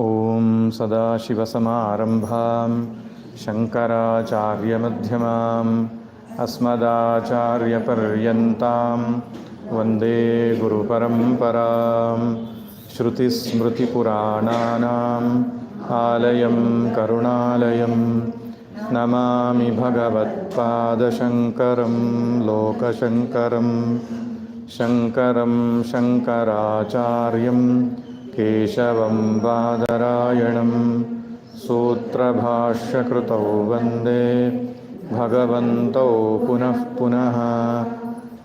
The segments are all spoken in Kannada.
ಓಂ ಸದಾಶಿವಸಮಾರಂಭಾಂ ಶಂಕರಾಚಾರ್ಯಮಧ್ಯಮಾಂ ಅಸ್ಮದಾಚಾರ್ಯಪರ್ಯಂತಾಂ ವಂದೇ ಗುರುಪರಂಪರಾಂ ಶ್ರುತಿಸ್ಮೃತಿಪುರಾಣಾನಾಂ ಆಲಯಂ ಕರುಣಾಲಯಂ ನಮಾಮಿ ಭಗವತ್ಪಾದಶಂಕರಂ ಲೋಕಶಂಕರಂ ಶಂಕರಂ ಶಂಕರಾಚಾರ್ಯಂ ಕೇಶವಂ ಬಾದರಾಯಣಂ ಸೂತ್ರಭಾಷ್ಯಕೃತೌ ವಂದೇ ಭಗವಂತೌ ಪುನಃ ಪುನಃ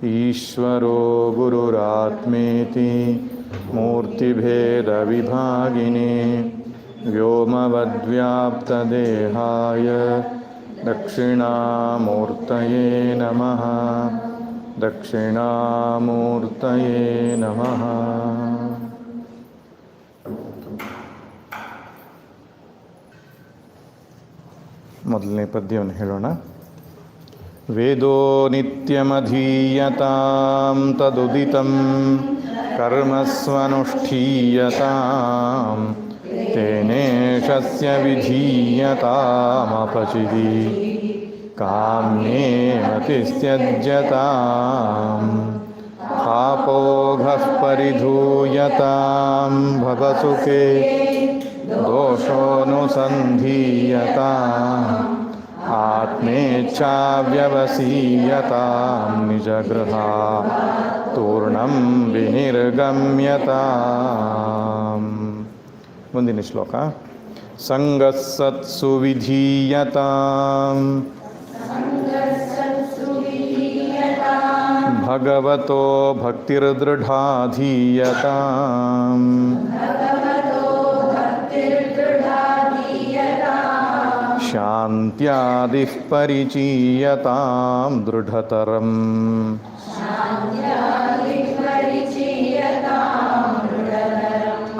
ಈಶ್ವರೋ ಗುರುರಾತ್ಮೇತಿ ಮೂರ್ತಿಭೇದವಿಭಾಗಿನೇ ವ್ಯೋಮವದ್ವ್ಯಾಪ್ತದೇಹಾಯ ದಕ್ಷಿಣಾಮೂರ್ತಯೇ ನಮಃ ದಕ್ಷಿಣಾಮೂರ್ತಯೇ ನಮಃ. ಮೊದಲನೇ ಪದ್ಯವನ್ನು ಹೇಳೋಣ. ವೇದೋ ನಿತ್ಯಮಧೀಯತಾಂ ತದುದಿತಂ ಕರ್ಮಸ್ವನುಷ್ಠೀಯತಾಂ ತೇನೇಶಸ್ಯ ವಿಧೀಯತಾಮಪಚಿದಿ ಕಾಮ್ಯೇಮತಿಸ್ತ್ಯಜ್ಯತಾಂ ಪಾಪೋಘಃ ಪರಿಧೂಯತಾಂ ಭವಸುಖೇ ದೋಷೋನುಸಂಧೀಯತಾಂ ಆತ್ಮೇಚ್ಛಾವ್ಯವಸೀಯತಾಂ ನಿಜಗೃಹಾತ್ತೂರ್ಣಂ ವಿನಿರ್ಗಮ್ಯತಾಂ. ಮುಂದಿನ ಶ್ಲೋಕ. ಸಂಗಸ್ಸತ್ಸು ವಿಧೀಯತಾಂ ಭಗವತೋ ಭಕ್ತಿರ್ದೃಢಾಧೀಯತಾಂ ಶಾಂತ್ಯಾದಿಃ ಪರಿಚೀಯತಾಂ ದೃಢತರಂ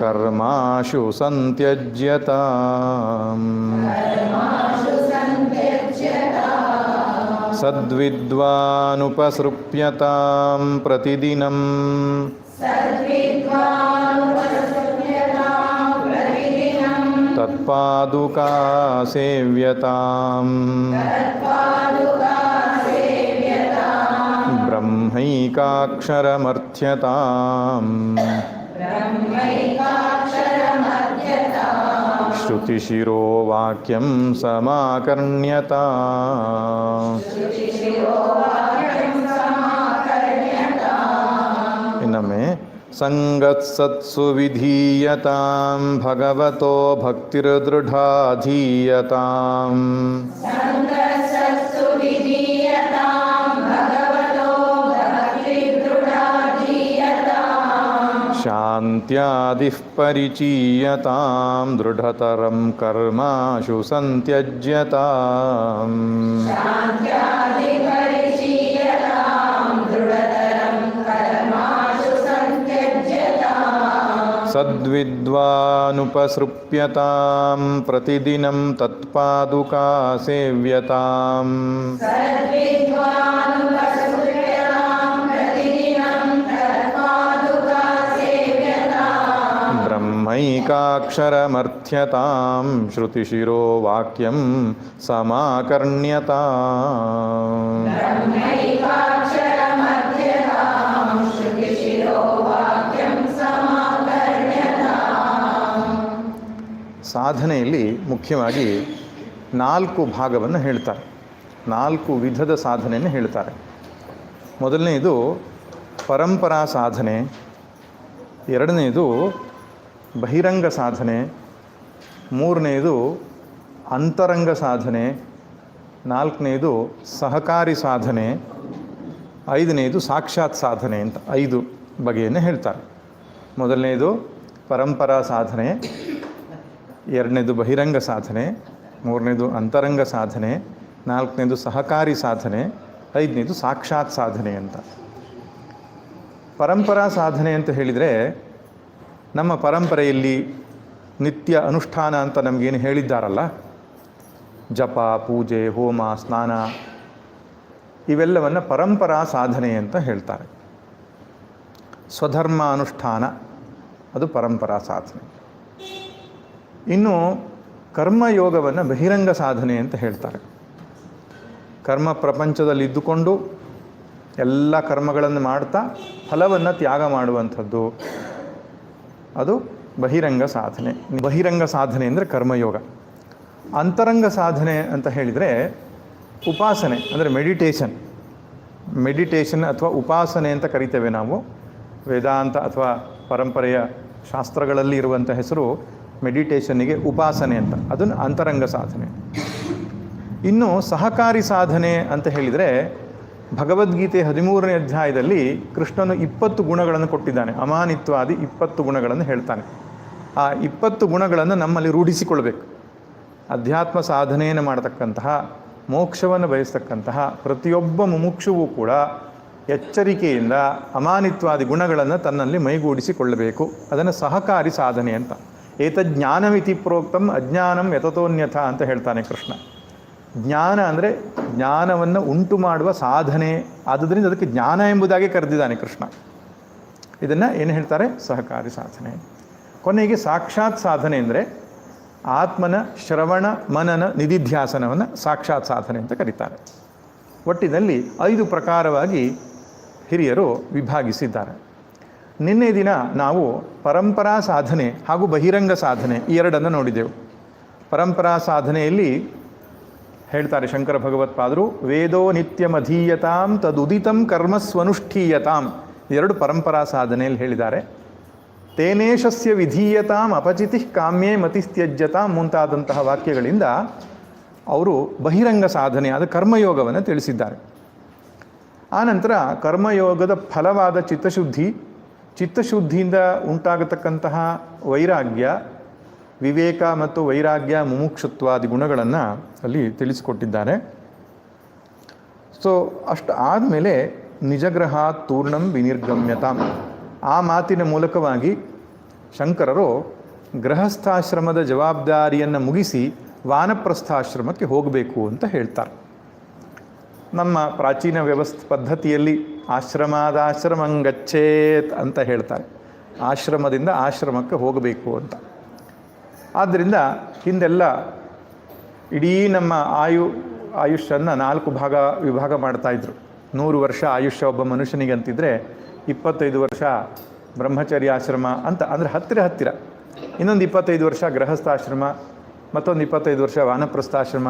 ಕರ್ಮಾಶು ಸಂತ್ಯಜ್ಯತಾಂ. ಸದ್ವಿದ್ವಾನುಪಸೃಪ್ಯತಾಂ ಪ್ರತಿದಿನಂ ತತ್ಪಾದುಕಾ ಸೇವ್ಯತಾಂ ಬ್ರಹ್ಮೈಕಾಕ್ಷರಮರ್ಥ್ಯತಾಂ ಶ್ರುತಿಶಿರೋ ವಾಕ್ಯಂ ಸಮಾಕರ್ಣ್ಯತಾಂ. ಇನ್ನೊಮ್ಮೆ. ಸಂಗತ್ಸತ್ಸು ವಿಧೀಯತಾಂ ಭಗವತೋ ಭಕ್ತಿರ್ದೃಢಾಧೀಯತಾಂ ಶಾಂತ್ಯಾದಿಃ ಪರಿಚೀಯತಾಂ ದೃಢತರಂ ಕರ್ಮಾಶು ಸಂತ್ಯಜ್ಯತಾಂ. ಸದ್ವಿದ್ವಾನುಪಸೃಪ್ಯತಾಂ ಪ್ರತಿದಿನಂ ತತ್ಪಾದುಕಾ ಸೇವ್ಯತಾಂ ಬ್ರಹ್ಮೈಕಾಕ್ಷರಮರ್ಥ್ಯತಾಂ ಶ್ರುತಿಶಿರೋ ವಾಕ್ಯಂ ಸಮಾಕರ್ಣ್ಯತಾಂ. ಸಾಧನೆಯಲ್ಲಿ ಮುಖ್ಯವಾಗಿ 4 ಭಾಗವನ್ನು ಹೇಳ್ತಾರೆ. 4 ವಿಧದ ಸಾಧನೆಯನ್ನು ಹೇಳ್ತಾರೆ. ಮೊದಲನೆಯದು ಪರಂಪರಾ ಸಾಧನೆ, ಎರಡನೆಯದು ಬಹಿರಂಗ ಸಾಧನೆ, ಮೂರನೆಯದು ಅಂತರಂಗ ಸಾಧನೆ, ನಾಲ್ಕನೆಯದು ಸಹಕಾರಿ ಸಾಧನೆ, ಐದನೆಯದು ಸಾಕ್ಷಾತ್ ಸಾಧನೆ ಅಂತ 5 ಬಗೆಯನ್ನು ಹೇಳ್ತಾರೆ. ಮೊದಲನೆಯದು ಪರಂಪರಾ ಸಾಧನೆ, ಎರಡನೇದು ಬಹಿರಂಗ ಸಾಧನೆ, ಮೂರನೇದು ಅಂತರಂಗ ಸಾಧನೆ, ನಾಲ್ಕನೇದು ಸಹಕಾರಿ ಸಾಧನೆ, ಐದನೇದು ಸಾಕ್ಷಾತ್ ಸಾಧನೆ ಅಂತ. ಪರಂಪರಾ ಸಾಧನೆ ಅಂತ ಹೇಳಿದರೆ ನಮ್ಮ ಪರಂಪರೆಯಲ್ಲಿ ನಿತ್ಯ ಅನುಷ್ಠಾನ ಅಂತ ನಮಗೇನು ಹೇಳಿದ್ದಾರಲ್ಲ, ಜಪ, ಪೂಜೆ, ಹೋಮ, ಸ್ನಾನ ಇವೆಲ್ಲವನ್ನು ಪರಂಪರಾ ಸಾಧನೆ ಅಂತ ಹೇಳ್ತಾರೆ. ಸ್ವಧರ್ಮ ಅನುಷ್ಠಾನ ಅದು ಪರಂಪರಾ ಸಾಧನೆ. ಇನ್ನು ಕರ್ಮಯೋಗವನ್ನು ಬಹಿರಂಗ ಸಾಧನೆ ಅಂತ ಹೇಳ್ತಾರೆ. ಕರ್ಮ ಪ್ರಪಂಚದಲ್ಲಿ ಇದ್ದುಕೊಂಡು ಎಲ್ಲ ಕರ್ಮಗಳನ್ನು ಮಾಡ್ತಾ ಫಲವನ್ನು ತ್ಯಾಗ ಮಾಡುವಂಥದ್ದು, ಅದು ಬಹಿರಂಗ ಸಾಧನೆ. ಬಹಿರಂಗ ಸಾಧನೆ ಅಂದರೆ ಕರ್ಮಯೋಗ. ಅಂತರಂಗ ಸಾಧನೆ ಅಂತ ಹೇಳಿದರೆ ಉಪಾಸನೆ, ಅಂದರೆ ಮೆಡಿಟೇಷನ್ ಅಥವಾ ಉಪಾಸನೆ ಅಂತ ಕರಿತೇವೆ ನಾವು. ವೇದಾಂತ ಅಥವಾ ಪರಂಪರೆಯ ಶಾಸ್ತ್ರಗಳಲ್ಲಿ ಇರುವಂಥ ಹೆಸರು ಮೆಡಿಟೇಷನ್ನಿಗೆ ಉಪಾಸನೆ ಅಂತ. ಅದನ್ನು ಅಂತರಂಗ ಸಾಧನೆ. ಇನ್ನು ಸಹಕಾರಿ ಸಾಧನೆ ಅಂತ ಹೇಳಿದರೆ ಭಗವದ್ಗೀತೆ 13ನೇ ಅಧ್ಯಾಯದಲ್ಲಿ ಕೃಷ್ಣನು 20 ಗುಣಗಳನ್ನು ಕೊಟ್ಟಿದ್ದಾನೆ. ಅಮಾನಿತ್ವಾದಿ 20 ಗುಣಗಳನ್ನು ಹೇಳ್ತಾನೆ. ಆ 20 ಗುಣಗಳನ್ನು ನಮ್ಮಲ್ಲಿ ರೂಢಿಸಿಕೊಳ್ಬೇಕು. ಅಧ್ಯಾತ್ಮ ಸಾಧನೆಯನ್ನು ಮಾಡತಕ್ಕಂತಹ, ಮೋಕ್ಷವನ್ನು ಬಯಸ್ತಕ್ಕಂತಹ ಪ್ರತಿಯೊಬ್ಬ ಮುಮುಕ್ಷುವೂ ಕೂಡ ಎಚ್ಚರಿಕೆಯಿಂದ ಅಮಾನಿತ್ವಾದಿ ಗುಣಗಳನ್ನು ತನ್ನಲ್ಲಿ ಮೈಗೂಡಿಸಿಕೊಳ್ಳಬೇಕು. ಅದನ್ನು ಸಹಕಾರಿ ಸಾಧನೆ ಅಂತ. ಏತಜ್ಞಾನಮಿತಿ ಪ್ರೋಕ್ತಂ ಅಜ್ಞಾನಂ ಯತತೋನ್ಯಥ ಅಂತ ಹೇಳ್ತಾನೆ ಕೃಷ್ಣ. ಜ್ಞಾನ ಅಂದರೆ ಜ್ಞಾನವನ್ನು ಉಂಟು ಮಾಡುವ ಸಾಧನೆ, ಆದ್ದರಿಂದ ಅದಕ್ಕೆ ಜ್ಞಾನ ಎಂಬುದಾಗಿ ಕರೆದಿದ್ದಾನೆ ಕೃಷ್ಣ. ಇದನ್ನು ಏನು ಹೇಳ್ತಾರೆ? ಸಹಕಾರಿ ಸಾಧನೆ. ಕೊನೆಗೆ ಸಾಕ್ಷಾತ್ ಸಾಧನೆ ಅಂದರೆ ಆತ್ಮನ ಶ್ರವಣ ಮನನ ನಿಧಿಧ್ಯಾಸನವನ್ನು ಸಾಕ್ಷಾತ್ ಸಾಧನೆ ಅಂತ ಕರೀತಾರೆ. ಒಟ್ಟಿನಲ್ಲಿ 5 ಪ್ರಕಾರವಾಗಿ ಹಿರಿಯರು ವಿಭಾಗಿಸಿದ್ದಾರೆ. ನಿನ್ನೆ ದಿನ ನಾವು ಪರಂಪರಾ ಸಾಧನೆ ಹಾಗೂ ಬಹಿರಂಗ ಸಾಧನೆ ಈ ಎರಡನ್ನು ನೋಡಿದೆವು. ಪರಂಪರಾ ಸಾಧನೆಯಲ್ಲಿ ಹೇಳ್ತಾರೆ ಶಂಕರ ಭಗವತ್ಪಾದರು, ವೇದೋ ನಿತ್ಯಮಧೀಯತಾಂ ತದುದಿತಂ ಕರ್ಮಸ್ವನುಷ್ಠೀಯತಾಂ, ಎರಡು ಪರಂಪರಾ ಸಾಧನೆಯಲ್ಲಿ ಹೇಳಿದ್ದಾರೆ. ತೇನೇಶಸ್ಯ ವಿಧೀಯತಾಂ ಅಪಚಿತಿ ಕಾಮ್ಯೇ ಮತಿಸ್ತ್ಯಜ್ಯತಾಂ ಮುಂತಾದಂತಹ ವಾಕ್ಯಗಳಿಂದ ಅವರು ಬಹಿರಂಗ ಸಾಧನೆ ಆದ ಕರ್ಮಯೋಗವನ್ನು ತಿಳಿಸಿದ್ದಾರೆ. ಆನಂತರ ಕರ್ಮಯೋಗದ ಫಲವಾದ ಚಿತ್ತಶುದ್ಧಿಯಿಂದ ಉಂಟಾಗತಕ್ಕಂತಹ ವೈರಾಗ್ಯ, ವಿವೇಕ ಮತ್ತು ವೈರಾಗ್ಯ, ಮುಮುಕ್ಷುತ್ವಾದಿ ಗುಣಗಳನ್ನು ಅಲ್ಲಿ ತಿಳಿಸಿಕೊಟ್ಟಿದ್ದಾರೆ. ಸೊ ಅಷ್ಟು ಆದಮೇಲೆ ನಿಜಗ್ರಹಾತ್ ತೂರ್ಣಂ ವಿನಿರ್ಗಮ್ಯತಾಂ, ಆ ಮಾತಿನ ಮೂಲಕವಾಗಿ ಶಂಕರರು ಗೃಹಸ್ಥಾಶ್ರಮದ ಜವಾಬ್ದಾರಿಯನ್ನು ಮುಗಿಸಿ ವಾನಪ್ರಸ್ಥಾಶ್ರಮಕ್ಕೆ ಹೋಗಬೇಕು ಅಂತ ಹೇಳ್ತಾರೆ. ನಮ್ಮ ಪ್ರಾಚೀನ ಪದ್ಧತಿಯಲ್ಲಿ ಆಶ್ರಮಾದಾಶ್ರಮಂಗಚ್ಚೇತ್ ಅಂತ ಹೇಳ್ತಾರೆ. ಆಶ್ರಮದಿಂದ ಆಶ್ರಮಕ್ಕೆ ಹೋಗಬೇಕು ಅಂತ. ಆದ್ದರಿಂದ ಹಿಂದೆಲ್ಲ ಇಡೀ ನಮ್ಮ ಆಯುಷ್ಯನ್ನು 4 ವಿಭಾಗ ಮಾಡ್ತಾಯಿದ್ರು. 100 ವರ್ಷ ಆಯುಷ್ಯ ಒಬ್ಬ ಮನುಷ್ಯನಿಗೆ ಅಂತಿದ್ರೆ 25 ವರ್ಷ ಬ್ರಹ್ಮಚರ್ಯಾಶ್ರಮ ಅಂತ, ಅಂದರೆ ಹತ್ತಿರ ಇನ್ನೊಂದು 25 ವರ್ಷ ಗೃಹಸ್ಥಾಶ್ರಮ, ಮತ್ತೊಂದು 25 ವರ್ಷ ವಾನಪ್ರಸ್ಥಾಶ್ರಮ.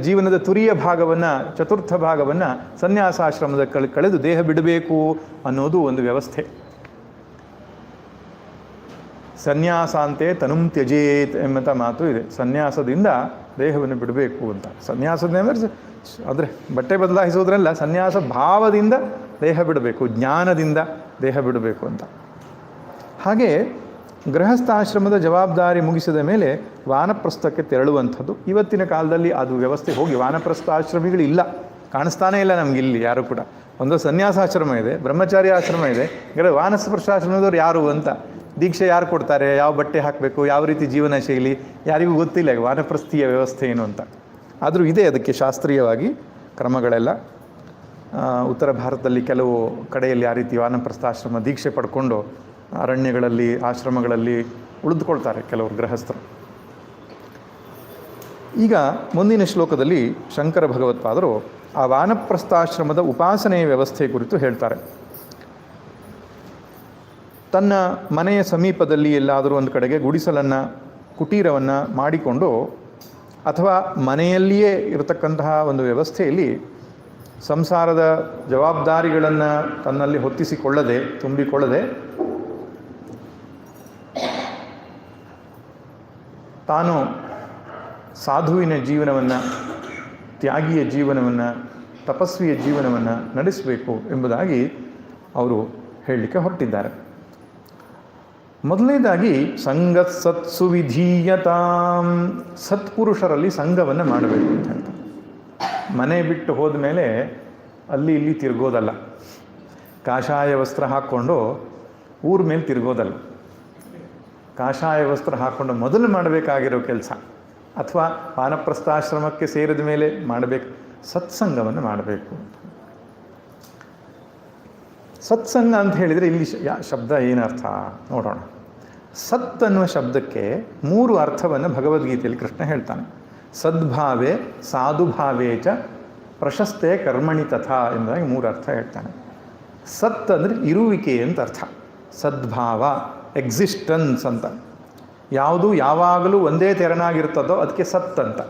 ಜೀವನದ ತುರಿಯ ಭಾಗವನ್ನು, ಚತುರ್ಥ ಭಾಗವನ್ನು ಸನ್ಯಾಸಾಶ್ರಮದ ಕಳೆದು ದೇಹ ಬಿಡಬೇಕು ಅನ್ನೋದು ಒಂದು ವ್ಯವಸ್ಥೆ. ಸನ್ಯಾಸಾಂತೆ ತನುಂ ತ್ಯಜೇತ್ ಎಂಬಂಥ ಮಾತು ಇದೆ. ಸನ್ಯಾಸದಿಂದ ದೇಹವನ್ನು ಬಿಡಬೇಕು ಅಂತ. ಸನ್ಯಾಸದ ಅಂದರೆ ಬಟ್ಟೆ ಬದಲಾಯಿಸೋದ್ರಲ್ಲ, ಸನ್ಯಾಸ ಭಾವದಿಂದ ದೇಹ ಬಿಡಬೇಕು, ಜ್ಞಾನದಿಂದ ದೇಹ ಬಿಡಬೇಕು ಅಂತ. ಹಾಗೆ ಗೃಹಸ್ಥಾಶ್ರಮದ ಜವಾಬ್ದಾರಿ ಮುಗಿಸಿದ ಮೇಲೆ ವಾನಪ್ರಸ್ಥಕ್ಕೆ ತೆರಳುವಂಥದ್ದು. ಇವತ್ತಿನ ಕಾಲದಲ್ಲಿ ಅದು ವ್ಯವಸ್ಥೆ ಹೋಗಿ ವಾನಪ್ರಸ್ಥಾಶ್ರಮಿಗಳು ಇಲ್ಲ, ಕಾಣಿಸ್ತಾನೇ ಇಲ್ಲ ನಮಗಿಲ್ಲಿ ಯಾರು ಕೂಡ. ಒಂದು ಸನ್ಯಾಸಾಶ್ರಮ ಇದೆ, ಬ್ರಹ್ಮಚಾರ್ಯ ಆಶ್ರಮ ಇದೆ, ವಾನಪ್ರಸ್ಥಾಶ್ರಮದವ್ರು ಯಾರು ಅಂತ, ದೀಕ್ಷೆ ಯಾರು ಕೊಡ್ತಾರೆ, ಯಾವ ಬಟ್ಟೆ ಹಾಕಬೇಕು, ಯಾವ ರೀತಿ ಜೀವನ ಶೈಲಿ, ಯಾರಿಗೂ ಗೊತ್ತಿಲ್ಲ ವಾನಪ್ರಸ್ಥೀಯ ವ್ಯವಸ್ಥೆ ಏನು ಅಂತ. ಆದರೂ ಇದೆ ಅದಕ್ಕೆ ಶಾಸ್ತ್ರೀಯವಾಗಿ ಕ್ರಮಗಳೆಲ್ಲ. ಉತ್ತರ ಭಾರತದಲ್ಲಿ ಕೆಲವು ಕಡೆಯಲ್ಲಿ ಆ ರೀತಿ ವಾನಪ್ರಸ್ಥಾಶ್ರಮ ದೀಕ್ಷೆ ಪಡ್ಕೊಂಡು ಅರಣ್ಯಗಳಲ್ಲಿ, ಆಶ್ರಮಗಳಲ್ಲಿ ಉಳಿದುಕೊಳ್ತಾರೆ ಕೆಲವರು ಗೃಹಸ್ಥರು. ಈಗ ಮುಂದಿನ ಶ್ಲೋಕದಲ್ಲಿ ಶಂಕರ ಭಗವತ್ಪಾದರು ಆ ವಾನಪ್ರಸ್ಥಾಶ್ರಮದ ಉಪಾಸನೆಯ ವ್ಯವಸ್ಥೆ ಕುರಿತು ಹೇಳ್ತಾರೆ. ತನ್ನ ಮನೆಯ ಸಮೀಪದಲ್ಲಿ ಎಲ್ಲಾದರೂ ಒಂದು ಕಡೆಗೆ ಗುಡಿಸಲನ್ನು, ಕುಟೀರವನ್ನು ಮಾಡಿಕೊಂಡು ಅಥವಾ ಮನೆಯಲ್ಲಿಯೇ ಇರತಕ್ಕಂತಹ ಒಂದು ವ್ಯವಸ್ಥೆಯಲ್ಲಿ ಸಂಸಾರದ ಜವಾಬ್ದಾರಿಗಳನ್ನು ತನ್ನಲ್ಲಿ ಹೊತ್ತಿಸಿಕೊಳ್ಳದೆ, ತುಂಬಿಕೊಳ್ಳದೆ ತಾನು ಸಾಧುವಿನ ಜೀವನವನ್ನು, ತ್ಯಾಗಿಯ ಜೀವನವನ್ನು, ತಪಸ್ವಿಯ ಜೀವನವನ್ನು ನಡೆಸಬೇಕು ಎಂಬುದಾಗಿ ಅವರು ಹೇಳಲಿಕ್ಕೆ ಹೊರಟಿದ್ದಾರೆ. ಮೊದಲನೇದಾಗಿ ಸಂಗತ್ಸತ್ಸು ವಿಧೀಯತಾಂ, ಸತ್ಪುರುಷರಲ್ಲಿ ಸಂಘವನ್ನು ಮಾಡಬೇಕು ಅಂತ ಹೇಳ್ತಾರೆ. ಮನೆ ಬಿಟ್ಟು ಹೋದ ಮೇಲೆ ಅಲ್ಲಿ ಇಲ್ಲಿ ತಿರುಗೋದಲ್ಲ, ಕಾಷಾಯ ವಸ್ತ್ರ ಹಾಕ್ಕೊಂಡು ಊರ ಮೇಲೆ ತಿರುಗೋದಲ್ಲ. ಕಾಷಾಯ ವಸ್ತ್ರ ಹಾಕ್ಕೊಂಡು ಮೊದಲು ಮಾಡಬೇಕಾಗಿರೋ ಕೆಲಸ, ಅಥವಾ ವಾನಪ್ರಸ್ಥಾಶ್ರಮಕ್ಕೆ ಸೇರಿದ ಮೇಲೆ ಮಾಡಬೇಕು, ಸತ್ಸಂಗವನ್ನು ಮಾಡಬೇಕು. ಸತ್ಸಂಗ ಅಂತ ಹೇಳಿದರೆ ಇಲ್ಲಿ ಶಬ್ದ ಏನರ್ಥ ನೋಡೋಣ. ಸತ್ ಅನ್ನುವ ಶಬ್ದಕ್ಕೆ 3 ಅರ್ಥವನ್ನು ಭಗವದ್ಗೀತೆಯಲ್ಲಿ ಕೃಷ್ಣ ಹೇಳ್ತಾನೆ. ಸದ್ಭಾವೇ ಸಾಧುಭಾವೇ ಚ ಪ್ರಶಸ್ತೆ ಕರ್ಮಣಿ ತಥಾ ಎಂಬುದಾಗಿ 3 ಅರ್ಥ ಹೇಳ್ತಾನೆ. ಸತ್ ಅಂದರೆ ಇರುವಿಕೆ ಅಂತ ಅರ್ಥ. ಸದ್ಭಾವ ಎಕ್ಸಿಸ್ಟೆನ್ಸ್ ಅಂತ. ಯಾವುದು ಯಾವಾಗಲೂ ಒಂದೇ ತೆರನಾಗಿರ್ತದೋ ಅದಕ್ಕೆ ಸತ್ ಅಂತ.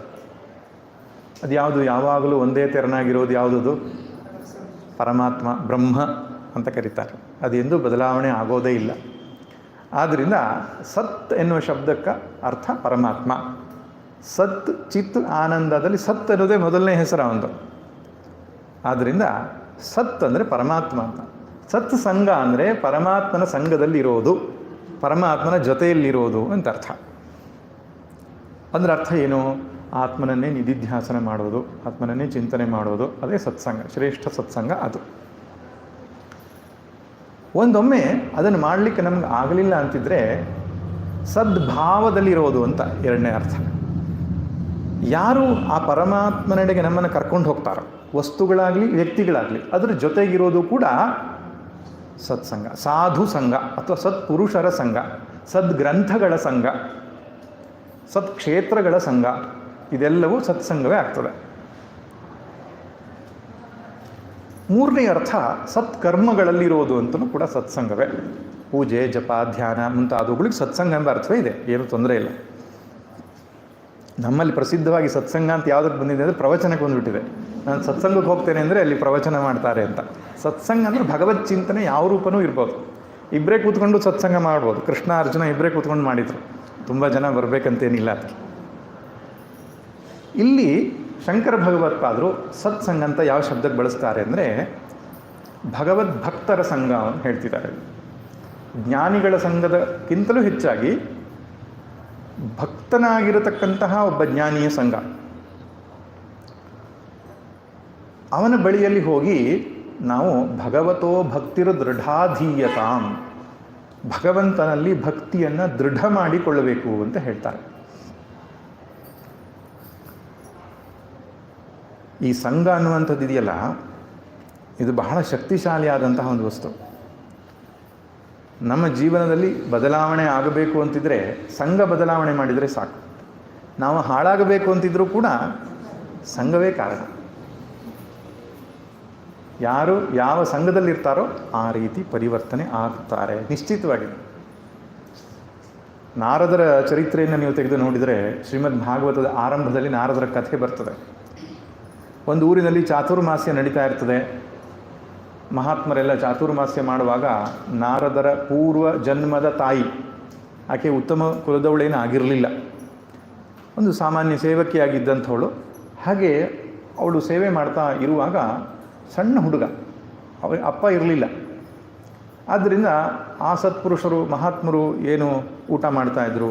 ಅದು ಯಾವುದು ಯಾವಾಗಲೂ ಒಂದೇ ತೆರನಾಗಿರೋದು ಯಾವುದದು? ಪರಮಾತ್ಮ, ಬ್ರಹ್ಮ ಅಂತ ಕರೀತಾರೆ. ಅದು ಎಂದೂ ಬದಲಾವಣೆ ಆಗೋದೇ ಇಲ್ಲ. ಆದ್ದರಿಂದ ಸತ್ ಎನ್ನುವ ಶಬ್ದಕ್ಕೆ ಅರ್ಥ ಪರಮಾತ್ಮ. ಸತ್ ಚಿತ್ ಆನಂದದಲ್ಲಿ ಸತ್ ಅನ್ನೋದೇ ಮೊದಲನೇ ಹೆಸರು ಒಂದು. ಆದ್ದರಿಂದ ಸತ್ ಅಂದರೆ ಪರಮಾತ್ಮ ಅಂತ. ಸತ್ ಸಂಘ ಅಂದರೆ ಪರಮಾತ್ಮನ ಸಂಘದಲ್ಲಿರೋದು, ಪರಮಾತ್ಮನ ಜೊತೆಯಲ್ಲಿರೋದು ಅಂತ ಅರ್ಥ. ಅಂದ್ರೆ ಅರ್ಥ ಏನು? ಆತ್ಮನನ್ನೇ ನಿಧಿಧ್ಯಾಸನ ಮಾಡೋದು, ಆತ್ಮನನ್ನೇ ಚಿಂತನೆ ಮಾಡೋದು, ಅದೇ ಸತ್ಸಂಗ, ಶ್ರೇಷ್ಠ ಸತ್ಸಂಗ ಅದು. ಒಂದೊಮ್ಮೆ ಅದನ್ನು ಮಾಡಲಿಕ್ಕೆ ನಮ್ಗೆ ಆಗಲಿಲ್ಲ ಅಂತಿದ್ರೆ ಸದ್ಭಾವದಲ್ಲಿರೋದು ಅಂತ ಎರಡನೇ ಅರ್ಥ. ಯಾರು ಆ ಪರಮಾತ್ಮನೆಡೆಗೆ ನಮ್ಮನ್ನು ಕರ್ಕೊಂಡು ಹೋಗ್ತಾರೋ, ವಸ್ತುಗಳಾಗಲಿ ವ್ಯಕ್ತಿಗಳಾಗಲಿ, ಅದರ ಜೊತೆಗಿರೋದು ಕೂಡ ಸತ್ಸಂಗ, ಸಾಧು ಸಂಘ ಅಥವಾ ಸತ್ಪುರುಷರ ಸಂಘ, ಸದ್ಗ್ರಂಥಗಳ ಸಂಘ, ಸತ್ಕ್ಷೇತ್ರಗಳ ಸಂಘ, ಇದೆಲ್ಲವೂ ಸತ್ಸಂಗವೇ ಆಗ್ತದೆ. ಮೂರನೇ ಅರ್ಥ ಸತ್ಕರ್ಮಗಳಲ್ಲಿರೋದು ಅಂತಲೂ ಕೂಡ ಸತ್ಸಂಗವೇ. ಪೂಜೆ, ಜಪ, ಧ್ಯಾನ ಮುಂತಾದವುಗಳಿಗೆ ಸತ್ಸಂಗ ಎಂಬ ಅರ್ಥವೇ ಇದೆ, ಏನೂ ತೊಂದರೆ ಇಲ್ಲ. ನಮ್ಮಲ್ಲಿ ಪ್ರಸಿದ್ಧವಾಗಿ ಸತ್ಸಂಗ ಅಂತ ಯಾವುದಕ್ಕೆ ಬಂದಿದೆ ಅಂದರೆ ಪ್ರವಚನಕ್ಕೆ ಬಂದುಬಿಟ್ಟಿದೆ. ನಾನು ಸತ್ಸಂಗಕ್ಕೆ ಹೋಗ್ತೇನೆ ಅಂದರೆ ಅಲ್ಲಿ ಪ್ರವಚನ ಮಾಡ್ತಾರೆ ಅಂತ. ಸತ್ಸಂಗ ಅಂದರೆ ಭಗವತ್ ಚಿಂತನೆ ಯಾವ ರೂಪನೂ ಇರ್ಬೋದು. ಇಬ್ಬರೇ ಕೂತ್ಕೊಂಡು ಸತ್ಸಂಗ ಮಾಡ್ಬೋದು. ಕೃಷ್ಣ ಅರ್ಜುನ ಇಬ್ಬರೇ ಕೂತ್ಕೊಂಡು ಮಾಡಿದರು, ತುಂಬ ಜನ ಬರಬೇಕಂತೇನಿಲ್ಲ ಅದಕ್ಕೆ. ಇಲ್ಲಿ ಶಂಕರ ಭಗವತ್ಪಾದರು ಸತ್ಸಂಗ ಅಂತ ಯಾವ ಶಬ್ದಕ್ಕೆ ಬಳಸ್ತಾರೆ ಅಂದರೆ ಭಗವದ್ಭಕ್ತರ ಸಂಘವನ್ನು ಹೇಳ್ತಿದ್ದಾರೆ. ಜ್ಞಾನಿಗಳ ಸಂಘದಕ್ಕಿಂತಲೂ ಹೆಚ್ಚಾಗಿ ಭಕ್ತನಾಗಿರತಕ್ಕಂತಹ ಒಬ್ಬ ಜ್ಞಾನಿಯ ಸಂಘ. ಅವನ ಬಳಿಯಲ್ಲಿ ಹೋಗಿ ನಾವು ಭಗವತೋ ಭಕ್ತಿರ ದೃಢಾಧೀಯತಾಂ, ಭಗವಂತನಲ್ಲಿ ಭಕ್ತಿಯನ್ನು ದೃಢ ಮಾಡಿಕೊಳ್ಳಬೇಕು ಅಂತ ಹೇಳ್ತಾರೆ. ಈ ಸಂಘ ಅನ್ನುವಂಥದ್ದು ಇದೆಯಲ್ಲ, ಇದು ಬಹಳ ಶಕ್ತಿಶಾಲಿಯಾದಂತಹ ಒಂದು ವಸ್ತು. ನಮ್ಮ ಜೀವನದಲ್ಲಿ ಬದಲಾವಣೆ ಆಗಬೇಕು ಅಂತಿದ್ರೆ ಸಂಘ ಬದಲಾವಣೆ ಮಾಡಿದರೆ ಸಾಕು. ನಾವು ಹಾಳಾಗಬೇಕು ಅಂತಿದ್ರೂ ಕೂಡ ಸಂಘವೇ ಕಾರಣ. ಯಾರು ಯಾವ ಸಂಘದಲ್ಲಿರ್ತಾರೋ ಆ ರೀತಿ ಪರಿವರ್ತನೆ ಆಗ್ತಾರೆ ನಿಶ್ಚಿತವಾಗಿ. ನಾರದರ ಚರಿತ್ರೆಯನ್ನು ನೀವು ತೆಗೆದು ನೋಡಿದರೆ ಶ್ರೀಮದ್ ಭಾಗವತದ ಆರಂಭದಲ್ಲಿ ನಾರದರ ಕಥೆ ಬರ್ತದೆ. ಒಂದು ಊರಿನಲ್ಲಿ ಚಾತುರ್ಮಾಸ್ಯ ನಡೀತಾ ಇರ್ತದೆ. ಮಹಾತ್ಮರೆಲ್ಲ ಚಾತುರ್ಮಾಸ್ಯ ಮಾಡುವಾಗ ನಾರದರ ಪೂರ್ವ ಜನ್ಮದ ತಾಯಿ, ಆಕೆ ಉತ್ತಮ ಕುಲದವಳೇನು ಆಗಿರಲಿಲ್ಲ, ಒಂದು ಸಾಮಾನ್ಯ ಸೇವಕಿಯಾಗಿದ್ದಂಥವಳು. ಹಾಗೆ ಅವಳು ಸೇವೆ ಮಾಡ್ತಾ ಇರುವಾಗ ಸಣ್ಣ ಹುಡುಗ, ಅವರ ಅಪ್ಪ ಇರಲಿಲ್ಲ. ಆದ್ದರಿಂದ ಆ ಸತ್ಪುರುಷರು ಮಹಾತ್ಮರು ಏನು ಊಟ ಮಾಡ್ತಾಯಿದ್ರು,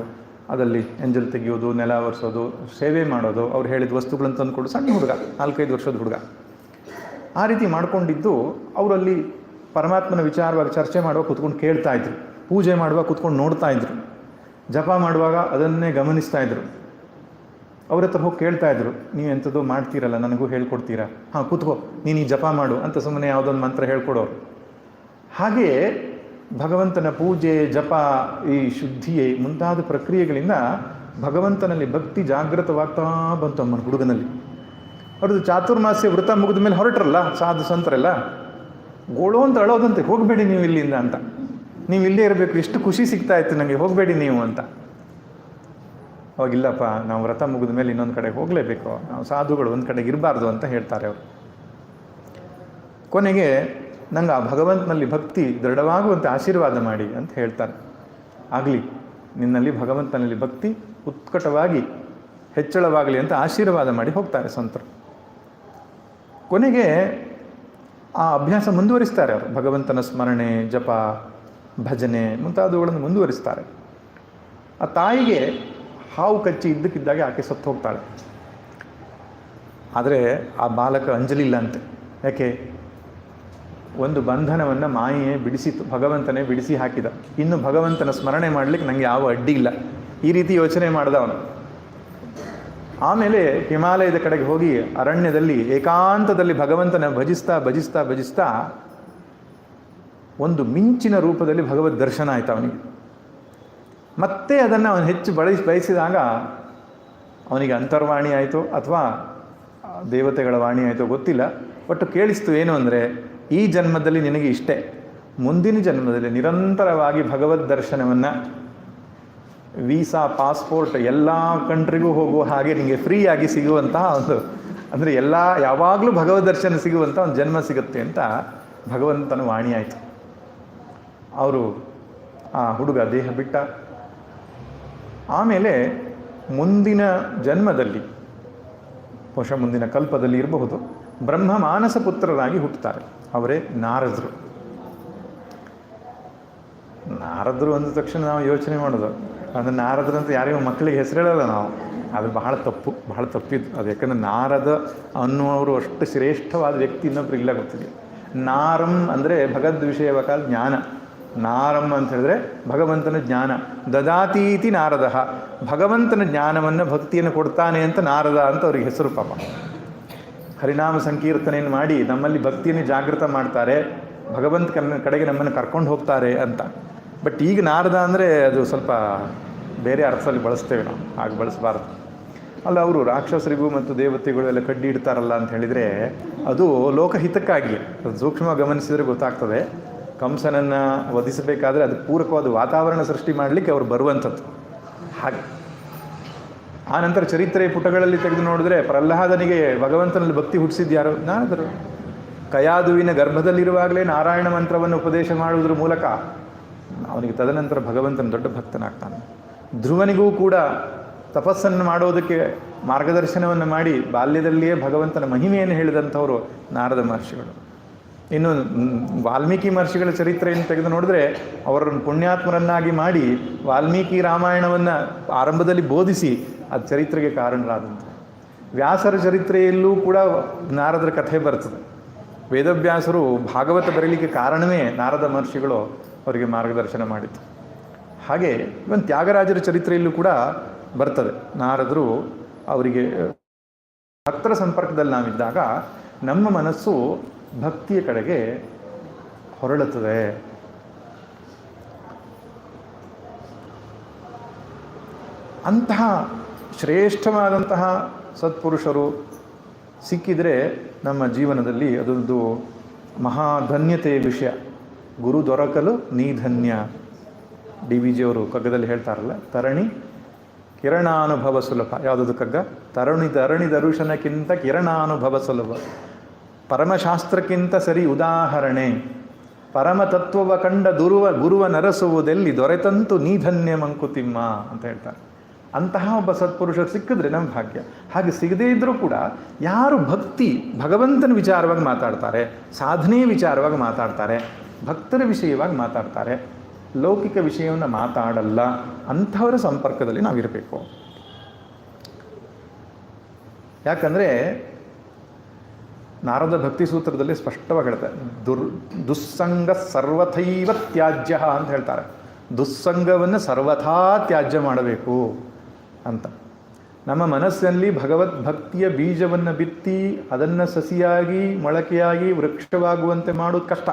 ಅದರಲ್ಲಿ ಎಂಜಲ್ ತೆಗೆಯೋದು, ನೆಲ ಒರೆಸೋದು, ಸೇವೆ ಮಾಡೋದು, ಅವ್ರು ಹೇಳಿದ ವಸ್ತುಗಳನ್ನು ತಂದುಕೊಡು, ಸಣ್ಣ ಹುಡುಗ, 4-5 ವರ್ಷದ ಹುಡುಗ. ಆ ರೀತಿ ಮಾಡ್ಕೊಂಡಿದ್ದು ಅವರಲ್ಲಿ ಪರಮಾತ್ಮನ ವಿಚಾರವಾಗಿ ಚರ್ಚೆ ಮಾಡುವಾಗ ಕೂತ್ಕೊಂಡು ಕೇಳ್ತಾ ಇದ್ರು, ಪೂಜೆ ಮಾಡುವಾಗ ಕೂತ್ಕೊಂಡು ನೋಡ್ತಾ ಇದ್ರು, ಜಪ ಮಾಡುವಾಗ ಅದನ್ನೇ ಗಮನಿಸ್ತಾ ಇದ್ರು. ಅವ್ರ ಹತ್ರ ಹೋಗಿ ಕೇಳ್ತಾ ಇದ್ರು, ನೀವು ಎಂಥದ್ದು ಮಾಡ್ತೀರಲ್ಲ, ನನಗೂ ಹೇಳ್ಕೊಡ್ತೀರಾ? ಹಾಂ ಕೂತ್ಕೋ, ನೀನು ಈ ಜಪ ಮಾಡು ಅಂತ ಸುಮ್ಮನೆ ಯಾವುದೊಂದು ಮಂತ್ರ ಹೇಳ್ಕೊಡೋರು. ಹಾಗೆಯೇ ಭಗವಂತನ ಪೂಜೆ, ಜಪ, ಈ ಶುದ್ಧಿಯೇ ಮುಂತಾದ ಪ್ರಕ್ರಿಯೆಗಳಿಂದ ಭಗವಂತನಲ್ಲಿ ಭಕ್ತಿ ಜಾಗೃತವಾಗ್ತಾ ಬಂತು ಅಮ್ಮನ ಹುಡುಗನಲ್ಲಿ. ಅವ್ರದ್ದು ಚಾತುರ್ಮಾಸ್ಯ ವೃತ ಮುಗಿದ ಮೇಲೆ ಹೊರಟ್ರಲ್ಲ ಸಾಧು ಸಂತರೆಲ್ಲ, ಗೋಳು ಅಂತ ಅಳೋದಂತೆ, ಹೋಗಬೇಡಿ ನೀವು ಇಲ್ಲಿಂದ ಅಂತ, ನೀವು ಇಲ್ಲೇ ಇರಬೇಕು, ಎಷ್ಟು ಖುಷಿ ಸಿಗ್ತಾ ಇತ್ತು ನನಗೆ, ಹೋಗಬೇಡಿ ನೀವು ಅಂತ. ಅವಾಗಿಲ್ಲಪ್ಪ, ನಾವು ವ್ರತ ಮುಗಿದ ಮೇಲೆ ಇನ್ನೊಂದು ಕಡೆ ಹೋಗಲೇಬೇಕು, ನಾವು ಸಾಧುಗಳು ಒಂದು ಕಡೆಗೆ ಇರಬಾರ್ದು ಅಂತ ಹೇಳ್ತಾರೆ ಅವರು. ಕೊನೆಗೆ ನಂಗೆ ಆ ಭಗವಂತನಲ್ಲಿ ಭಕ್ತಿ ದೃಢವಾಗುವಂತೆ ಆಶೀರ್ವಾದ ಮಾಡಿ ಅಂತ ಹೇಳ್ತಾರೆ. ಆಗಲಿ, ನಿನ್ನಲ್ಲಿ ಭಗವಂತನಲ್ಲಿ ಭಕ್ತಿ ಉತ್ಕಟವಾಗಿ ಹೆಚ್ಚಳವಾಗಲಿ ಅಂತ ಆಶೀರ್ವಾದ ಮಾಡಿ ಹೋಗ್ತಾರೆ ಸಂತರು. ಕೊನೆಗೆ ಆ ಅಭ್ಯಾಸ ಮುಂದುವರಿಸ್ತಾರೆ ಅವರು. ಭಗವಂತನ ಸ್ಮರಣೆ, ಜಪ, ಭಜನೆ ಮುಂತಾದವುಗಳನ್ನು ಮುಂದುವರಿಸ್ತಾರೆ. ಆ ತಾಯಿಗೆ ಹಾವು ಕಚ್ಚಿ ಇದ್ದಕ್ಕಿದ್ದಾಗೆ ಆಕೆ ಸತ್ತು ಹೋಗ್ತಾಳೆ. ಆದರೆ ಆ ಬಾಲಕ ಅಂಜಲಿಲ್ಲ ಅಂತೆ. ಯಾಕೆ? ಒಂದು ಬಂಧನವನ್ನು ಮಾಯೆಯೇ ಬಿಡಿಸಿತು, ಭಗವಂತನೇ ಬಿಡಿಸಿ ಹಾಕಿದ. ಇನ್ನು ಭಗವಂತನ ಸ್ಮರಣೆ ಮಾಡಲಿಕ್ಕೆ ನನಗೆ ಯಾವ ಅಡ್ಡಿ ಇಲ್ಲ, ಈ ರೀತಿ ಯೋಚನೆ ಮಾಡಿದ ಅವನು. ಆಮೇಲೆ ಹಿಮಾಲಯದ ಕಡೆಗೆ ಹೋಗಿ ಅರಣ್ಯದಲ್ಲಿ ಏಕಾಂತದಲ್ಲಿ ಭಗವಂತನ ಭಜಿಸ್ತಾ ಭಜಿಸ್ತಾ ಭಜಿಸ್ತಾ ಒಂದು ಮಿಂಚಿನ ರೂಪದಲ್ಲಿ ಭಗವದ್ ದರ್ಶನ ಆಯಿತು ಅವನಿಗೆ. ಮತ್ತೆ ಅದನ್ನು ಅವನು ಹೆಚ್ಚು ಬಯಸಿದಾಗ ಅವನಿಗೆ ಅಂತರ್ವಾಣಿ ಆಯಿತು ಅಥವಾ ದೇವತೆಗಳ ವಾಣಿ ಆಯಿತು ಗೊತ್ತಿಲ್ಲ, ಒಟ್ಟು ಕೇಳಿಸ್ತು ಏನು ಅಂದರೆ, ಈ ಜನ್ಮದಲ್ಲಿ ನಿನಗೆ ಇಷ್ಟೇ, ಮುಂದಿನ ಜನ್ಮದಲ್ಲಿ ನಿರಂತರವಾಗಿ ಭಗವದ್ ದರ್ಶನವನ್ನು, ವೀಸಾ, ಪಾಸ್ಪೋರ್ಟ್ ಎಲ್ಲ ಕಂಟ್ರಿಗೂ ಹೋಗುವ ಹಾಗೆ ನಿಮಗೆ ಫ್ರೀಯಾಗಿ ಸಿಗುವಂತಹ ಒಂದು, ಅಂದರೆ ಯಾವಾಗಲೂ ಭಗವದ್ ದರ್ಶನ ಸಿಗುವಂಥ ಒಂದು ಜನ್ಮ ಸಿಗುತ್ತೆ ಅಂತ ಭಗವಂತನ ವಾಣಿ ಆಯಿತು. ಅವರು ಆ ಹುಡುಗ ದೇಹ ಬಿಟ್ಟ. ಆಮೇಲೆ ಮುಂದಿನ ಜನ್ಮದಲ್ಲಿ, ಬಹುಶಃ ಮುಂದಿನ ಕಲ್ಪದಲ್ಲಿ ಇರಬಹುದು, ಬ್ರಹ್ಮ ಮಾನಸ ಪುತ್ರರಾಗಿ ಹುಟ್ಟುತ್ತಾರೆ. ಅವರೇ ನಾರದರು. ನಾರದರು ಅಂದ ತಕ್ಷಣ ನಾವು ಯೋಚನೆ ಮಾಡೋದು, ಅದು ನಾರದರು ಅಂತ ಯಾರಿಗೂ ಮಕ್ಕಳಿಗೆ ಹೆಸರೇಳಲ್ಲ ನಾವು. ಅದು ಬಹಳ ತಪ್ಪಿದ್ದು ಅದು. ಯಾಕಂದರೆ ನಾರದ ಅನ್ನುವರು ಅಷ್ಟು ಶ್ರೇಷ್ಠವಾದ ವ್ಯಕ್ತಿ ಇನ್ನೊಬ್ರು ಇಲ್ಲ, ಗೊತ್ತಿದೆ. ನಾರಂ ಅಂದರೆ ಭಗವದ್ ವಿಷಯವಕ ಜ್ಞಾನ. ನಾರಂ ಅಂತ ಹೇಳಿದ್ರೆ ಭಗವಂತನ ಜ್ಞಾನ. ದದಾತೀತಿ ನಾರದ, ಭಗವಂತನ ಜ್ಞಾನವನ್ನು ಭಕ್ತಿಯನ್ನು ಕೊಡ್ತಾನೆ ಅಂತ ನಾರದ ಅಂತ ಅವ್ರಿಗೆ ಹೆಸರು. ಪಾಪ ಹರಿನಾಮ ಸಂಕೀರ್ತನೆಯನ್ನು ಮಾಡಿ ನಮ್ಮಲ್ಲಿ ಭಕ್ತಿಯನ್ನು ಜಾಗೃತ ಮಾಡ್ತಾರೆ, ಭಗವಂತ ಕಡೆಗೆ ನಮ್ಮನ್ನು ಕರ್ಕೊಂಡು ಹೋಗ್ತಾರೆ ಅಂತ. ಬಟ್ ಈಗ ನಾರದ ಅಂದರೆ ಅದು ಸ್ವಲ್ಪ ಬೇರೆ ಅರ್ಥದಲ್ಲಿ ಬಳಸ್ತೇವೆ ನಾವು, ಹಾಗೆ ಬಳಸಬಾರ್ದು. ಅಲ್ಲ, ಅವರು ರಾಕ್ಷಸರಿಗೂ ಮತ್ತು ದೇವತೆಗಳು ಎಲ್ಲ ಕಡ್ಡಿ ಇಡ್ತಾರಲ್ಲ ಅಂತ ಹೇಳಿದರೆ ಅದು ಲೋಕಹಿತಕ್ಕಾಗಿ. ಅದು ಸೂಕ್ಷ್ಮ ಗಮನಿಸಿದರೆ ಗೊತ್ತಾಗ್ತದೆ. ಕಂಸನನ್ನು ವಧಿಸಬೇಕಾದ್ರೆ ಅದು ಪೂರಕವಾದ ವಾತಾವರಣ ಸೃಷ್ಟಿ ಮಾಡಲಿಕ್ಕೆ ಅವರು ಬರುವಂಥದ್ದು. ಹಾಗೆ ಆ ನಂತರ ಚರಿತ್ರೆ ಪುಟಗಳಲ್ಲಿ ತೆಗೆದು ನೋಡಿದ್ರೆ ಪ್ರಹ್ಲಾದನಿಗೆ ಭಗವಂತನಲ್ಲಿ ಭಕ್ತಿ ಹುಟ್ಟಿಸಿದ್ಯಾರು? ನಾರದರು. ಕಯಾದುವಿನ ಗರ್ಭದಲ್ಲಿರುವಾಗಲೇ ನಾರಾಯಣ ಮಂತ್ರವನ್ನು ಉಪದೇಶ ಮಾಡುವುದರ ಮೂಲಕ ಅವನಿಗೆ ತದನಂತರ ಭಗವಂತನ ದೊಡ್ಡ ಭಕ್ತನಾಗ್ತಾನೆ. ಧ್ರುವನಿಗೂ ಕೂಡ ತಪಸ್ಸನ್ನು ಮಾಡೋದಕ್ಕೆ ಮಾರ್ಗದರ್ಶನವನ್ನು ಮಾಡಿ ಬಾಲ್ಯದಲ್ಲಿಯೇ ಭಗವಂತನ ಮಹಿಮೆಯನ್ನು ಹೇಳಿದಂಥವರು ನಾರದ ಮಹರ್ಷಿಗಳು. ಇನ್ನು ವಾಲ್ಮೀಕಿ ಮಹರ್ಷಿಗಳ ಚರಿತ್ರೆಯನ್ನು ತೆಗೆದು ನೋಡಿದ್ರೆ ಅವರನ್ನು ಪುಣ್ಯಾತ್ಮರನ್ನಾಗಿ ಮಾಡಿ ವಾಲ್ಮೀಕಿ ರಾಮಾಯಣವನ್ನು ಆರಂಭದಲ್ಲಿ ಬೋಧಿಸಿ ಅದು ಚರಿತ್ರೆಗೆ ಕಾರಣರಾದಂಥ. ವ್ಯಾಸರ ಚರಿತ್ರೆಯಲ್ಲೂ ಕೂಡ ನಾರದರ ಕಥೆ ಬರ್ತದೆ. ವೇದವ್ಯಾಸರು ಭಾಗವತ ಬರೀಲಿಕ್ಕೆ ಕಾರಣವೇ ನಾರದ ಮಹರ್ಷಿಗಳು ಅವರಿಗೆ ಮಾರ್ಗದರ್ಶನ ಮಾಡಿತ್ತು. ಹಾಗೆ ಇವನ್ ತ್ಯಾಗರಾಜರ ಚರಿತ್ರೆಯಲ್ಲೂ ಕೂಡ ಬರ್ತದೆ. ನಾರದರು ಅವರಿಗೆ ಭಕ್ತರ ಸಂಪರ್ಕದಲ್ಲಿ ನಾವಿದ್ದಾಗ ನಮ್ಮ ಮನಸ್ಸು ಭಕ್ತಿಯ ಕಡೆಗೆ ಹೊರಳುತ್ತದೆ. ಅಂತಹ ಶ್ರೇಷ್ಠವಾದಂತಹ ಸತ್ಪುರುಷರು ಸಿಕ್ಕಿದರೆ ನಮ್ಮ ಜೀವನದಲ್ಲಿ ಅದೊಂದು ಮಹಾಧನ್ಯತೆಯ ವಿಷಯ. ಗುರು ದೊರಕಲು ನೀ ಧನ್ಯ. ಡಿ ವಿ ಜಿಯವರು ಕಗ್ಗದಲ್ಲಿ ಹೇಳ್ತಾರಲ್ಲ, ತರಣಿ ಕಿರಣಾನುಭವ ಸುಲಭ. ಯಾವುದದು ಕಗ್ಗ? ತರಣಿ ದರುಶನಕ್ಕಿಂತ ಕಿರಣಾನುಭವ ಸುಲಭ, ಪರಮಶಾಸ್ತ್ರಕ್ಕಿಂತ ಸರಿ ಉದಾಹರಣೆ, ಪರಮತತ್ವವ ಕಂಡ ಗುರುವ ನರಸುವುದೆಲ್ಲಿ ದೊರೆತಂತು ನೀ ಧನ್ಯ ಮಂಕುತಿಮ್ಮ ಅಂತ ಹೇಳ್ತಾರೆ. ಅಂತಹ ಒಬ್ಬ ಸತ್ಪುರುಷರು ಸಿಕ್ಕಿದ್ರೆ ನಮ್ಮ ಭಾಗ್ಯ. ಹಾಗೆ ಸಿಗದೇ ಇದ್ದರೂ ಕೂಡ ಯಾರು ಭಗವಂತನ ವಿಚಾರವಾಗಿ ಮಾತಾಡ್ತಾರೆ, ಸಾಧನೆಯ ವಿಚಾರವಾಗಿ ಮಾತಾಡ್ತಾರೆ, ಭಕ್ತರ ವಿಷಯವಾಗಿ ಮಾತಾಡ್ತಾರೆ, ಲೌಕಿಕ ವಿಷಯವನ್ನು ಮಾತಾಡಲ್ಲ, ಅಂಥವರ ಸಂಪರ್ಕದಲ್ಲಿ ನಾವಿರಬೇಕು. ಯಾಕಂದರೆ ನಾರದ ಭಕ್ತಿ ಸೂತ್ರದಲ್ಲಿ ಸ್ಪಷ್ಟವಾಗಿ ಹೇಳ್ತಾರೆ, ದುಸ್ಸಂಗ ಸರ್ವಥೈವ ತ್ಯಾಜ್ಯ ಅಂತ ಹೇಳ್ತಾರೆ. ದುಸ್ಸಂಗವನ್ನು ಸರ್ವಥಾ ತ್ಯಾಜ್ಯ ಮಾಡಬೇಕು ಅಂತ. ನಮ್ಮ ಮನಸ್ಸಿನಲ್ಲಿ ಭಗವದ್ಭಕ್ತಿಯ ಬೀಜವನ್ನು ಬಿತ್ತಿ ಅದನ್ನು ಸಸಿಯಾಗಿ ಮೊಳಕೆಯಾಗಿ ವೃಕ್ಷವಾಗುವಂತೆ ಮಾಡೋದು ಕಷ್ಟ.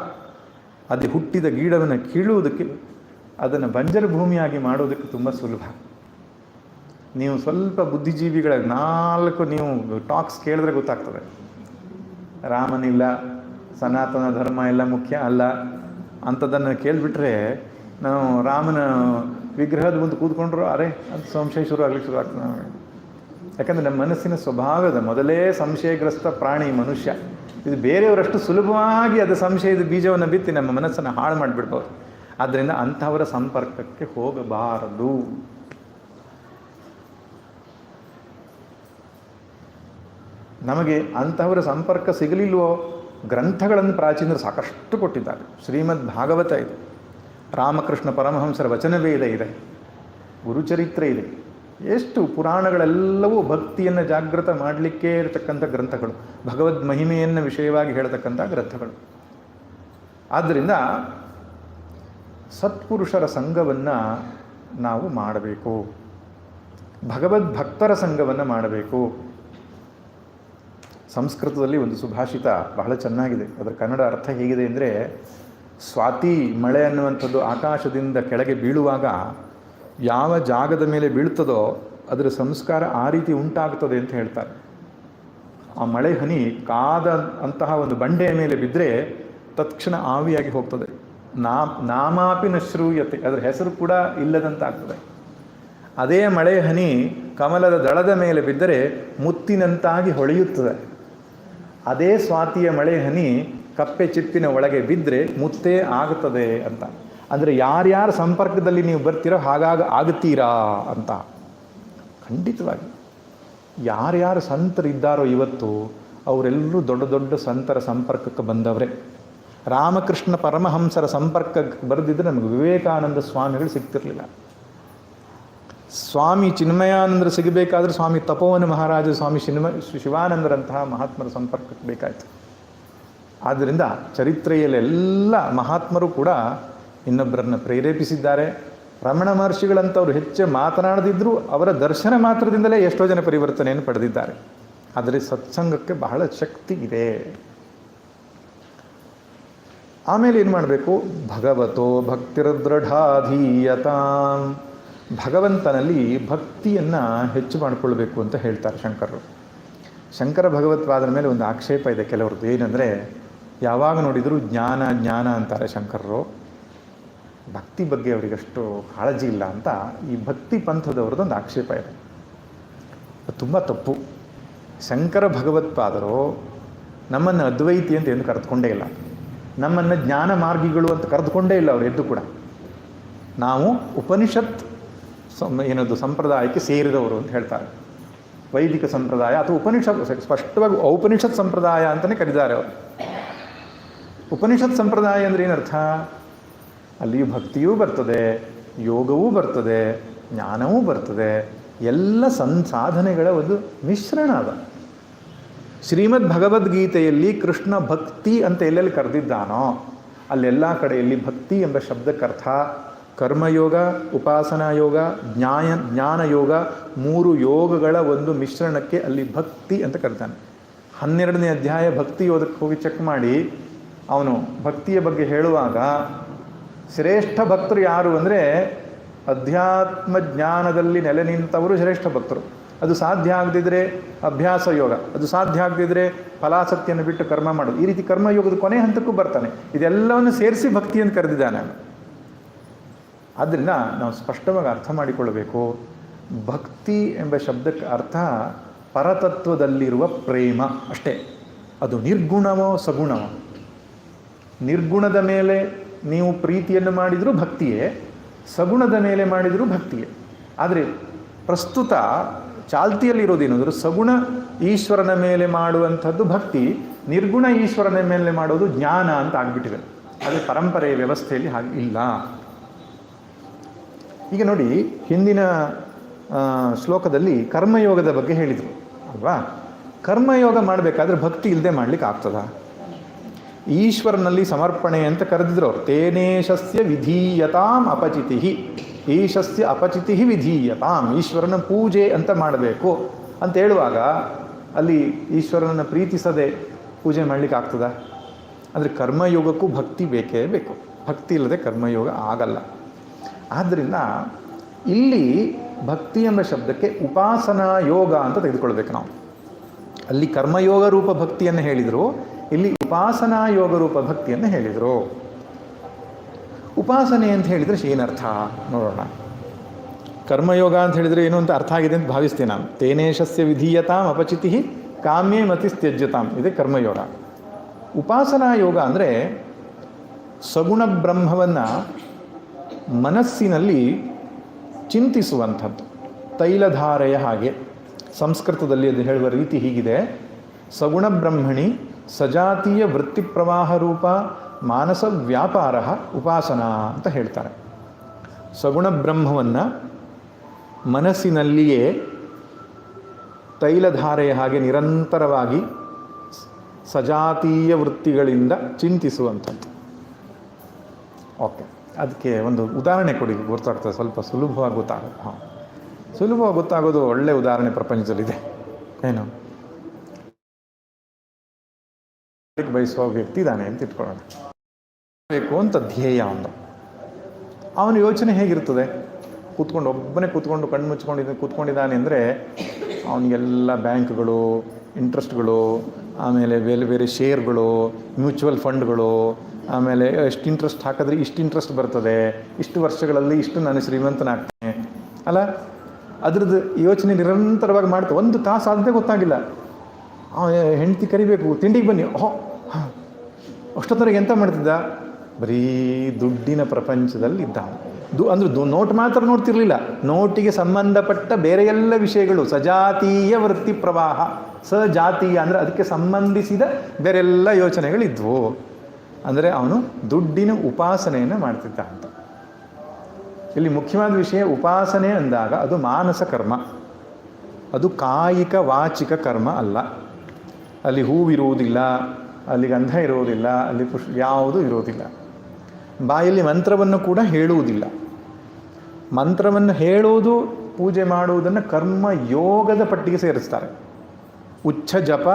ಅದು ಹುಟ್ಟಿದ ಗಿಡವನ್ನು ಕೀಳುವುದಕ್ಕೆ, ಅದನ್ನು ಬಂಜರ ಭೂಮಿಯಾಗಿ ಮಾಡೋದಕ್ಕೆ ತುಂಬ ಸುಲಭ. ನೀವು ಸ್ವಲ್ಪ ಬುದ್ಧಿಜೀವಿಗಳ 4 ನೀವು ಟಾಕ್ಸ್ ಕೇಳಿದ್ರೆ ಗೊತ್ತಾಗ್ತದೆ. ರಾಮನಿಲ್ಲ, ಸನಾತನ ಧರ್ಮ ಎಲ್ಲ ಮುಖ್ಯ ಅಲ್ಲ ಅಂಥದ್ದನ್ನು ಕೇಳಿಬಿಟ್ರೆ ನಾವು ರಾಮನ ವಿಗ್ರಹದ ಮುಂದೆ ಕೂತ್ಕೊಂಡ್ರು ಅರೆ ಅದು ಸಂಶಯ ಶುರು ಆಗ್ತದೆ ನಾವು. ಯಾಕಂದರೆ ನಮ್ಮ ಮನಸ್ಸಿನ ಸ್ವಭಾವದ ಮೊದಲೇ ಸಂಶಯಗ್ರಸ್ತ ಪ್ರಾಣಿ ಮನುಷ್ಯ. ಇದು ಬೇರೆಯವರಷ್ಟು ಸುಲಭವಾಗಿ ಅದು ಸಂಶಯದ ಬೀಜವನ್ನು ಬಿತ್ತಿ ನಮ್ಮ ಮನಸ್ಸನ್ನು ಹಾಳು ಮಾಡಿಬಿಡ್ಬೋದು. ಆದ್ದರಿಂದ ಅಂಥವರ ಸಂಪರ್ಕಕ್ಕೆ ಹೋಗಬಾರದು. ನಮಗೆ ಅಂತಹವರ ಸಂಪರ್ಕ ಸಿಗಲಿಲ್ವೋ, ಗ್ರಂಥಗಳನ್ನು ಪ್ರಾಚೀನರು ಸಾಕಷ್ಟು ಕೊಟ್ಟಿದ್ದಾರೆ. ಶ್ರೀಮದ್ ಭಾಗವತ ಇದೆ, ರಾಮಕೃಷ್ಣ ಪರಮಹಂಸರ ವಚನವೇದ ಇದೆ, ಗುರುಚರಿತ್ರೆ ಇದೆ, ಎಷ್ಟು ಪುರಾಣಗಳೆಲ್ಲವೂ ಭಕ್ತಿಯನ್ನು ಜಾಗೃತ ಮಾಡಲಿಕ್ಕೆ ಇರತಕ್ಕಂಥ ಗ್ರಂಥಗಳು, ಭಗವದ್ ಮಹಿಮೆಯನ್ನು ವಿಷಯವಾಗಿ ಹೇಳತಕ್ಕಂಥ ಗ್ರಂಥಗಳು. ಆದ್ದರಿಂದ ಸತ್ಪುರುಷರ ಸಂಘವನ್ನು ನಾವು ಮಾಡಬೇಕು, ಭಗವದ್ಭಕ್ತರ ಸಂಘವನ್ನು ಮಾಡಬೇಕು. ಸಂಸ್ಕೃತದಲ್ಲಿ ಒಂದು ಸುಭಾಷಿತ ಬಹಳ ಚೆನ್ನಾಗಿದೆ. ಅದರ ಕನ್ನಡ ಅರ್ಥ ಹೇಗಿದೆ ಅಂದರೆ, ಸ್ವಾತಿ ಮಳೆ ಅನ್ನುವಂಥದ್ದು ಆಕಾಶದಿಂದ ಕೆಳಗೆ ಬೀಳುವಾಗ ಯಾವ ಜಾಗದ ಮೇಲೆ ಬೀಳ್ತದೋ ಅದರ ಸಂಸ್ಕಾರ ಆ ರೀತಿ ಉಂಟಾಗ್ತದೆ ಅಂತ ಹೇಳ್ತಾರೆ. ಆ ಮಳೆ ಹನಿ ಕಾದ ಅಂತಹ ಒಂದು ಬಂಡೆಯ ಮೇಲೆ ಬಿದ್ದರೆ ತತ್ಕ್ಷಣ ಆವಿಯಾಗಿ ಹೋಗ್ತದೆ. ನಾಮಾಪಿ ನ ಶ್ರೂಯತೆ, ಅದರ ಹೆಸರು ಕೂಡ ಇಲ್ಲದಂತಾಗ್ತದೆ. ಅದೇ ಮಳೆ ಹನಿ ಕಮಲದ ದಳದ ಮೇಲೆ ಬಿದ್ದರೆ ಮುತ್ತಿನಂತಾಗಿ ಹೊಳೆಯುತ್ತದೆ. ಅದೇ ಸ್ವಾತಿಯ ಮಳೆ ಹನಿ ಕಪ್ಪೆ ಚಿಪ್ಪಿನ ಒಳಗೆ ಬಿದ್ದರೆ ಮುತ್ತೇ ಆಗುತ್ತದೆ ಅಂತ. ಅಂದರೆ ಯಾರ್ಯಾರ ಸಂಪರ್ಕದಲ್ಲಿ ನೀವು ಬರ್ತೀರೋ ಹಾಗಾಗಿ ಆಗುತ್ತೀರಾ ಅಂತ. ಖಂಡಿತವಾಗಿ ಯಾರ್ಯಾರು ಸಂತರಿದ್ದಾರೋ ಇವತ್ತು ಅವರೆಲ್ಲರೂ ದೊಡ್ಡ ದೊಡ್ಡ ಸಂತರ ಸಂಪರ್ಕಕ್ಕೆ ಬಂದವರೇ. ರಾಮಕೃಷ್ಣ ಪರಮಹಂಸರ ಸಂಪರ್ಕಕ್ಕೆ ಬರೆದಿದ್ದರೆ ನಮಗೆ ವಿವೇಕಾನಂದ ಸ್ವಾಮಿಗಳು ಸಿಗ್ತಿರಲಿಲ್ಲ. ಸ್ವಾಮಿ ಚಿನ್ಮಯಾನಂದರು ಸಿಗಬೇಕಾದ್ರೆ ಸ್ವಾಮಿ ತಪೋವನ ಮಹಾರಾಜ ಸ್ವಾಮಿ ಶಿವಾನಂದರಂತಹ ಮಹಾತ್ಮರ ಸಂಪರ್ಕಕ್ಕೆ ಬೇಕಾಯಿತು. ಆದ್ದರಿಂದ ಚರಿತ್ರೆಯಲ್ಲೆಲ್ಲ ಮಹಾತ್ಮರು ಕೂಡ ಇನ್ನೊಬ್ಬರನ್ನು ಪ್ರೇರೇಪಿಸಿದ್ದಾರೆ. ರಮಣ ಮಹರ್ಷಿಗಳಂಥವ್ರು ಹೆಚ್ಚು ಮಾತನಾಡದಿದ್ದರೂ ಅವರ ದರ್ಶನ ಮಾತ್ರದಿಂದಲೇ ಎಷ್ಟೋ ಜನ ಪರಿವರ್ತನೆಯನ್ನು ಪಡೆದಿದ್ದಾರೆ. ಆದರೆ ಸತ್ಸಂಗಕ್ಕೆ ಬಹಳ ಶಕ್ತಿ ಇದೆ. ಆಮೇಲೆ ಏನು ಮಾಡಬೇಕು? ಭಗವತೋ ಭಕ್ತಿರ್ದೃಢಾಧೀಯತಾಂ, ಭಗವಂತನಲ್ಲಿ ಭಕ್ತಿಯನ್ನು ಹೆಚ್ಚು ಮಾಡಿಕೊಳ್ಬೇಕು ಅಂತ ಹೇಳ್ತಾರೆ ಶಂಕರರು. ಶಂಕರ ಭಗವತ್ಪಾದರ ಮೇಲೆ ಒಂದು ಆಕ್ಷೇಪ ಇದೆ ಕೆಲವ್ರದ್ದು. ಏನಂದರೆ ಯಾವಾಗ ನೋಡಿದರೂ ಜ್ಞಾನ ಜ್ಞಾನ ಅಂತಾರೆ ಶಂಕರರು, ಭಕ್ತಿ ಬಗ್ಗೆ ಅವರಿಗಷ್ಟು ಕಾಳಜಿ ಇಲ್ಲ ಅಂತ ಈ ಭಕ್ತಿ ಪಂಥದವ್ರದ್ದೊಂದು ಆಕ್ಷೇಪ ಇದೆ. ಅದು ತುಂಬ ತಪ್ಪು. ಶಂಕರ ಭಗವತ್ಪಾದರು ನಮ್ಮನ್ನು ಅದ್ವೈತಿ ಅಂತ ಎಂದು ಕರೆದುಕೊಂಡೇ ಇಲ್ಲ, ನಮ್ಮನ್ನು ಜ್ಞಾನ ಮಾರ್ಗಿಗಳು ಅಂತ ಕರೆದುಕೊಂಡೇ ಇಲ್ಲ ಅವರು ಎದ್ದು ಕೂಡ. ನಾವು ಉಪನಿಷತ್ ಏನದು ಸಂಪ್ರದಾಯಕ್ಕೆ ಸೇರಿದವರು ಅಂತ ಹೇಳ್ತಾರೆ. ವೈದಿಕ ಸಂಪ್ರದಾಯ ಅಥವಾ ಉಪನಿಷತ್, ಸ್ಪಷ್ಟವಾಗಿ ಔಪನಿಷತ್ ಸಂಪ್ರದಾಯ ಅಂತಲೇ ಕರೀತಾರೆ ಅವರು. ಉಪನಿಷತ್ ಸಂಪ್ರದಾಯ ಅಂದರೆ ಏನರ್ಥ? ಅಲ್ಲಿಯೂ ಭಕ್ತಿಯೂ ಬರ್ತದೆ, ಯೋಗವೂ ಬರ್ತದೆ, ಜ್ಞಾನವೂ ಬರ್ತದೆ, ಎಲ್ಲ ಸಾಧನೆಗಳ ಒಂದು ಮಿಶ್ರಣ ಅದ. ಶ್ರೀಮದ್ ಭಗವದ್ಗೀತೆಯಲ್ಲಿ ಕೃಷ್ಣ ಭಕ್ತಿ ಅಂತ ಎಲ್ಲೆಲ್ಲಿ ಕರೆದಿದ್ದಾನೋ ಅಲ್ಲೆಲ್ಲ ಕಡೆಯಲ್ಲಿ ಭಕ್ತಿ ಎಂಬ ಶಬ್ದಕ್ಕರ್ಥ ಕರ್ಮಯೋಗ, ಉಪಾಸನಾ ಯೋಗ, ಜ್ಞಾನ ಯೋಗ, 3 ಯೋಗಗಳ ಒಂದು ಮಿಶ್ರಣಕ್ಕೆ ಅಲ್ಲಿ ಭಕ್ತಿ ಅಂತ ಕರೀತಾನೆ. 12ನೇ ಅಧ್ಯಾಯ ಭಕ್ತಿ ಯೋಗಕ್ಕೆ ಹೋಗಿ ಚೆಕ್ ಮಾಡಿ, ಅವನು ಭಕ್ತಿಯ ಬಗ್ಗೆ ಹೇಳುವಾಗ ಶ್ರೇಷ್ಠ ಭಕ್ತರು ಯಾರು ಅಂದರೆ ಅಧ್ಯಾತ್ಮ ಜ್ಞಾನದಲ್ಲಿ ನೆಲೆ ನಿಂತವರು ಶ್ರೇಷ್ಠ ಭಕ್ತರು. ಅದು ಸಾಧ್ಯ ಆಗದಿದ್ದರೆ ಅಭ್ಯಾಸ ಯೋಗ, ಅದು ಸಾಧ್ಯ ಆಗದಿದ್ದರೆ ಫಲಾಸಕ್ತಿಯನ್ನು ಬಿಟ್ಟು ಕರ್ಮ ಮಾಡೋದು. ಈ ರೀತಿ ಕರ್ಮಯೋಗದ ಕೊನೆ ಹಂತಕ್ಕೂ ಬರ್ತಾನೆ. ಇದೆಲ್ಲವನ್ನು ಸೇರಿಸಿ ಭಕ್ತಿಯನ್ನು ಕರೆದಿದ್ದಾನೆ. ಆದ್ದರಿಂದ ನಾವು ಸ್ಪಷ್ಟವಾಗಿ ಅರ್ಥ ಮಾಡಿಕೊಳ್ಳಬೇಕು. ಭಕ್ತಿ ಎಂಬ ಶಬ್ದಕ್ಕೆ ಅರ್ಥ ಪರತತ್ವದಲ್ಲಿರುವ ಪ್ರೇಮ ಅಷ್ಟೇ. ಅದು ನಿರ್ಗುಣವೋ ಸಗುಣವೋ. ನಿರ್ಗುಣದ ಮೇಲೆ ನೀವು ಪ್ರೀತಿಯನ್ನು ಮಾಡಿದರೂ ಭಕ್ತಿಯೇ, ಸಗುಣದ ಮೇಲೆ ಮಾಡಿದರೂ ಭಕ್ತಿಯೇ. ಆದರೆ ಪ್ರಸ್ತುತ ಚಾಲ್ತಿಯಲ್ಲಿರೋದೇನಾದರೂ ಸಗುಣ ಈಶ್ವರನ ಮೇಲೆ ಮಾಡುವಂಥದ್ದು ಭಕ್ತಿ, ನಿರ್ಗುಣ ಈಶ್ವರನ ಮೇಲೆ ಮಾಡೋದು ಜ್ಞಾನ ಅಂತ ಆಗಿಬಿಟ್ಟಿದೆ. ಅದು ಪರಂಪರೆಯ ವ್ಯವಸ್ಥೆಯಲ್ಲಿ ಹಾಗೆ ಇಲ್ಲ. ಈಗ ನೋಡಿ, ಹಿಂದಿನ ಶ್ಲೋಕದಲ್ಲಿ ಕರ್ಮಯೋಗದ ಬಗ್ಗೆ ಹೇಳಿದರು ಅಲ್ವಾ? ಕರ್ಮಯೋಗ ಮಾಡಬೇಕಾದ್ರೆ ಭಕ್ತಿ ಇಲ್ಲದೆ ಮಾಡಲಿಕ್ಕೆ ಆಗ್ತದ? ಈಶ್ವರನಲ್ಲಿ ಸಮರ್ಪಣೆ ಅಂತ ಕರೆದಿದ್ರು ಅವರು. ತೇನೇಶಸ್ಯ ವಿಧೀಯತಾಂ ಅಪಚಿತಿ, ಈಶಸ್ಯ ಅಪಚಿತಿ ವಿಧೀಯತಾಂ, ಈಶ್ವರನ ಪೂಜೆ ಅಂತ ಮಾಡಬೇಕು ಅಂತ ಹೇಳುವಾಗ ಅಲ್ಲಿ ಈಶ್ವರನನ್ನು ಪ್ರೀತಿಸದೆ ಪೂಜೆ ಮಾಡಲಿಕ್ಕೆ ಆಗ್ತದ? ಅಂದರೆ ಕರ್ಮಯೋಗಕ್ಕೂ ಭಕ್ತಿ ಬೇಕೇ ಬೇಕು. ಭಕ್ತಿ ಇಲ್ಲದೆ ಕರ್ಮಯೋಗ ಆಗಲ್ಲ. ಆದ್ದರಿಂದ ಇಲ್ಲಿ ಭಕ್ತಿ ಎಂಬ ಶಬ್ದಕ್ಕೆ ಉಪಾಸನಾ ಯೋಗ ಅಂತ ತೆಗೆದುಕೊಳ್ಬೇಕು ನಾವು. ಅಲ್ಲಿ ಕರ್ಮಯೋಗ ರೂಪ ಭಕ್ತಿಯನ್ನು ಹೇಳಿದರು, ಇಲ್ಲಿ ಉಪಾಸನಾ ಯೋಗ ರೂಪ ಭಕ್ತಿಯನ್ನು ಹೇಳಿದರು. ಉಪಾಸನೆ ಅಂತ ಹೇಳಿದರೆ ಏನರ್ಥ ನೋಡೋಣ. ಕರ್ಮಯೋಗ ಅಂತ ಹೇಳಿದರೆ ಏನು ಅಂತ ಅರ್ಥ ಆಗಿದೆ ಅಂತ ಭಾವಿಸ್ತೇನೆ ನಾನು. ತೇನೇಶಸ್ಯ ವಿಧೀಯತಾಂ ಅಪಚಿತಿ ಕಾಮ್ಯೇ ಮತಿಸ್ತ್ಯಜ್ಯತಾಂ, ಇದೆ ಕರ್ಮಯೋಗ. ಉಪಾಸನಾ ಯೋಗ ಅಂದರೆ ಸಗುಣ ಬ್ರಹ್ಮವನ್ನು ಮನಸ್ಸಿನಲ್ಲಿ ಚಿಂತಿಸುವಂಥದ್ದು. ತೈಲಧಾರೆಯ ಹಾಗೆ ಸಂಸ್ಕೃತದಲ್ಲಿ ಅದು ಹೇಳುವ ರೀತಿ ಹೀಗಿದೆ: ಸಗುಣ ಬ್ರಹ್ಮಣಿ ಸಜಾತೀಯ ವೃತ್ತಿ ಪ್ರವಾಹ ರೂಪ ಮಾನಸ ವ್ಯಾಪಾರ ಉಪಾಸನಾ ಅಂತ ಹೇಳ್ತಾರೆ. ಸಗುಣ ಬ್ರಹ್ಮವನ್ನು ಮನಸ್ಸಿನಲ್ಲಿಯೇ ತೈಲಧಾರೆಯ ಹಾಗೆ ನಿರಂತರವಾಗಿ ಸಜಾತೀಯ ವೃತ್ತಿಗಳಿಂದ ಚಿಂತಿಸುವಂಥದ್ದು. ಓಕೆ, ಅದಕ್ಕೆ ಒಂದು ಉದಾಹರಣೆ ಕೊಡಿ, ಗೊತ್ತಾಗ್ತದೆ, ಸ್ವಲ್ಪ ಸುಲಭವಾಗಿ ಗೊತ್ತಾಗೋದು. ಸುಲಭವಾಗಿ ಗೊತ್ತಾಗೋದು ಒಳ್ಳೆಯ ಉದಾಹರಣೆ ಪ್ರಪಂಚದಲ್ಲಿದೆ. ಏನು? ಬಯಸುವ ವ್ಯಕ್ತಿ ಇದ್ದಾನೆ ಅಂತ ಇಟ್ಕೊಳ್ಳೋಣ. ಬೇಕು ಅಂತ ಧ್ಯೇಯ ಅವನು ಯೋಚನೆ ಹೇಗಿರ್ತದೆ? ಒಬ್ಬನೇ ಕೂತ್ಕೊಂಡು ಕಣ್ಣು ಕೂತ್ಕೊಂಡಿದ್ದಾನೆ ಅಂದರೆ ಅವನಿಗೆಲ್ಲ ಬ್ಯಾಂಕ್ಗಳು, ಇಂಟ್ರೆಸ್ಟ್ಗಳು, ಆಮೇಲೆ ಬೇರೆ ಬೇರೆ ಶೇರ್ಗಳು, ಮ್ಯೂಚುವಲ್ ಫಂಡ್ಗಳು, ಆಮೇಲೆ ಎಷ್ಟು ಇಂಟ್ರೆಸ್ಟ್ ಹಾಕಿದ್ರೆ ಇಷ್ಟು ಇಂಟ್ರೆಸ್ಟ್ ಬರ್ತದೆ, ಇಷ್ಟು ವರ್ಷಗಳಲ್ಲಿ ಇಷ್ಟು ನಾನು ಶ್ರೀಮಂತನಾಗ್ತೇನೆ ಅಲ್ಲ, ಅದ್ರದ್ದು ಯೋಚನೆ ನಿರಂತರವಾಗಿ ಮಾಡ್ತಾ ಒಂದು ತಾಸು ಆದಂತೆ ಗೊತ್ತಾಗಿಲ್ಲ. ಹೆಂಡತಿ ಕರಿಬೇಕು, ತಿಂಡಿಗೆ ಬನ್ನಿ, ಅಷ್ಟೊತ್ತವರೆಗೆ ಎಂತ ಮಾಡ್ತಿದ್ದ? ಬರೀ ದುಡ್ಡಿನ ಪ್ರಪಂಚದಲ್ಲಿ ಇದ್ದ. ಅಂದ್ರೆ ನೋಟ್ ಮಾತ್ರ ನೋಡ್ತಿರ್ಲಿಲ್ಲ, ನೋಟಿಗೆ ಸಂಬಂಧಪಟ್ಟ ಬೇರೆ ಎಲ್ಲ ವಿಷಯಗಳು, ಸಜಾತೀಯ ವೃತ್ತಿ ಪ್ರವಾಹ, ಸಜಾತೀಯ ಅಂದರೆ ಅದಕ್ಕೆ ಸಂಬಂಧಿಸಿದ ಬೇರೆಲ್ಲ ಯೋಚನೆಗಳಿದ್ವು. ಅಂದರೆ ಅವನು ದುಡ್ಡಿನ ಉಪಾಸನೆಯನ್ನು ಮಾಡ್ತಿದ್ದ ಅಂತ. ಇಲ್ಲಿ ಮುಖ್ಯವಾದ ವಿಷಯ, ಉಪಾಸನೆ ಅಂದಾಗ ಅದು ಮಾನಸ ಕರ್ಮ, ಅದು ಕಾಯಿಕ ವಾಚಿಕ ಕರ್ಮ ಅಲ್ಲ. ಅಲ್ಲಿ ಹೂವಿರುವುದಿಲ್ಲ, ಅಲ್ಲಿ ಗಂಧ ಇರುವುದಿಲ್ಲ, ಅಲ್ಲಿ ಯಾವುದೂ ಇರುವುದಿಲ್ಲ. ಬಾಯಲ್ಲಿ ಮಂತ್ರವನ್ನು ಕೂಡ ಹೇಳುವುದಿಲ್ಲ. ಮಂತ್ರವನ್ನು ಹೇಳುವುದು, ಪೂಜೆ ಮಾಡುವುದನ್ನು ಕರ್ಮ ಯೋಗದ ಪಟ್ಟಿಗೆ ಸೇರಿಸ್ತಾರೆ. ಉಚ್ಚ ಜಪ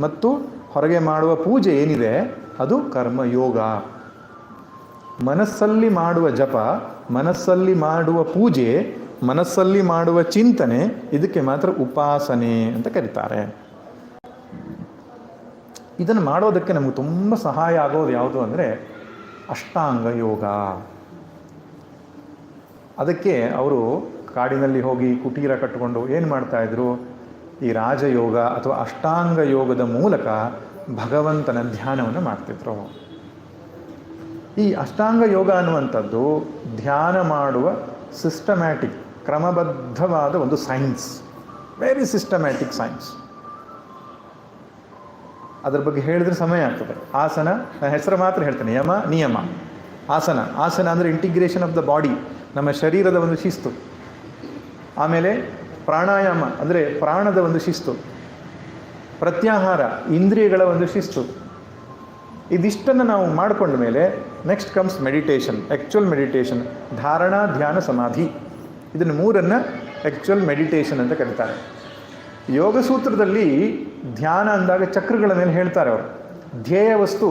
ಮತ್ತು ಹೊರಗೆ ಮಾಡುವ ಪೂಜೆ ಏನಿದೆ ಅದು ಕರ್ಮಯೋಗ. ಮನಸ್ಸಲ್ಲಿ ಮಾಡುವ ಜಪ, ಮನಸ್ಸಲ್ಲಿ ಮಾಡುವ ಪೂಜೆ, ಮನಸ್ಸಲ್ಲಿ ಮಾಡುವ ಚಿಂತನೆ, ಇದಕ್ಕೆ ಮಾತ್ರ ಉಪಾಸನೆ ಅಂತ ಕರೀತಾರೆ. ಇದನ್ನು ಮಾಡೋದಕ್ಕೆ ನಮಗೆ ತುಂಬ ಸಹಾಯ ಆಗೋದು ಯಾವುದು ಅಂದರೆ ಅಷ್ಟಾಂಗ ಯೋಗ. ಅದಕ್ಕೆ ಅವರು ಕಾಡಿನಲ್ಲಿ ಹೋಗಿ ಕುಟೀರ ಕಟ್ಟಿಕೊಂಡು ಏನು ಮಾಡ್ತಾಯಿದ್ರು? ಈ ರಾಜಯೋಗ ಅಥವಾ ಅಷ್ಟಾಂಗ ಯೋಗದ ಮೂಲಕ ಭಗವಂತನ ಧ್ಯಾನವನ್ನು ಮಾಡ್ತಿದ್ರು. ಈ ಅಷ್ಟಾಂಗ ಯೋಗ ಅನ್ನುವಂಥದ್ದು ಧ್ಯಾನ ಮಾಡುವ ಸಿಸ್ಟಮ್ಯಾಟಿಕ್, ಕ್ರಮಬದ್ಧವಾದ ಒಂದು ಸೈನ್ಸ್, ವೆರಿ ಸಿಸ್ಟಮ್ಯಾಟಿಕ್ ಸೈನ್ಸ್. ಅದರ ಬಗ್ಗೆ ಹೇಳಿದ್ರೆ ಸಮಯ ಆಗ್ತದೆ. ಆಸನ, ನಾನು ಹೆಸರು ಮಾತ್ರ ಹೇಳ್ತೇನೆ, ಯಮ ನಿಯಮ. ಆಸನ, ಆಸನ ಅಂದರೆ ಇಂಟಿಗ್ರೇಷನ್ ಆಫ್ ದ ಬಾಡಿ, ನಮ್ಮ ಶರೀರದ ಒಂದು ಶಿಸ್ತು. ಆಮೇಲೆ ಪ್ರಾಣಾಯಾಮ ಅಂದರೆ ಪ್ರಾಣದ ಒಂದು ಶಿಸ್ತು. ಪ್ರತ್ಯಾಹಾರ, ಇಂದ್ರಿಯಗಳ ಒಂದು ಶಿಸ್ತು. ಇದಿಷ್ಟನ್ನು ನಾವು ಮಾಡಿಕೊಂಡ ಮೇಲೆ next comes meditation, actual meditation, dharana, dhyana, samadhi. ಇದನ್ನು ಮೂರನ್ನು ಆ್ಯಕ್ಚುಯಲ್ ಮೆಡಿಟೇಷನ್ ಅಂತ ಕರೀತಾರೆ. ಯೋಗ ಸೂತ್ರದಲ್ಲಿ ಧ್ಯಾನ ಅಂದಾಗ ಚಕ್ರಗಳ ಮೇಲೆ ಹೇಳ್ತಾರೆ ಅವರು. ಧ್ಯೇಯ ವಸ್ತು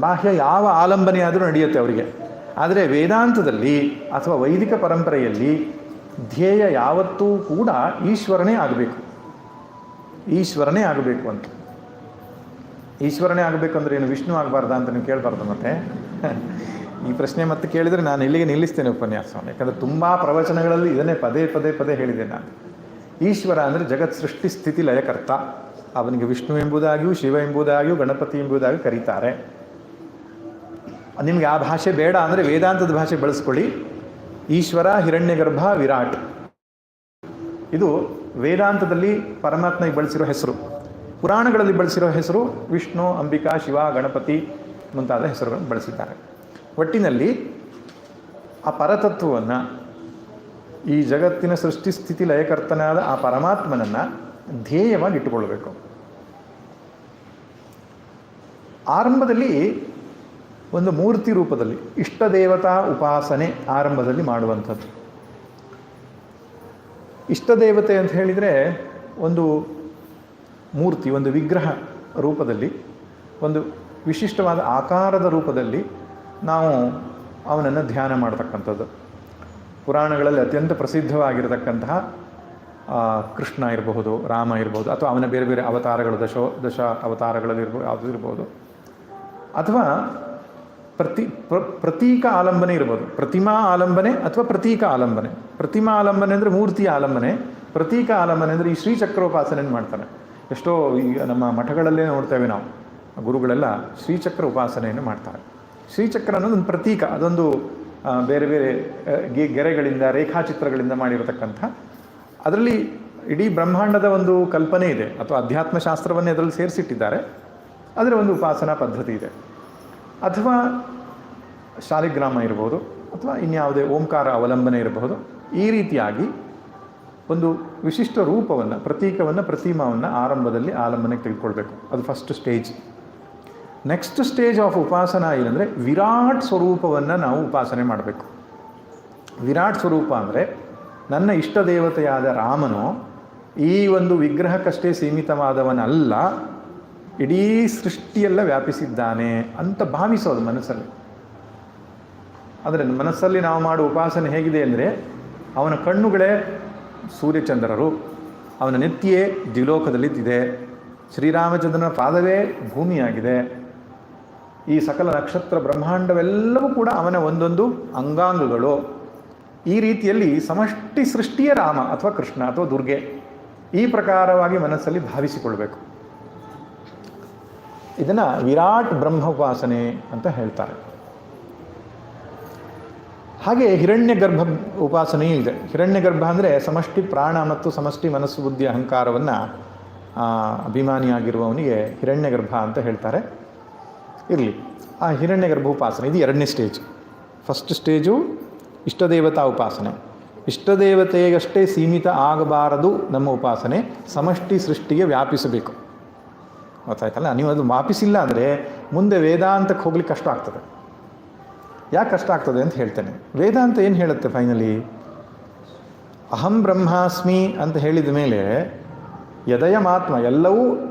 ಬಾಹ್ಯ ಯಾವ ಆಲಂಬನೆ ಆದರೂ ನಡೆಯುತ್ತೆ ಅವರಿಗೆ. ಆದರೆ ವೇದಾಂತದಲ್ಲಿ ಅಥವಾ ವೈದಿಕ ಪರಂಪರೆಯಲ್ಲಿ ಧ್ಯೇಯ ಯಾವತ್ತೂ ಕೂಡ ಈಶ್ವರನೇ ಆಗಬೇಕು, ಈಶ್ವರನೇ ಆಗಬೇಕು ಅಂತ. ಈಶ್ವರನೇ ಆಗಬೇಕಂದ್ರೆ ಏನು, ವಿಷ್ಣು ಆಗಬಾರ್ದ ಅಂತ ನೀವು ಕೇಳಬಾರ್ದು. ಮತ್ತೆ ಈ ಪ್ರಶ್ನೆ ಮತ್ತೆ ಕೇಳಿದರೆ ನಾನು ಇಲ್ಲಿಗೆ ನಿಲ್ಲಿಸ್ತೇನೆ ಉಪನ್ಯಾಸವನ್ನು. ಯಾಕಂದರೆ ತುಂಬ ಪ್ರವಚನಗಳಲ್ಲಿ ಇದನ್ನೇ ಪದೇ ಪದೇ ಪದೇ ಹೇಳಿದೆ ನಾನು. ಈಶ್ವರ ಅಂದರೆ ಜಗತ್ ಸೃಷ್ಟಿ ಸ್ಥಿತಿ ಲಯಕರ್ತ. ಅವನಿಗೆ ವಿಷ್ಣು ಎಂಬುದಾಗಿಯೂ, ಶಿವ ಎಂಬುದಾಗಿಯೂ, ಗಣಪತಿ ಎಂಬುದಾಗಿಯೂ ಕರೀತಾರೆ. ನಿಮಗೆ ಆ ಭಾಷೆ ಬೇಡ ಅಂದರೆ ವೇದಾಂತದ ಭಾಷೆ ಬಳಸ್ಕೊಳ್ಳಿ. ಈಶ್ವರ, ಹಿರಣ್ಯಗರ್ಭ, ವಿರಾಟ್, ಇದು ವೇದಾಂತದಲ್ಲಿ ಪರಮಾತ್ಮಗೆ ಬಳಸಿರೋ ಹೆಸರು. ಪುರಾಣಗಳಲ್ಲಿ ಬಳಸಿರೋ ಹೆಸರು ವಿಷ್ಣು, ಅಂಬಿಕಾ, ಶಿವ, ಗಣಪತಿ ಮುಂತಾದ ಹೆಸರುಗಳನ್ನು ಬಳಸಿದ್ದಾರೆ. ಒಟ್ಟಿನಲ್ಲಿ ಆ ಪರತತ್ವವನ್ನು, ಈ ಜಗತ್ತಿನ ಸೃಷ್ಟಿ ಸ್ಥಿತಿ ಲಯಕರ್ತನಾದ ಆ ಪರಮಾತ್ಮನನ್ನು ಧ್ಯೇಯವಾಗಿ ಇಟ್ಟುಕೊಳ್ಬೇಕು. ಆರಂಭದಲ್ಲಿ ಒಂದು ಮೂರ್ತಿ ರೂಪದಲ್ಲಿ ಇಷ್ಟ ದೇವತಾ ಉಪಾಸನೆ ಆರಂಭದಲ್ಲಿ ಮಾಡುವಂಥದ್ದು. ಇಷ್ಟ ದೇವತೆ ಅಂತ ಹೇಳಿದರೆ ಒಂದು ಮೂರ್ತಿ, ಒಂದು ವಿಗ್ರಹ ರೂಪದಲ್ಲಿ, ಒಂದು ವಿಶಿಷ್ಟವಾದ ಆಕಾರದ ರೂಪದಲ್ಲಿ ನಾವು ಅವನನ್ನು ಧ್ಯಾನ ಮಾಡ್ತಕ್ಕಂಥದ್ದು. ಪುರಾಣಗಳಲ್ಲಿ ಅತ್ಯಂತ ಪ್ರಸಿದ್ಧವಾಗಿರತಕ್ಕಂತಹ ಕೃಷ್ಣ ಇರಬಹುದು, ರಾಮ ಇರಬಹುದು, ಅಥವಾ ಅವನ ಬೇರೆ ಬೇರೆ ಅವತಾರಗಳು, ದಶ ಅವತಾರಗಳಲ್ಲಿ ಯಾವುದು ಇರ್ಬೋದು, ಅಥವಾ ಪ್ರತೀಕ ಆಲಂಬನೆ ಇರ್ಬೋದು. ಪ್ರತಿಮಾ ಆಲಂಬನೆ ಅಥವಾ ಪ್ರತೀಕ ಆಲಂಬನೆ. ಪ್ರತಿಮಾ ಆಲಂಬನೆ ಅಂದರೆ ಮೂರ್ತಿಯ ಆಲಂಬನೆ, ಪ್ರತೀಕ ಆಲಂಬನೆ ಅಂದರೆ ಈ ಶ್ರೀಚಕ್ರೋಪಾಸನೆ ಮಾಡ್ತಾರೆ. ಎಷ್ಟೋ ಈಗ ನಮ್ಮ ಮಠಗಳಲ್ಲೇ ನೋಡ್ತೇವೆ ನಾವು, ಗುರುಗಳೆಲ್ಲ ಶ್ರೀಚಕ್ರ ಉಪಾಸನೆಯನ್ನು ಮಾಡ್ತಾರೆ. ಶ್ರೀಚಕ್ರ ಅನ್ನೋದು ಒಂದು ಪ್ರತೀಕ, ಅದೊಂದು ಬೇರೆ ಬೇರೆ ಗೆರೆಗಳಿಂದ, ರೇಖಾಚಿತ್ರಗಳಿಂದ ಮಾಡಿರತಕ್ಕಂಥ, ಅದರಲ್ಲಿ ಇಡೀ ಬ್ರಹ್ಮಾಂಡದ ಒಂದು ಕಲ್ಪನೆ ಇದೆ, ಅಥವಾ ಅಧ್ಯಾತ್ಮಶಾಸ್ತ್ರವನ್ನೇ ಅದರಲ್ಲಿ ಸೇರಿಸಿಟ್ಟಿದ್ದಾರೆ. ಅದರ ಒಂದು ಉಪಾಸನಾ ಪದ್ಧತಿ ಇದೆ. ಅಥವಾ ಶಾಲಿಗ್ರಾಮ ಇರ್ಬೋದು, ಅಥವಾ ಇನ್ಯಾವುದೇ ಓಂಕಾರ ಅವಲಂಬನೆ ಇರಬಹುದು. ಈ ರೀತಿಯಾಗಿ ಒಂದು ವಿಶಿಷ್ಟ ರೂಪವನ್ನು, ಪ್ರತೀಕವನ್ನು, ಪ್ರತಿಮಾವನ್ನು ಆರಂಭದಲ್ಲಿ ಆಲಂಬನೆಗೆ ತೆಗೆದುಕೊಳ್ಬೇಕು. ಅದು first stage. Next stage of upasana ಏನಂದರೆ ವಿರಾಟ್ ಸ್ವರೂಪವನ್ನು ನಾವು ಉಪಾಸನೆ ಮಾಡಬೇಕು. ವಿರಾಟ್ ಸ್ವರೂಪ ಅಂದರೆ ನನ್ನ ಇಷ್ಟ ದೇವತೆಯಾದ ರಾಮನು ಈ ಒಂದು ವಿಗ್ರಹಕ್ಕಷ್ಟೇ ಸೀಮಿತವಾದವನಲ್ಲ, ಇಡೀ ಸೃಷ್ಟಿಯೆಲ್ಲ ವ್ಯಾಪಿಸಿದ್ದಾನೆ ಅಂತ ಭಾವಿಸೋದು ಮನಸ್ಸಲ್ಲಿ. ಆದರೆ ಮನಸ್ಸಲ್ಲಿ ನಾವು ಮಾಡುವ ಉಪಾಸನೆ ಹೇಗಿದೆ ಅಂದರೆ ಅವನ ಕಣ್ಣುಗಳೇ ಸೂರ್ಯಚಂದ್ರರು, ಅವನ ನೆತ್ತಿಯೇ ದ್ವಿಲೋಕದಲ್ಲಿ ಇದೆ, ಶ್ರೀರಾಮಚಂದ್ರನ ಪಾದವೇ ಭೂಮಿಯಾಗಿದೆ, ಈ ಸಕಲ ನಕ್ಷತ್ರ ಬ್ರಹ್ಮಾಂಡವೆಲ್ಲವೂ ಕೂಡ ಅವನ ಒಂದೊಂದು ಅಂಗಾಂಗಗಳು. ಈ ರೀತಿಯಲ್ಲಿ ಸಮಷ್ಟಿ ಸೃಷ್ಟಿಯ ರಾಮ ಅಥವಾ ಕೃಷ್ಣ ಅಥವಾ ದುರ್ಗೆ ಈ ಪ್ರಕಾರವಾಗಿ ಮನಸ್ಸಲ್ಲಿ ಭಾವಿಸಿಕೊಳ್ಬೇಕು. ಇದನ್ನು ವಿರಾಟ್ ಬ್ರಹ್ಮ ಉಪಾಸನೆ ಅಂತ ಹೇಳ್ತಾರೆ. ಹಾಗೆ ಹಿರಣ್ಯ ಗರ್ಭ ಉಪಾಸನೆಯೂ ಇದೆ. ಹಿರಣ್ಯ ಗರ್ಭ ಅಂದರೆ ಸಮಷ್ಟಿ ಪ್ರಾಣ ಮತ್ತು ಸಮಷ್ಟಿ ಮನಸ್ಸು ಬುದ್ಧಿ ಅಹಂಕಾರವನ್ನು ಅಭಿಮಾನಿಯಾಗಿರುವವನಿಗೆ ಹಿರಣ್ಯ ಗರ್ಭ ಅಂತ ಹೇಳ್ತಾರೆ. ಇರಲಿ, ಆ ಹಿರಣ್ಯ ಗರ್ಭ ಉಪಾಸನೆ ಇದು 2ನೇ ಸ್ಟೇಜ್. ಫಸ್ಟ್ ಸ್ಟೇಜು ಇಷ್ಟದೇವತಾ ಉಪಾಸನೆ. ಇಷ್ಟದೇವತೆಗಷ್ಟೇ ಸೀಮಿತ ಆಗಬಾರದು ನಮ್ಮ ಉಪಾಸನೆ, ಸಮಷ್ಟಿ ಸೃಷ್ಟಿಗೆ ವ್ಯಾಪಿಸಬೇಕು. ಗೊತ್ತಾಯ್ತಲ್ಲ? ನೀವು ಅದು ವ್ಯಾಪಿಸಿಲ್ಲ ಅಂದರೆ ಮುಂದೆ ವೇದಾಂತಕ್ಕೆ ಹೋಗ್ಲಿಕ್ಕೆ ಕಷ್ಟ ಆಗ್ತದೆ. ಯಾಕೆ ಕಷ್ಟ ಆಗ್ತದೆ ಅಂತ ಹೇಳ್ತೇನೆ. ವೇದಾಂತ ಏನು ಹೇಳುತ್ತೆ ಫೈನಲಿ? ಅಹಂ ಬ್ರಹ್ಮಾಸ್ಮಿ ಅಂತ ಹೇಳಿದ ಮೇಲೆ ಯದಯಮಾತ್ಮ,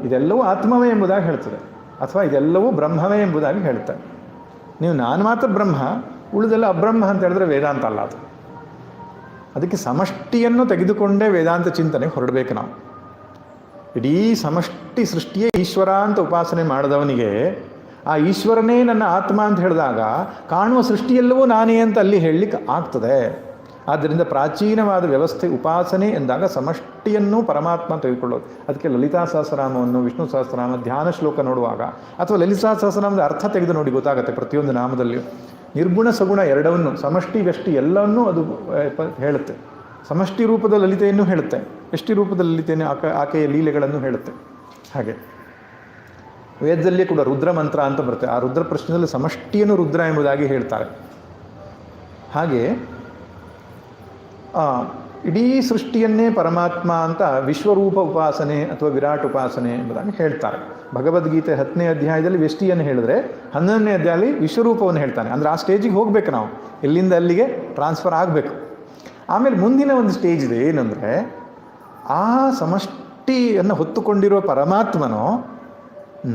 ಇದೆಲ್ಲವೂ ಆತ್ಮವೇ ಎಂಬುದಾಗಿ ಹೇಳ್ತದೆ, ಅಥವಾ ಇದೆಲ್ಲವೂ ಬ್ರಹ್ಮವೇ ಎಂಬುದಾಗಿ ಹೇಳುತ್ತೆ. ನೀವು ನಾನು ಮಾತ್ರ ಬ್ರಹ್ಮ, ಉಳಿದೆಲ್ಲ ಅಬ್ರಹ್ಮ ಅಂತ ಹೇಳಿದ್ರೆ ವೇದಾಂತ ಅಲ್ಲ ಅದು. ಅದಕ್ಕೆ ಸಮಷ್ಟಿಯನ್ನು ತೆಗೆದುಕೊಂಡೇ ವೇದಾಂತ ಚಿಂತನೆಗೆ ಹೊರಡಬೇಕು ನಾವು. ಇಡೀ ಸಮಷ್ಟಿ ಸೃಷ್ಟಿಯೇ ಈಶ್ವರ ಅಂತ ಉಪಾಸನೆ ಮಾಡಿದವನಿಗೆ ಆ ಈಶ್ವರನೇ ನನ್ನ ಆತ್ಮ ಅಂತ ಹೇಳಿದಾಗ ಕಾಣುವ ಸೃಷ್ಟಿಯೆಲ್ಲವೂ ನಾನೇ ಅಂತ ಅಲ್ಲಿ ಹೇಳಲಿಕ್ಕೆ ಆಗ್ತದೆ. ಆದ್ದರಿಂದ ಪ್ರಾಚೀನವಾದ ವ್ಯವಸ್ಥೆ ಉಪಾಸನೆ ಎಂದಾಗ ಸಮಷ್ಟಿಯನ್ನು ಪರಮಾತ್ಮ ತೆಗೆದುಕೊಳ್ಳೋದು. ಅದಕ್ಕೆ ಲಲಿತಾ ಸಹಸ್ರನಾಮವನ್ನು, ವಿಷ್ಣು ಸಹಸ್ರನಾಮ ಧ್ಯಾನ ಶ್ಲೋಕ ನೋಡುವಾಗ ಅಥವಾ ಲಲಿತಾ ಸಹಸ್ರನಾಮದ ಅರ್ಥ ತೆಗೆದು ನೋಡಿ ಗೊತ್ತಾಗುತ್ತೆ. ಪ್ರತಿಯೊಂದು ನಾಮದಲ್ಲಿಯೂ ನಿರ್ಗುಣ ಸಗುಣ ಎರಡವನ್ನು, ಸಮಷ್ಟಿ ವ್ಯಷ್ಟಿ ಎಲ್ಲವನ್ನೂ ಅದು ಹೇಳುತ್ತೆ. ಸಮಷ್ಟಿ ರೂಪದ ಲಲಿತೆಯನ್ನು ಹೇಳುತ್ತೆ, ವ್ಯಷ್ಟಿ ರೂಪದ ಲಲಿತೆಯನ್ನು ಆಕೆಯ ಲೀಲೆಗಳನ್ನು ಹೇಳುತ್ತೆ. ಹಾಗೆ ವೇದದಲ್ಲಿ ಕೂಡ ರುದ್ರ ಮಂತ್ರ ಅಂತ ಬರುತ್ತೆ. ಆ ರುದ್ರ ಪ್ರಶ್ನೆಯಲ್ಲಿ ಸಮಷ್ಟಿಯನ್ನು ರುದ್ರ ಎಂಬುದಾಗಿ ಹೇಳ್ತಾರೆ. ಹಾಗೆ ಇಡೀ ಸೃಷ್ಟಿಯನ್ನೇ ಪರಮಾತ್ಮ ಅಂತ ವಿಶ್ವರೂಪ ಉಪಾಸನೆ ಅಥವಾ ವಿರಾಟ್ ಉಪಾಸನೆ ಎಂಬುದಾಗಿ ಹೇಳ್ತಾರೆ. ಭಗವದ್ಗೀತೆ 10ನೇ ಅಧ್ಯಾಯದಲ್ಲಿ ವ್ಯಷ್ಟಿಯನ್ನು ಹೇಳಿದ್ರೆ 11ನೇ ಅಧ್ಯಾಯದಲ್ಲಿ ವಿಶ್ವರೂಪವನ್ನು ಹೇಳ್ತಾನೆ. ಅಂದರೆ ಆ ಸ್ಟೇಜಿಗೆ ಹೋಗಬೇಕು ನಾವು, ಇಲ್ಲಿಂದ ಅಲ್ಲಿಗೆ ಟ್ರಾನ್ಸ್ಫರ್ ಆಗಬೇಕು. ಆಮೇಲೆ ಮುಂದಿನ ಒಂದು ಸ್ಟೇಜ್ ಇದೆ, ಏನಂದರೆ ಆ ಸಮಷ್ಟಿಯನ್ನು ಹೊತ್ತುಕೊಂಡಿರುವ ಪರಮಾತ್ಮನೋ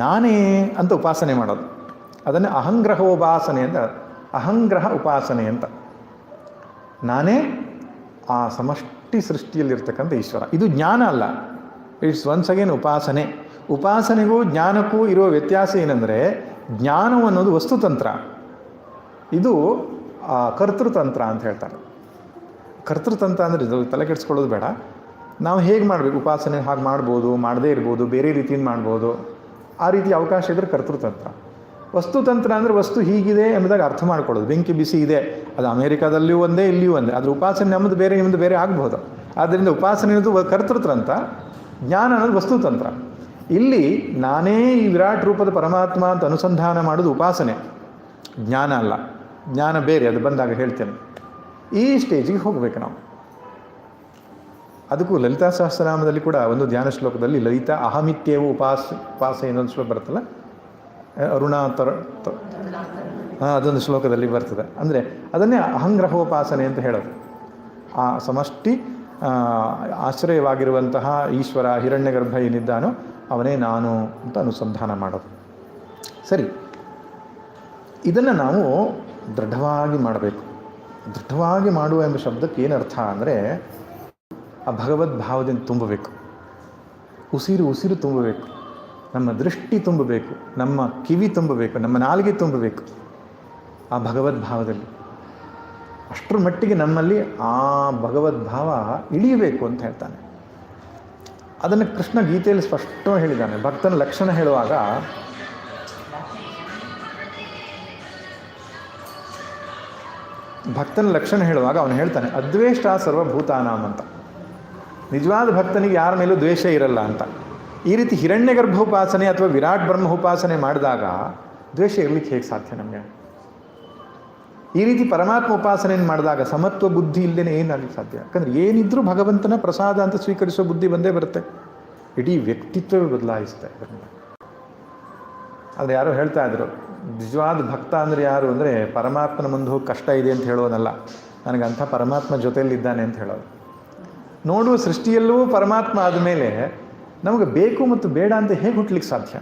ನಾನೇ ಅಂತ ಉಪಾಸನೆ ಮಾಡೋದು. ಅದನ್ನು ಅಹಂಗ್ರಹೋಪಾಸನೆ ಅಂತ, ಅಹಂಗ್ರಹ ಉಪಾಸನೆ ಅಂತ. ನಾನೇ ಆ ಸಮಷ್ಟಿ ಸೃಷ್ಟಿಯಲ್ಲಿರ್ತಕ್ಕಂಥ ಈಶ್ವರ. ಇದು ಜ್ಞಾನ ಅಲ್ಲ, ಇಟ್ಸ್ ಒನ್ಸ್ ಅಗೇನ್ ಉಪಾಸನೆ. ಉಪಾಸನೆಗೂ ಜ್ಞಾನಕ್ಕೂ ಇರುವ ವ್ಯತ್ಯಾಸ ಏನಂದರೆ, ಜ್ಞಾನವು ಅನ್ನೋದು ವಸ್ತುತಂತ್ರ, ಇದು ಕರ್ತೃತಂತ್ರ ಅಂತ ಹೇಳ್ತಾರೆ. ಕರ್ತೃತಂತ್ರ ಅಂದರೆ ಇದು ತಲೆ ಕೆಡಿಸ್ಕೊಳ್ಳೋದು ಬೇಡ. ನಾವು ಹೇಗೆ ಮಾಡಬೇಕು ಉಪಾಸನೆ, ಹಾಗೆ ಮಾಡ್ಬೋದು, ಮಾಡದೇ ಇರ್ಬೋದು, ಬೇರೆ ರೀತಿಯಿಂದ ಮಾಡ್ಬೋದು. ಆ ರೀತಿ ಅವಕಾಶ ಇದ್ದರೆ ಕರ್ತೃತಂತ್ರ. ವಸ್ತುತಂತ್ರ ಅಂದರೆ ವಸ್ತು ಹೀಗಿದೆ ಎಂಬುದಾಗಿ ಅರ್ಥ ಮಾಡ್ಕೊಳ್ಳೋದು. ಬೆಂಕಿ ಬಿಸಿ ಇದೆ, ಅದು ಅಮೇರಿಕಾದಲ್ಲಿಯೂ ಒಂದೇ, ಇಲ್ಲಿಯೂ ಒಂದೇ. ಅದ್ರ ಉಪಾಸನೆ ನಮ್ಮದು ಬೇರೆ, ನಿಮ್ಮದು ಬೇರೆ ಆಗ್ಬೋದು. ಆದ್ದರಿಂದ ಉಪಾಸನೆ ಅನ್ನೋದು ಕರ್ತೃತಂತ್ರ, ಜ್ಞಾನ ಅನ್ನೋದು ವಸ್ತುತಂತ್ರ. ಇಲ್ಲಿ ನಾನೇ ಈ ವಿರಾಟ್ ರೂಪದ ಪರಮಾತ್ಮ ಅಂತ ಅನುಸಂಧಾನ ಮಾಡೋದು ಉಪಾಸನೆ, ಜ್ಞಾನ ಅಲ್ಲ. ಜ್ಞಾನ ಬೇರೆ, ಅದು ಬಂದಾಗ ಹೇಳ್ತೇನೆ. ಈ ಸ್ಟೇಜಿಗೆ ಹೋಗಬೇಕು ನಾವು. ಅದಕ್ಕೂ ಲಲಿತಾ ಸಹಸ್ರನಾಮದಲ್ಲಿ ಕೂಡ ಒಂದು ಧ್ಯಾನ ಶ್ಲೋಕದಲ್ಲಿ ಲಲಿತಾ ಅಹಮಿತ್ಯವು ಉಪಾಸ ಏನೊಂದು ಶ್ಲೋಕ ಬರುತ್ತಲ್ಲ, ಅದೊಂದು ಶ್ಲೋಕದಲ್ಲಿ ಬರ್ತದೆ. ಅಂದರೆ ಅದನ್ನೇ ಅಹಂಗ್ರಹೋಪಾಸನೆ ಅಂತ ಹೇಳೋದು. ಆ ಸಮಷ್ಟಿ ಆಶ್ರಯವಾಗಿರುವಂತಹ ಈಶ್ವರ ಹಿರಣ್ಯಗರ್ಭ ಏನಿದ್ದಾನೋ ಅವನೇ ನಾನು ಅಂತ ಅನುಸಂಧಾನ ಮಾಡೋದು. ಸರಿ, ಇದನ್ನು ನಾವು ದೃಢವಾಗಿ ಮಾಡಬೇಕು. ದೃಢವಾಗಿ ಮಾಡುವ ಎಂಬ ಶಬ್ದಕ್ಕೆ ಏನು ಅರ್ಥ ಅಂದರೆ, ಆ ಭಗವದ್ಭಾವದಿಂದ ತುಂಬಬೇಕು. ಉಸಿರು ತುಂಬಬೇಕು, ನಮ್ಮ ದೃಷ್ಟಿ ತುಂಬಬೇಕು, ನಮ್ಮ ಕಿವಿ ತುಂಬಬೇಕು, ನಮ್ಮ ನಾಲಿಗೆ ತುಂಬಬೇಕು ಆ ಭಗವದ್ಭಾವದಲ್ಲಿ. ಅಷ್ಟರ ಮಟ್ಟಿಗೆ ನಮ್ಮಲ್ಲಿ ಆ ಭಗವದ್ಭಾವ ಇಳಿಯಬೇಕು ಅಂತ ಹೇಳ್ತಾನೆ. ಅದನ್ನು ಕೃಷ್ಣ ಗೀತೆಯಲ್ಲಿ ಸ್ಪಷ್ಟವಾಗಿ ಹೇಳಿದ್ದಾನೆ. ಭಕ್ತನ ಲಕ್ಷಣ ಹೇಳುವಾಗ ಅವನು ಹೇಳ್ತಾನೆ, ಅದ್ವೇಷ್ಟ ಸರ್ವಭೂತಾನಾಂ ಅಂತ. ನಿಜವಾದ ಭಕ್ತನಿಗೆ ಯಾರ ಮೇಲೂ ದ್ವೇಷ ಇರಲ್ಲ ಅಂತ. ಈ ರೀತಿ ಹಿರಣ್ಯಗರ್ಭ ಉಪಾಸನೆ ಅಥವಾ ವಿರಾಟ್ ಬ್ರಹ್ಮ ಉಪಾಸನೆ ಮಾಡಿದಾಗ ದ್ವೇಷ ಇರಲಿಕ್ಕೆ ಹೇಗೆ ಸಾಧ್ಯ ನಮಗೆ? ಈ ರೀತಿ ಪರಮಾತ್ಮ ಉಪಾಸನೆಯನ್ನು ಮಾಡಿದಾಗ ಸಮತ್ವ ಬುದ್ಧಿ ಇಲ್ಲದೇ ಏನಾಗಲಿಕ್ಕೆ ಸಾಧ್ಯ? ಯಾಕಂದರೆ ಏನಿದ್ರೂ ಭಗವಂತನ ಪ್ರಸಾದ ಅಂತ ಸ್ವೀಕರಿಸೋ ಬುದ್ಧಿ ಬಂದೇ ಬರುತ್ತೆ. ಇಡೀ ವ್ಯಕ್ತಿತ್ವವೇ ಬದಲಾಯಿಸುತ್ತೆ ಇದರಿಂದ. ಆದರೆ ಯಾರೋ ಹೇಳ್ತಾ ಇದ್ರು, ನಿಜವಾದ ಭಕ್ತ ಅಂದರೆ ಯಾರು ಅಂದರೆ ಪರಮಾತ್ಮನ ಮುಂದೆ ಹೋಗಿ ಕಷ್ಟ ಇದೆ ಅಂತ ಹೇಳೋನಲ್ಲ, ನನಗಂಥ ಪರಮಾತ್ಮ ಜೊತೆಯಲ್ಲಿದ್ದಾನೆ ಅಂತ ಹೇಳೋದು. ನೋಡುವ ಸೃಷ್ಟಿಯಲ್ಲೂ ಪರಮಾತ್ಮ ಆದಮೇಲೆ ನಮಗೆ ಬೇಕು ಮತ್ತು ಬೇಡ ಅಂತ ಹೇಗೆ ಹುಟ್ಟಲಿಕ್ಕೆ ಸಾಧ್ಯ?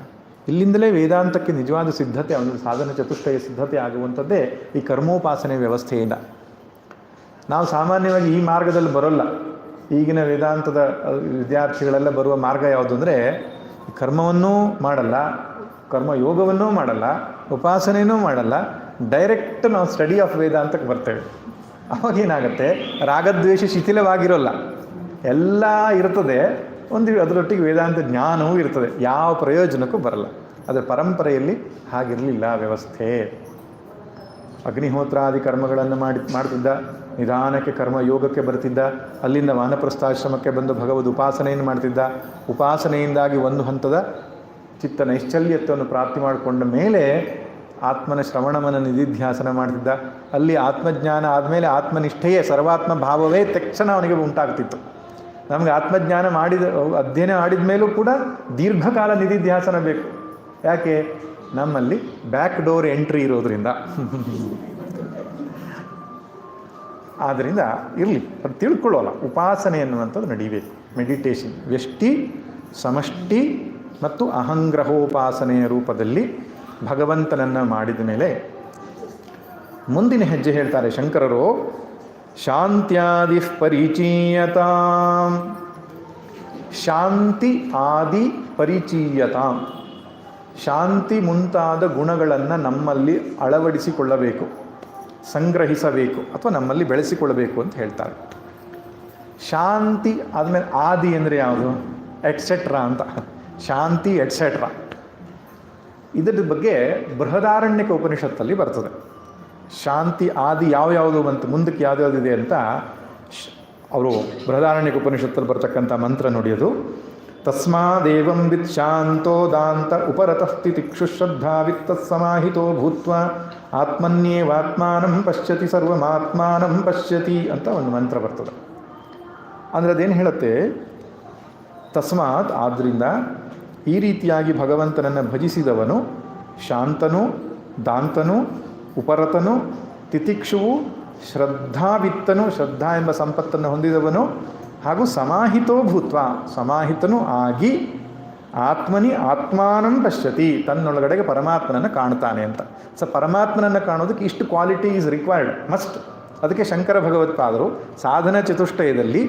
ಇಲ್ಲಿಂದಲೇ ವೇದಾಂತಕ್ಕೆ ನಿಜವಾದ ಸಿದ್ಧತೆ, ಒಂದು ಸಾಧನ ಚತುಷ್ಟಯ ಸಿದ್ಧತೆ ಆಗುವಂಥದ್ದೇ ಈ ಕರ್ಮೋಪಾಸನೆ ವ್ಯವಸ್ಥೆಯಿಂದ. ನಾವು ಸಾಮಾನ್ಯವಾಗಿ ಈ ಮಾರ್ಗದಲ್ಲಿ ಬರೋಲ್ಲ. ಈಗಿನ ವೇದಾಂತದ ವಿದ್ಯಾರ್ಥಿಗಳೆಲ್ಲ ಬರುವ ಮಾರ್ಗ ಯಾವುದು ಅಂದರೆ, ಕರ್ಮವನ್ನೂ ಮಾಡಲ್ಲ, ಕರ್ಮಯೋಗವನ್ನೂ ಮಾಡಲ್ಲ, ಉಪಾಸನೆಯೂ ಮಾಡಲ್ಲ, ಡೈರೆಕ್ಟ್ ನಾವು ಸ್ಟಡಿ ಆಫ್ ವೇದಾಂತಕ್ಕೆ ಬರ್ತೇವೆ. ಅವಾಗೇನಾಗುತ್ತೆ, ರಾಗದ್ವೇಷ ಶಿಥಿಲವಾಗಿರೋಲ್ಲ, ಎಲ್ಲ ಇರ್ತದೆ, ಅದರೊಟ್ಟಿಗೆ ವೇದಾಂತ ಜ್ಞಾನವೂ ಇರ್ತದೆ, ಯಾವ ಪ್ರಯೋಜನಕ್ಕೂ ಬರಲ್ಲ. ಅದರ ಪರಂಪರೆಯಲ್ಲಿ ಹಾಗಿರಲಿಲ್ಲ ವ್ಯವಸ್ಥೆ. ಅಗ್ನಿಹೋತ್ರಾದಿ ಕರ್ಮಗಳನ್ನು ಮಾಡ್ತಿದ್ದ, ನಿಧಾನಕ್ಕೆ ಕರ್ಮಯೋಗಕ್ಕೆ ಬರ್ತಿದ್ದ, ಅಲ್ಲಿಂದ ವಾನಪ್ರಸ್ಥಾಶ್ರಮಕ್ಕೆ ಬಂದು ಭಗವದ್ ಉಪಾಸನೆಯನ್ನು ಮಾಡ್ತಿದ್ದ. ಉಪಾಸನೆಯಿಂದಾಗಿ ಒಂದು ಹಂತದ ಚಿತ್ತ ನೈಶ್ಚಲ್ಯತ್ವವನ್ನು ಪ್ರಾಪ್ತಿ ಮಾಡಿಕೊಂಡ ಮೇಲೆ ಆತ್ಮನ ಶ್ರವಣಮನ ನಿಧಿಧ್ಯಾಸನ ಮಾಡ್ತಿದ್ದ. ಅಲ್ಲಿ ಆತ್ಮಜ್ಞಾನ ಆದಮೇಲೆ ಆತ್ಮನಿಷ್ಠೆಯೇ, ಸರ್ವಾತ್ಮ ಭಾವವೇ ತಕ್ಷಣ ಅವನಿಗೆ ಉಂಟಾಗ್ತಿತ್ತು. ನಮಗೆ ಆತ್ಮಜ್ಞಾನ ಅಧ್ಯಯನ ಮಾಡಿದ ಮೇಲೂ ಕೂಡ ದೀರ್ಘಕಾಲ ನಿಧಿಧ್ಯಾಸನ ಬೇಕು. ಯಾಕೆ? ನಮ್ಮಲ್ಲಿ ಬ್ಯಾಕ್ ಡೋರ್ ಎಂಟ್ರಿ ಇರೋದ್ರಿಂದ. ಆದ್ದರಿಂದ ಇರಲಿ, ಅದು ತಿಳ್ಕೊಳ್ಳೋಲ್ಲ. ಉಪಾಸನೆ ಎನ್ನುವಂಥದ್ದು ನಡೀಬೇಕು. ಮೆಡಿಟೇಷನ್ ವ್ಯಷ್ಟಿ, ಸಮಷ್ಟಿ ಮತ್ತು ಅಹಂಗ್ರಹೋಪಾಸನೆಯ ರೂಪದಲ್ಲಿ ಭಗವಂತನನ್ನು ಮಾಡಿದ ಮೇಲೆ ಮುಂದಿನ ಹೆಜ್ಜೆ ಹೇಳ್ತಾರೆ ಶಂಕರರು. ಶಾಂತ್ಯಾದಿ ಪರಿಚೀಯತಾಂ, ಶಾಂತಿ ಆದಿ ಪರಿಚೀಯತಾಂ, ಶಾಂತಿ ಮುಂತಾದ ಗುಣಗಳನ್ನು ನಮ್ಮಲ್ಲಿ ಅಳವಡಿಸಿಕೊಳ್ಳಬೇಕು, ಸಂಗ್ರಹಿಸಬೇಕು, ಅಥವಾ ನಮ್ಮಲ್ಲಿ ಬೆಳೆಸಿಕೊಳ್ಳಬೇಕು ಅಂತ ಹೇಳ್ತಾರೆ. ಶಾಂತಿ ಆದಮೇಲೆ ಆದಿ ಅಂದರೆ ಯಾವುದು? ಎಟ್ಸೆಟ್ರಾ ಅಂತ. ಶಾಂತಿ ಎಟ್ಸೆಟ್ರಾ. ಇದರ ಬಗ್ಗೆ ಬೃಹದಾರಣ್ಯಕ ಉಪನಿಷತ್ತಲ್ಲಿ ಬರ್ತದೆ. ಶಾಂತಿ ಆದಿ ಯಾವ್ಯಾವುದು ಬಂತು, ಮುಂದಕ್ಕೆ ಯಾವ್ಯಾವುದಿದೆ ಅಂತ ಅವರು ಬೃಹದಾರಣ್ಯಕ ಉಪನಿಷತ್ತಲ್ಲಿ ಬರ್ತಕ್ಕಂಥ ಮಂತ್ರ ನುಡಿಯೋದು. ತಸ್ಮಾದೇವಂ ವಿತ್ ಶಾಂತೋ ದಾಂತ ಉಪರತಃ ತಿತಿಕ್ಷು ಶ್ರದ್ಧಾ ವಿತ್ತತ್ಸಮಾಹಿತೋ ಭೂತ್ವ ಆತ್ಮನ್ಯೇವಾತ್ಮಾನಂ ಪಶ್ಯತಿ ಸರ್ವಮಾತ್ಮಾನಂ ಪಶ್ಯತಿ ಅಂತ ಒಂದು ಮಂತ್ರ ಬರ್ತದೆ. ಅಂದರೆ ಅದೇನು ಹೇಳುತ್ತೆ, ತಸ್ಮಾತ್ ಆದ್ದರಿಂದ ಈ ರೀತಿಯಾಗಿ ಭಗವಂತನನ್ನು ಭಜಿಸಿದವನು ಶಾಂತನು, ದಾಂತನು, ಉಪರತನು, ತಿತಿಕ್ಷುವು, ಶ್ರದ್ಧಾವಿತ್ತನು, ಶ್ರದ್ಧಾ ಎಂಬ ಸಂಪತ್ತನ್ನು ಹೊಂದಿದವನು, ಹಾಗೂ ಸಮಾಹಿತೋ ಭೂತ್ವ, ಸಮಾಹಿತನು ಆಗಿ ಆತ್ಮನಿ ಆತ್ಮಾನಂ ಪಶ್ಯತಿ, ತನ್ನೊಳಗಡೆಗೆ ಪರಮಾತ್ಮನನ್ನು ಕಾಣ್ತಾನೆ ಅಂತ. ಪರಮಾತ್ಮನನ್ನು ಕಾಣೋದಕ್ಕೆ ಇಷ್ಟು ಕ್ವಾಲಿಟಿ ಈಸ್ ರಿಕ್ವೈರ್ಡ್, ಮಸ್ಟ್. ಅದಕ್ಕೆ ಶಂಕರ ಭಗವತ್ಪಾದರು ಸಾಧನ ಚತುಷ್ಟಯದಲ್ಲಿ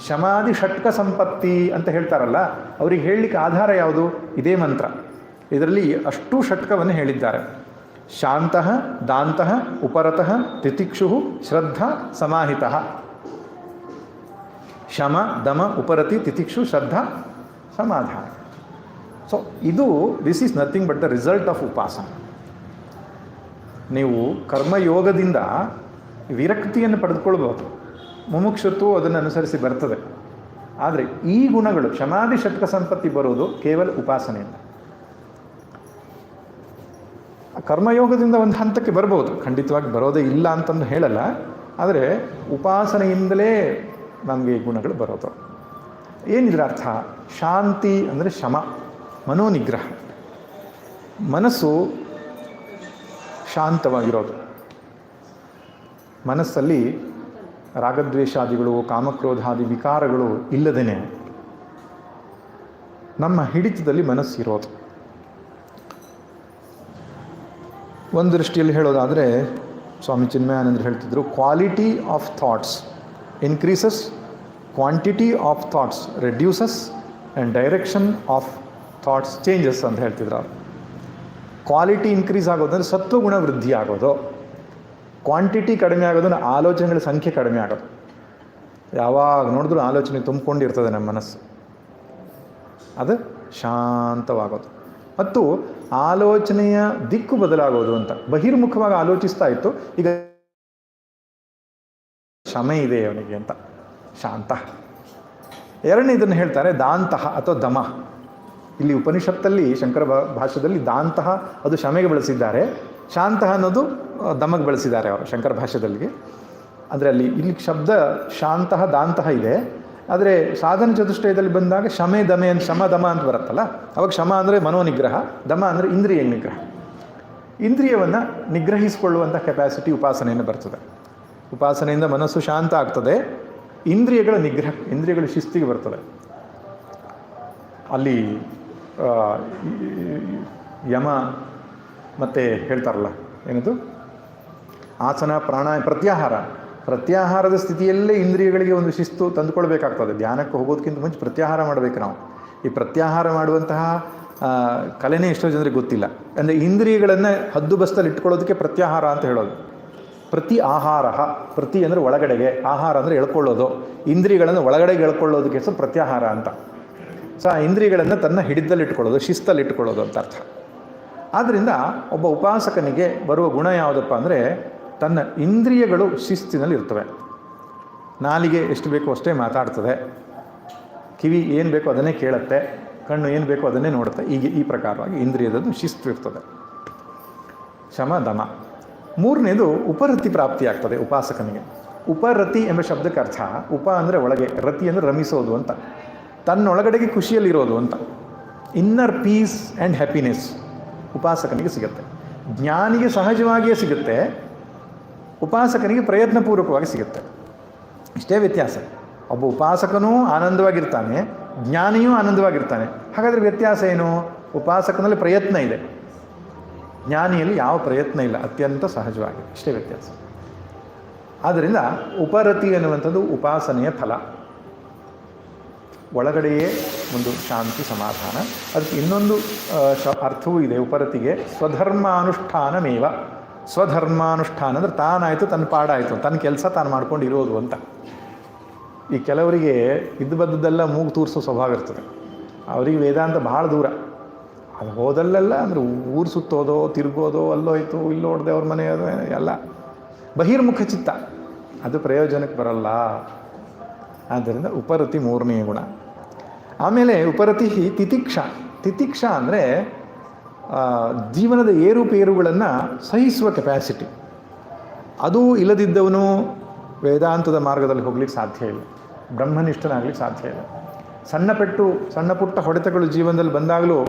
ಶಮಾದಿ ಷಟ್ಕ ಸಂಪತ್ತಿ ಅಂತ ಹೇಳ್ತಾರಲ್ಲ, ಅವ್ರಿಗೆ ಹೇಳಲಿಕ್ಕೆ ಆಧಾರ ಯಾವುದು? ಇದೇ ಮಂತ್ರ. ಇದರಲ್ಲಿ ಅಷ್ಟೂ ಷಟ್ಕವನ್ನು ಹೇಳಿದ್ದಾರೆ. ಶಾಂತಃ, ದಾಂತಃ, ಉಪರತಃ, ತಿತಿಕ್ಷು, ಶ್ರದ್ಧಾ, ಸಮಾಹಿತಃ. ಶಮ, ದಮ, ಉಪರತಿ, ತಿತಿಕ್ಷು, ಶ್ರದ್ಧಾ, ಸಮಾಧಾನ. So this is nothing but the result of upasana. ನೀವು ಕರ್ಮಯೋಗದಿಂದ ವಿರಕ್ತಿಯನ್ನು ಪಡೆದುಕೊಳ್ಬೋದು, ಮುಮುಕ್ಷುತ್ವ ಅದನ್ನು ಅನುಸರಿಸಿ ಬರ್ತದೆ. ಆದರೆ ಈ ಗುಣಗಳು ಕ್ಷಮಾದಿ ಷಟ್ಕ ಸಂಪತ್ತಿ ಬರೋದು ಕೇವಲ ಉಪಾಸನೆಯಿಂದ. ಕರ್ಮಯೋಗದಿಂದ ಒಂದು ಹಂತಕ್ಕೆ ಬರ್ಬೋದು, ಖಂಡಿತವಾಗಿ ಬರೋದೇ ಇಲ್ಲ ಅಂತಂದು ಹೇಳಲ್ಲ. ಆದರೆ ಉಪಾಸನೆಯಿಂದಲೇ ನಮಗೆ ಈ ಗುಣಗಳು ಬರೋದು. ಏನಿದ್ರ ಅರ್ಥ? ಶಾಂತಿ ಅಂದರೆ ಶಮ, ಮನೋನಿಗ್ರಹ, ಮನಸ್ಸು ಶಾಂತವಾಗಿರೋದು. ಮನಸ್ಸಲ್ಲಿ ರಾಗದ್ವೇಷಾದಿಗಳು, ಕಾಮಕ್ರೋಧಾದಿ ವಿಕಾರಗಳು ಇಲ್ಲದೇ ನಮ್ಮ ಹಿಡಿತದಲ್ಲಿ ಮನಸ್ಸಿರೋದು. ಒಂದು ದೃಷ್ಟಿಯಲ್ಲಿ ಹೇಳೋದಾದರೆ ಸ್ವಾಮಿ ಚಿನ್ಮಯಾನಂದರು ಹೇಳ್ತಿದ್ರು, quality of thoughts increases, quantity of thoughts reduces and direction of thoughts changes ಅಂತ ಹೇಳ್ತಿದ್ರು ಅವರು. ಕ್ವಾಲಿಟಿ ಇನ್ಕ್ರೀಸ್ ಆಗೋದಂದರೆ ಸತ್ವಗುಣ ವೃದ್ಧಿ ಆಗೋದು, ಕ್ವಾಂಟಿಟಿ ಕಡಿಮೆ ಆಗೋದು ಆಲೋಚನೆಗಳ ಸಂಖ್ಯೆ ಕಡಿಮೆ ಆಗೋದು. ಯಾವಾಗ ನೋಡಿದ್ರೂ ಆಲೋಚನೆ ತುಂಬಿಕೊಂಡಿರ್ತದೆ ನಮ್ಮ ಮನಸ್ಸು, ಅದು ಶಾಂತವಾಗೋದು. ಮತ್ತು ಆಲೋಚನೆಯ ದಿಕ್ಕು ಬದಲಾಗೋದು ಅಂತ. ಬಹಿರ್ಮುಖವಾಗಿ ಆಲೋಚಿಸ್ತಾ ಇತ್ತು, ಈಗ ಶಮೆ ಇದೆ ಅವನಿಗೆ ಅಂತ, ಶಾಂತ. ಎರಡನೇ ಇದನ್ನು ಹೇಳ್ತಾರೆ ದಾಂತಹ ಅಥವಾ ದಮ. ಇಲ್ಲಿ ಉಪನಿಷತ್ತಲ್ಲಿ ಶಂಕರ ಭಾಷ್ಯದಲ್ಲಿ ದಾಂತಹ ಅದು ಶಮೆಗೆ ಬಳಸಿದ್ದಾರೆ, ಶಾಂತಹ ಅನ್ನೋದು ದಮಗೆ ಬಳಸಿದ್ದಾರೆ ಅವರು ಶಂಕರ ಭಾಷ್ಯದಲ್ಲಿ. ಅಂದರೆ ಇಲ್ಲಿ ಶಬ್ದ ಶಾಂತಹ ದಾಂತಹ ಇದೆ. ಆದರೆ ಸಾಧನ ಚತುಷ್ಟಯದಲ್ಲಿ ಬಂದಾಗ ಶಮೆ ದಮೆ ಅಂತ, ಶಮ ದಮ ಅಂತ ಬರುತ್ತಲ್ಲ, ಅವಾಗ ಶಮ ಅಂದರೆ ಮನೋನಿಗ್ರಹ, ದಮ ಅಂದರೆ ಇಂದ್ರಿಯ ನಿಗ್ರಹ. ಇಂದ್ರಿಯವನ್ನು ನಿಗ್ರಹಿಸಿಕೊಳ್ಳುವಂಥ ಕೆಪಾಸಿಟಿ ಉಪಾಸನೆಯಿಂದ ಬರ್ತದೆ. ಉಪಾಸನೆಯಿಂದ ಮನಸ್ಸು ಶಾಂತ ಆಗ್ತದೆ, ಇಂದ್ರಿಯಗಳ ನಿಗ್ರಹ, ಇಂದ್ರಿಯಗಳ ಶಿಸ್ತಿಗೆ ಬರ್ತದೆ. ಅಲ್ಲಿ ಯಮ ಮತ್ತು ಹೇಳ್ತಾರಲ್ಲ ಏನದು, ಆಸನ, ಪ್ರಾಣಾಯಾಮ, ಪ್ರತ್ಯಾಹಾರ, ಪ್ರತ್ಯಾಹಾರದ ಸ್ಥಿತಿಯಲ್ಲೇ ಇಂದ್ರಿಯಗಳಿಗೆ ಒಂದು ಶಿಸ್ತು ತಂದುಕೊಳ್ಬೇಕಾಗ್ತದೆ. ಧ್ಯಾನಕ್ಕೆ ಹೋಗೋದಕ್ಕಿಂತ ಮುಂಚೆ ಪ್ರತ್ಯಾಹಾರ ಮಾಡಬೇಕು ನಾವು. ಈ ಪ್ರತ್ಯಾಹಾರ ಮಾಡುವಂತಹ ಕಲೆನೇ ಎಷ್ಟೋ ಜನರಿಗೆ ಗೊತ್ತಿಲ್ಲ. ಅಂದರೆ ಇಂದ್ರಿಯಗಳನ್ನು ಹದ್ದುಬಸ್ತಲ್ಲಿ ಇಟ್ಕೊಳ್ಳೋದಕ್ಕೆ ಪ್ರತ್ಯಾಹಾರ ಅಂತ ಹೇಳೋದು. ಪ್ರತಿ ಆಹಾರ, ಪ್ರತಿ ಅಂದರೆ ಒಳಗಡೆಗೆ, ಆಹಾರ ಅಂದರೆ ಎಳ್ಕೊಳ್ಳೋದು, ಇಂದ್ರಿಯಗಳನ್ನು ಒಳಗಡೆಗೆ ಎಳ್ಕೊಳ್ಳೋದಕ್ಕೆ ಹೆಸರು ಪ್ರತ್ಯಾಹಾರ ಅಂತ. ಸೊ ಆ ಇಂದ್ರಿಯಗಳನ್ನು ತನ್ನ ಹಿಡಿದಲ್ಲಿಟ್ಕೊಳ್ಳೋದು, ಶಿಸ್ತಲ್ಲಿಟ್ಕೊಳ್ಳೋದು ಅಂತ ಅರ್ಥ. ಆದ್ದರಿಂದ ಒಬ್ಬ ಉಪಾಸಕನಿಗೆ ಬರುವ ಗುಣ ಯಾವುದಪ್ಪ ಅಂದರೆ ತನ್ನ ಇಂದ್ರಿಯಗಳು ಶಿಸ್ತಿನಲ್ಲಿ ಇರ್ತವೆ. ನಾಲಿಗೆ ಎಷ್ಟು ಬೇಕೋ ಅಷ್ಟೇ ಮಾತಾಡ್ತದೆ, ಕಿವಿ ಏನು ಬೇಕೋ ಅದನ್ನೇ ಕೇಳುತ್ತೆ, ಕಣ್ಣು ಏನು ಬೇಕೋ ಅದನ್ನೇ ನೋಡುತ್ತೆ. ಈ ಪ್ರಕಾರವಾಗಿ ಇಂದ್ರಿಯದದ್ದು ಶಿಸ್ತು ಇರ್ತದೆ. ಶಮ ದಮ. ಮೂರನೇದು ಉಪರತಿ ಪ್ರಾಪ್ತಿಯಾಗ್ತದೆ ಉಪಾಸಕನಿಗೆ. ಉಪರತಿ ಎಂಬ ಶಬ್ದಕ್ಕೆ ಅರ್ಥ ಉಪ ಅಂದರೆ ಒಳಗೆ, ರತಿ ಅಂದರೆ ರಮಿಸೋದು ಅಂತ, ತನ್ನೊಳಗಡೆಗೆ ಖುಷಿಯಲ್ಲಿರೋದು ಅಂತ. ಇನ್ನರ್ ಪೀಸ್ ಆ್ಯಂಡ್ ಹ್ಯಾಪಿನೆಸ್ ಉಪಾಸಕನಿಗೆ ಸಿಗುತ್ತೆ. ಜ್ಞಾನಿಗೆ ಸಹಜವಾಗಿಯೇ ಸಿಗುತ್ತೆ, ಉಪಾಸಕನಿಗೆ ಪ್ರಯತ್ನಪೂರ್ವಕವಾಗಿ ಸಿಗುತ್ತೆ. ಇಷ್ಟೇ ವ್ಯತ್ಯಾಸ. ಒಬ್ಬ ಉಪಾಸಕನೂ ಆನಂದವಾಗಿರ್ತಾನೆ, ಜ್ಞಾನಿಯೂ ಆನಂದವಾಗಿರ್ತಾನೆ. ಹಾಗಾದರೆ ವ್ಯತ್ಯಾಸ ಏನು? ಉಪಾಸಕನಲ್ಲಿ ಪ್ರಯತ್ನ ಇದೆ, ಜ್ಞಾನಿಯಲ್ಲಿ ಯಾವ ಪ್ರಯತ್ನ ಇಲ್ಲ, ಅತ್ಯಂತ ಸಹಜವಾಗಿ. ಇಷ್ಟೇ ವ್ಯತ್ಯಾಸ. ಆದ್ದರಿಂದ ಉಪರತಿ ಎನ್ನುವಂಥದ್ದು ಉಪಾಸನೆಯ ಫಲ. ಒಳಗಡೆಯೇ ಒಂದು ಶಾಂತಿ ಸಮಾಧಾನ. ಅದಕ್ಕೆ ಇನ್ನೊಂದು ಅರ್ಥವೂ ಇದೆ ಉಪರತಿಗೆ, ಸ್ವಧರ್ಮಾನುಷ್ಠಾನಮೇವ. ಸ್ವಧರ್ಮಾನುಷ್ಠಾನ ಅಂದರೆ ತಾನಾಯಿತು ತನ್ನ ಪಾಡಾಯಿತು, ತನ್ನ ಕೆಲಸ ತಾನು ಮಾಡ್ಕೊಂಡು ಇರೋದು ಅಂತ. ಈ ಕೆಲವರಿಗೆ ಇದ್ದು ಬದ್ದದ್ದೆಲ್ಲ ಮೂಗು ತೂರಿಸೋ ಸ್ವಭಾವ ಇರ್ತದೆ. ಅವರಿಗೆ ವೇದಾಂತ ಭಾಳ ದೂರ. ಅದು ಹೋದಲ್ಲೆಲ್ಲ ಅಂದರೆ ಊರು ಸುತ್ತೋದೋ ತಿರುಗೋದೋ, ಅಲ್ಲೋಯ್ತು ಇಲ್ಲೋ ಹೊಡೆದೆ ಅವ್ರ ಮನೆ ಅದು ಎಲ್ಲ ಬಹಿರ್ಮುಖ ಚಿತ್ತ, ಅದು ಪ್ರಯೋಜನಕ್ಕೆ ಬರಲ್ಲ. ಆದ್ದರಿಂದ ಉಪರತಿ ಮೂರನೆಯ ಗುಣ. ಆಮೇಲೆ ಉಪರತಿ ತಿತಿಕ್ಷಾ. ತಿತಿಕ್ಷಾ ಅಂದರೆ ಜೀವನದ ಏರುಪೇರುಗಳನ್ನು ಸಹಿಸುವ ಕೆಪ್ಯಾಸಿಟಿ. ಅದು ಇಲ್ಲದಿದ್ದವನು ವೇದಾಂತದ ಮಾರ್ಗದಲ್ಲಿ ಹೋಗ್ಲಿಕ್ಕೆ ಸಾಧ್ಯ ಇಲ್ಲ, ಬ್ರಹ್ಮನಿಷ್ಠನಾಗ್ಲಿಕ್ಕೆ ಸಾಧ್ಯ ಇಲ್ಲ. ಸಣ್ಣ ಪುಟ್ಟ ಹೊಡೆತಗಳು ಜೀವನದಲ್ಲಿ ಬಂದಾಗಲೂ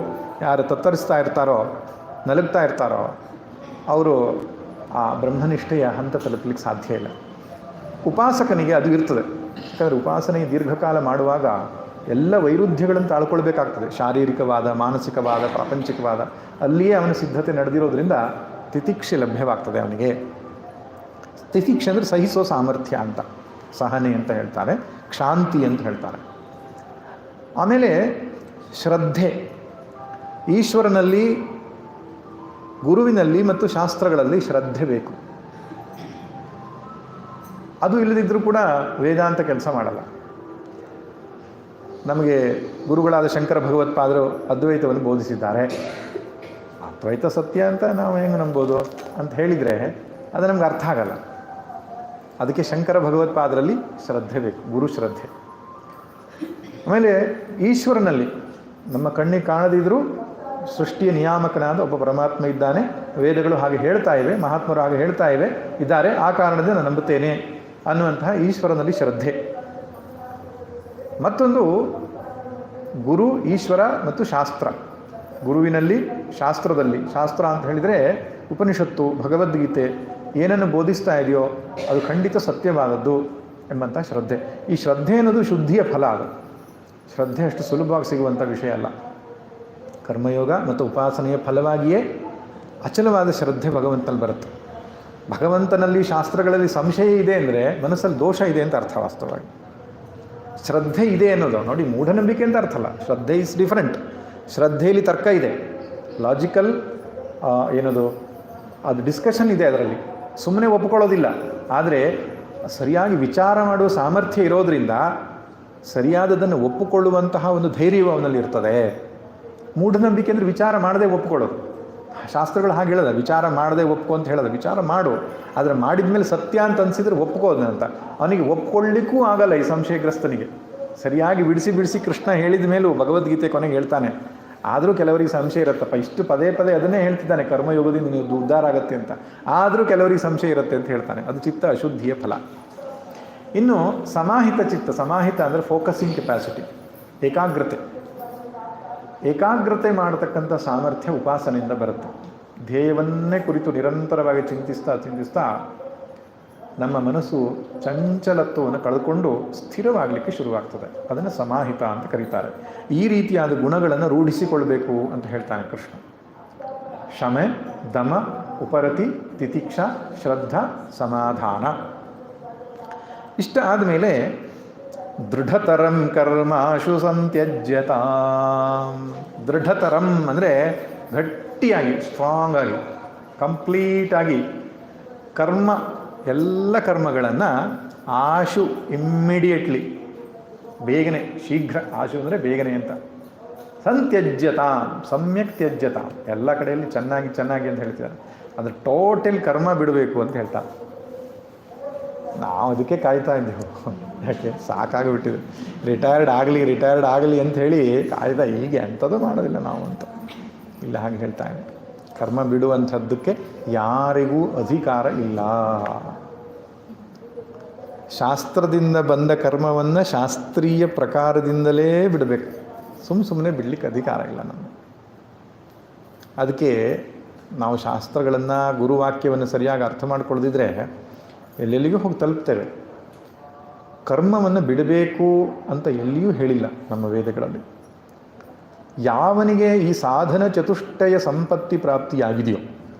ಯಾರು ತತ್ತರಿಸ್ತಾ ಇರ್ತಾರೋ, ನಲುಗ್ತಾ ಇರ್ತಾರೋ, ಅವರು ಆ ಬ್ರಹ್ಮನಿಷ್ಠೆಯ ಹಂತ ತಲುಪಲಿಕ್ಕೆ ಸಾಧ್ಯ ಇಲ್ಲ. ಉಪಾಸಕನಿಗೆ ಅದು ಇರ್ತದೆ. ಯಾಕಂದರೆ ಉಪಾಸನೆ ದೀರ್ಘಕಾಲ ಮಾಡುವಾಗ ಎಲ್ಲ ವೈರುಧ್ಯಗಳನ್ನು ತಾಳ್ಕೊಳ್ಬೇಕಾಗ್ತದೆ. ಶಾರೀರಿಕವಾದ, ಮಾನಸಿಕವಾದ, ಪ್ರಾಪಂಚಿಕವಾದ, ಅಲ್ಲಿಯೇ ಅವನ ಸಿದ್ಧತೆ ನಡೆದಿರೋದ್ರಿಂದ ತಿತಿಕ್ಷೆ ಲಭ್ಯವಾಗ್ತದೆ ಅವನಿಗೆ. ತಿತಿಕ್ಷೆ ಅಂದರೆ ಸಹಿಸೋ ಸಾಮರ್ಥ್ಯ ಅಂತ, ಸಹನೆ ಅಂತ ಹೇಳ್ತಾರೆ, ಕ್ಷಾಂತಿ ಅಂತ ಹೇಳ್ತಾರೆ. ಆಮೇಲೆ ಶ್ರದ್ಧೆ. ಈಶ್ವರನಲ್ಲಿ, ಗುರುವಿನಲ್ಲಿ ಮತ್ತು ಶಾಸ್ತ್ರಗಳಲ್ಲಿ ಶ್ರದ್ಧೆ ಬೇಕು. ಅದು ಇಲ್ಲದಿದ್ದರೂ ಕೂಡ ವೇದಾಂತ ಕೆಲಸ ಮಾಡಲ್ಲ. ನಮಗೆ ಗುರುಗಳಾದ ಶಂಕರ ಭಗವತ್ಪಾದರು ಅದ್ವೈತವನ್ನು ಬೋಧಿಸಿದ್ದಾರೆ. ಅದ್ವೈತ ಸತ್ಯ ಅಂತ ನಾವು ಹೆಂಗೆ ನಂಬೋದು ಅಂತ ಹೇಳಿದರೆ ಅದು ನಮ್ಗೆ ಅರ್ಥ ಆಗಲ್ಲ. ಅದಕ್ಕೆ ಶಂಕರ ಭಗವತ್ಪಾದರಲ್ಲಿ ಶ್ರದ್ಧೆ ಬೇಕು, ಗುರು ಶ್ರದ್ಧೆ. ಆಮೇಲೆ ಈಶ್ವರನಲ್ಲಿ ನಮ್ಮ ಕಣ್ಣಿಗೆ ಕಾಣದಿದ್ದರೂ ಸೃಷ್ಟಿಯ ನಿಯಾಮಕನಾದ ಒಬ್ಬ ಪರಮಾತ್ಮ ಇದ್ದಾನೆ, ವೇದಗಳು ಹಾಗೆ ಹೇಳ್ತಾ ಇವೆ, ಮಹಾತ್ಮರು ಹಾಗೆ ಹೇಳ್ತಾ ಇದ್ದಾರೆ, ಆ ಕಾರಣದಿಂದ ನಾನು ನಂಬುತ್ತೇನೆ ಅನ್ನುವಂತಹ ಈಶ್ವರನಲ್ಲಿ ಶ್ರದ್ಧೆ. ಮತ್ತೊಂದು ಗುರು, ಈಶ್ವರ ಮತ್ತು ಶಾಸ್ತ್ರ. ಗುರುವಿನಲ್ಲಿ, ಶಾಸ್ತ್ರದಲ್ಲಿ. ಶಾಸ್ತ್ರ ಅಂತ ಹೇಳಿದರೆ ಉಪನಿಷತ್ತು, ಭಗವದ್ಗೀತೆ ಏನನ್ನು ಬೋಧಿಸ್ತಾ ಇದೆಯೋ ಅದು ಖಂಡಿತ ಸತ್ಯವಾದದ್ದು ಎಂಬಂಥ ಶ್ರದ್ಧೆ. ಈ ಶ್ರದ್ಧೆ ಅನ್ನೋದು ಶುದ್ಧಿಯ ಫಲ. ಅದು ಶ್ರದ್ಧೆ ಅಷ್ಟು ಸುಲಭವಾಗಿ ಸಿಗುವಂಥ ವಿಷಯ ಅಲ್ಲ. ಕರ್ಮಯೋಗ ಮತ್ತು ಉಪಾಸನೆಯ ಫಲವಾಗಿಯೇ ಅಚಲವಾದ ಶ್ರದ್ಧೆ ಭಗವಂತನಲ್ಲಿ ಬರುತ್ತೆ. ಭಗವಂತನಲ್ಲಿ, ಶಾಸ್ತ್ರಗಳಲ್ಲಿ ಸಂಶಯ ಇದೆ ಅಂದರೆ ಮನಸ್ಸಲ್ಲಿ ದೋಷ ಇದೆ ಅಂತ ಅರ್ಥ. ವಾಸ್ತವವಾಗಿ ಶ್ರದ್ಧೆ ಇದೆ ಅನ್ನೋದು ನೋಡಿ, ಮೂಢನಂಬಿಕೆ ಅಂತ ಅರ್ಥ ಅಲ್ಲ. ಶ್ರದ್ಧೆ ಇಸ್ ಡಿಫರೆಂಟ್. ಶ್ರದ್ಧೆಯಲ್ಲಿ ತರ್ಕ ಇದೆ, ಲಾಜಿಕಲ್ ಏನದು ಅದು ಡಿಸ್ಕಷನ್ ಇದೆ, ಅದರಲ್ಲಿ ಸುಮ್ಮನೆ ಒಪ್ಪಿಕೊಳ್ಳೋದಿಲ್ಲ. ಆದರೆ ಸರಿಯಾಗಿ ವಿಚಾರ ಮಾಡುವ ಸಾಮರ್ಥ್ಯ ಇರೋದರಿಂದ ಸರಿಯಾದದನ್ನು ಒಪ್ಪಿಕೊಳ್ಳುವಂತಹ ಒಂದು ಧೈರ್ಯವು ಅವನಲ್ಲಿ ಇರ್ತದೆ. ಮೂಢನಂಬಿಕೆ ಅಂದರೆ ವಿಚಾರ ಮಾಡದೆ ಒಪ್ಪಿಕೊಳ್ಳೋದು. ಶಾಸ್ತ್ರಗಳು ಹಾಗೆ ಹೇಳೋದ, ವಿಚಾರ ಮಾಡದೆ ಒಪ್ಕೊ ಅಂತ ಹೇಳೋದು. ವಿಚಾರ ಮಾಡು, ಆದರೆ ಮಾಡಿದ ಮೇಲೆ ಸತ್ಯ ಅಂತ ಅನಿಸಿದ್ರೆ ಒಪ್ಕೋದಂತ. ಅವನಿಗೆ ಒಪ್ಕೊಳ್ಳಿಕ್ಕೂ ಆಗಲ್ಲ ಈ ಸಂಶಯಗ್ರಸ್ತನಿಗೆ. ಸರಿಯಾಗಿ ಬಿಡಿಸಿ ಕೃಷ್ಣ ಹೇಳಿದ ಮೇಲೂ ಭಗವದ್ಗೀತೆ ಕೊನೆಗೆ ಹೇಳ್ತಾನೆ. ಆದರೂ ಕೆಲವರಿಗೆ ಸಂಶಯ ಇರುತ್ತಪ್ಪ, ಇಷ್ಟು ಪದೇ ಅದನ್ನೇ ಹೇಳ್ತಿದ್ದಾನೆ, ಕರ್ಮಯೋಗದಿಂದ ನೀವು ಉದ್ಧಾರ ಆಗುತ್ತೆ ಅಂತ. ಆದರೂ ಕೆಲವರಿಗೆ ಸಂಶಯ ಇರುತ್ತೆ ಅಂತ ಹೇಳ್ತಾನೆ. ಅದು ಚಿತ್ತ ಅಶುದ್ಧಿಯ ಫಲ. ಇನ್ನು ಸಮಾಹಿತ ಚಿತ್ತ. ಸಮಾಹಿತ ಅಂದರೆ ಫೋಕಸಿಂಗ್ ಕೆಪ್ಯಾಸಿಟಿ, ಏಕಾಗ್ರತೆ ಮಾಡತಕ್ಕಂಥ ಸಾಮರ್ಥ್ಯ ಉಪಾಸನೆಯಿಂದ ಬರುತ್ತೆ. ಧ್ಯೇಯವನ್ನೇ ಕುರಿತು ನಿರಂತರವಾಗಿ ಚಿಂತಿಸ್ತಾ ನಮ್ಮ ಮನಸ್ಸು ಚಂಚಲತ್ವವನ್ನು ಕಳೆದುಕೊಂಡು ಸ್ಥಿರವಾಗಲಿಕ್ಕೆ ಶುರುವಾಗ್ತದೆ. ಅದನ್ನು ಸಮಾಹಿತ ಅಂತ ಕರೀತಾರೆ. ಈ ರೀತಿಯಾದ ಗುಣಗಳನ್ನು ರೂಢಿಸಿಕೊಳ್ಬೇಕು ಅಂತ ಹೇಳ್ತಾನೆ ಕೃಷ್ಣ. ಶಮೆ, ದಮ, ಉಪರತಿ, ತಿತಿಕ್ಷಾ, ಶ್ರದ್ಧಾ, ಸಮಾಧಾನ. ಇಷ್ಟ ಆದಮೇಲೆ ದೃಢತರಂ ಕರ್ಮಾಶು ಸಂತ್ಯಜ್ಯತಾಂ. ದೃಢತರಂ ಅಂದರೆ ಗಟ್ಟಿಯಾಗಿ, ಸ್ಟ್ರಾಂಗ್ ಆಗಿ, ಕಂಪ್ಲೀಟಾಗಿ ಕರ್ಮ, ಎಲ್ಲ ಕರ್ಮಗಳನ್ನು ಆಶು, ಇಮ್ಮಿಡಿಯೇಟ್ಲಿ, ಬೇಗನೆ, ಶೀಘ್ರ. ಆಶು ಅಂದರೆ ಬೇಗನೆ ಅಂತ. ಸಂತ್ಯಜ್ಯತಾಂ, ಸಮ್ಯಕ್ ತ್ಯಜ್ಯತಾಂ, ಎಲ್ಲ ಕಡೆಯಲ್ಲಿ ಚೆನ್ನಾಗಿ ಚೆನ್ನಾಗಿ ಅಂತ ಹೇಳ್ತಿದ್ದಾರೆ. ಅದು ಟೋಟಲ್ ಕರ್ಮ ಬಿಡಬೇಕು ಅಂತ ಹೇಳ್ತಾರೆ. ನಾವು ಅದಕ್ಕೆ ಕಾಯ್ತಾ ಇದ್ದೆವು. ಯಾಕೆ ಸಾಕಾಗಿಬಿಟ್ಟಿದೆ, ರಿಟೈರ್ಡ್ ಆಗಲಿ ಅಂತ ಹೇಳಿ ಕಾಯ್ತಾ, ಹೀಗೆ ಅಂಥದ್ದು ಮಾಡೋದಿಲ್ಲ ನಾವು ಅಂತ. ಇಲ್ಲ, ಹಾಗೆ ಹೇಳ್ತಾ ಇದೆ. ಕರ್ಮ ಬಿಡುವಂಥದ್ದಕ್ಕೆ ಯಾರಿಗೂ ಅಧಿಕಾರ ಇಲ್ಲ. ಶಾಸ್ತ್ರದಿಂದ ಬಂದ ಕರ್ಮವನ್ನು ಶಾಸ್ತ್ರೀಯ ಪ್ರಕಾರದಿಂದಲೇ ಬಿಡಬೇಕು. ಸುಮ್ಮನೆ ಬಿಡಲಿಕ್ಕೆ ಅಧಿಕಾರ ಇಲ್ಲ ನಮಗೆ. ಅದಕ್ಕೆ ನಾವು ಶಾಸ್ತ್ರಗಳನ್ನು, ಗುರುವಾಕ್ಯವನ್ನು ಸರಿಯಾಗಿ ಅರ್ಥ ಮಾಡ್ಕೊಳ್ಳದಿದ್ರೆ ಎಲ್ಲೆಲ್ಲಿಗೂ ಹೋಗಿ ತಲುಪ್ತೇವೆ. ಕರ್ಮವನ್ನು ಬಿಡಬೇಕು ಅಂತ ಎಲ್ಲಿಯೂ ಹೇಳಿಲ್ಲ ನಮ್ಮ ವೇದಗಳಲ್ಲಿ. ಯಾವನಿಗೆ ಈ ಸಾಧನ ಚತುಷ್ಟಯ ಸಂಪತ್ತಿ ಪ್ರಾಪ್ತಿಯಾಗಿದೆಯೋ,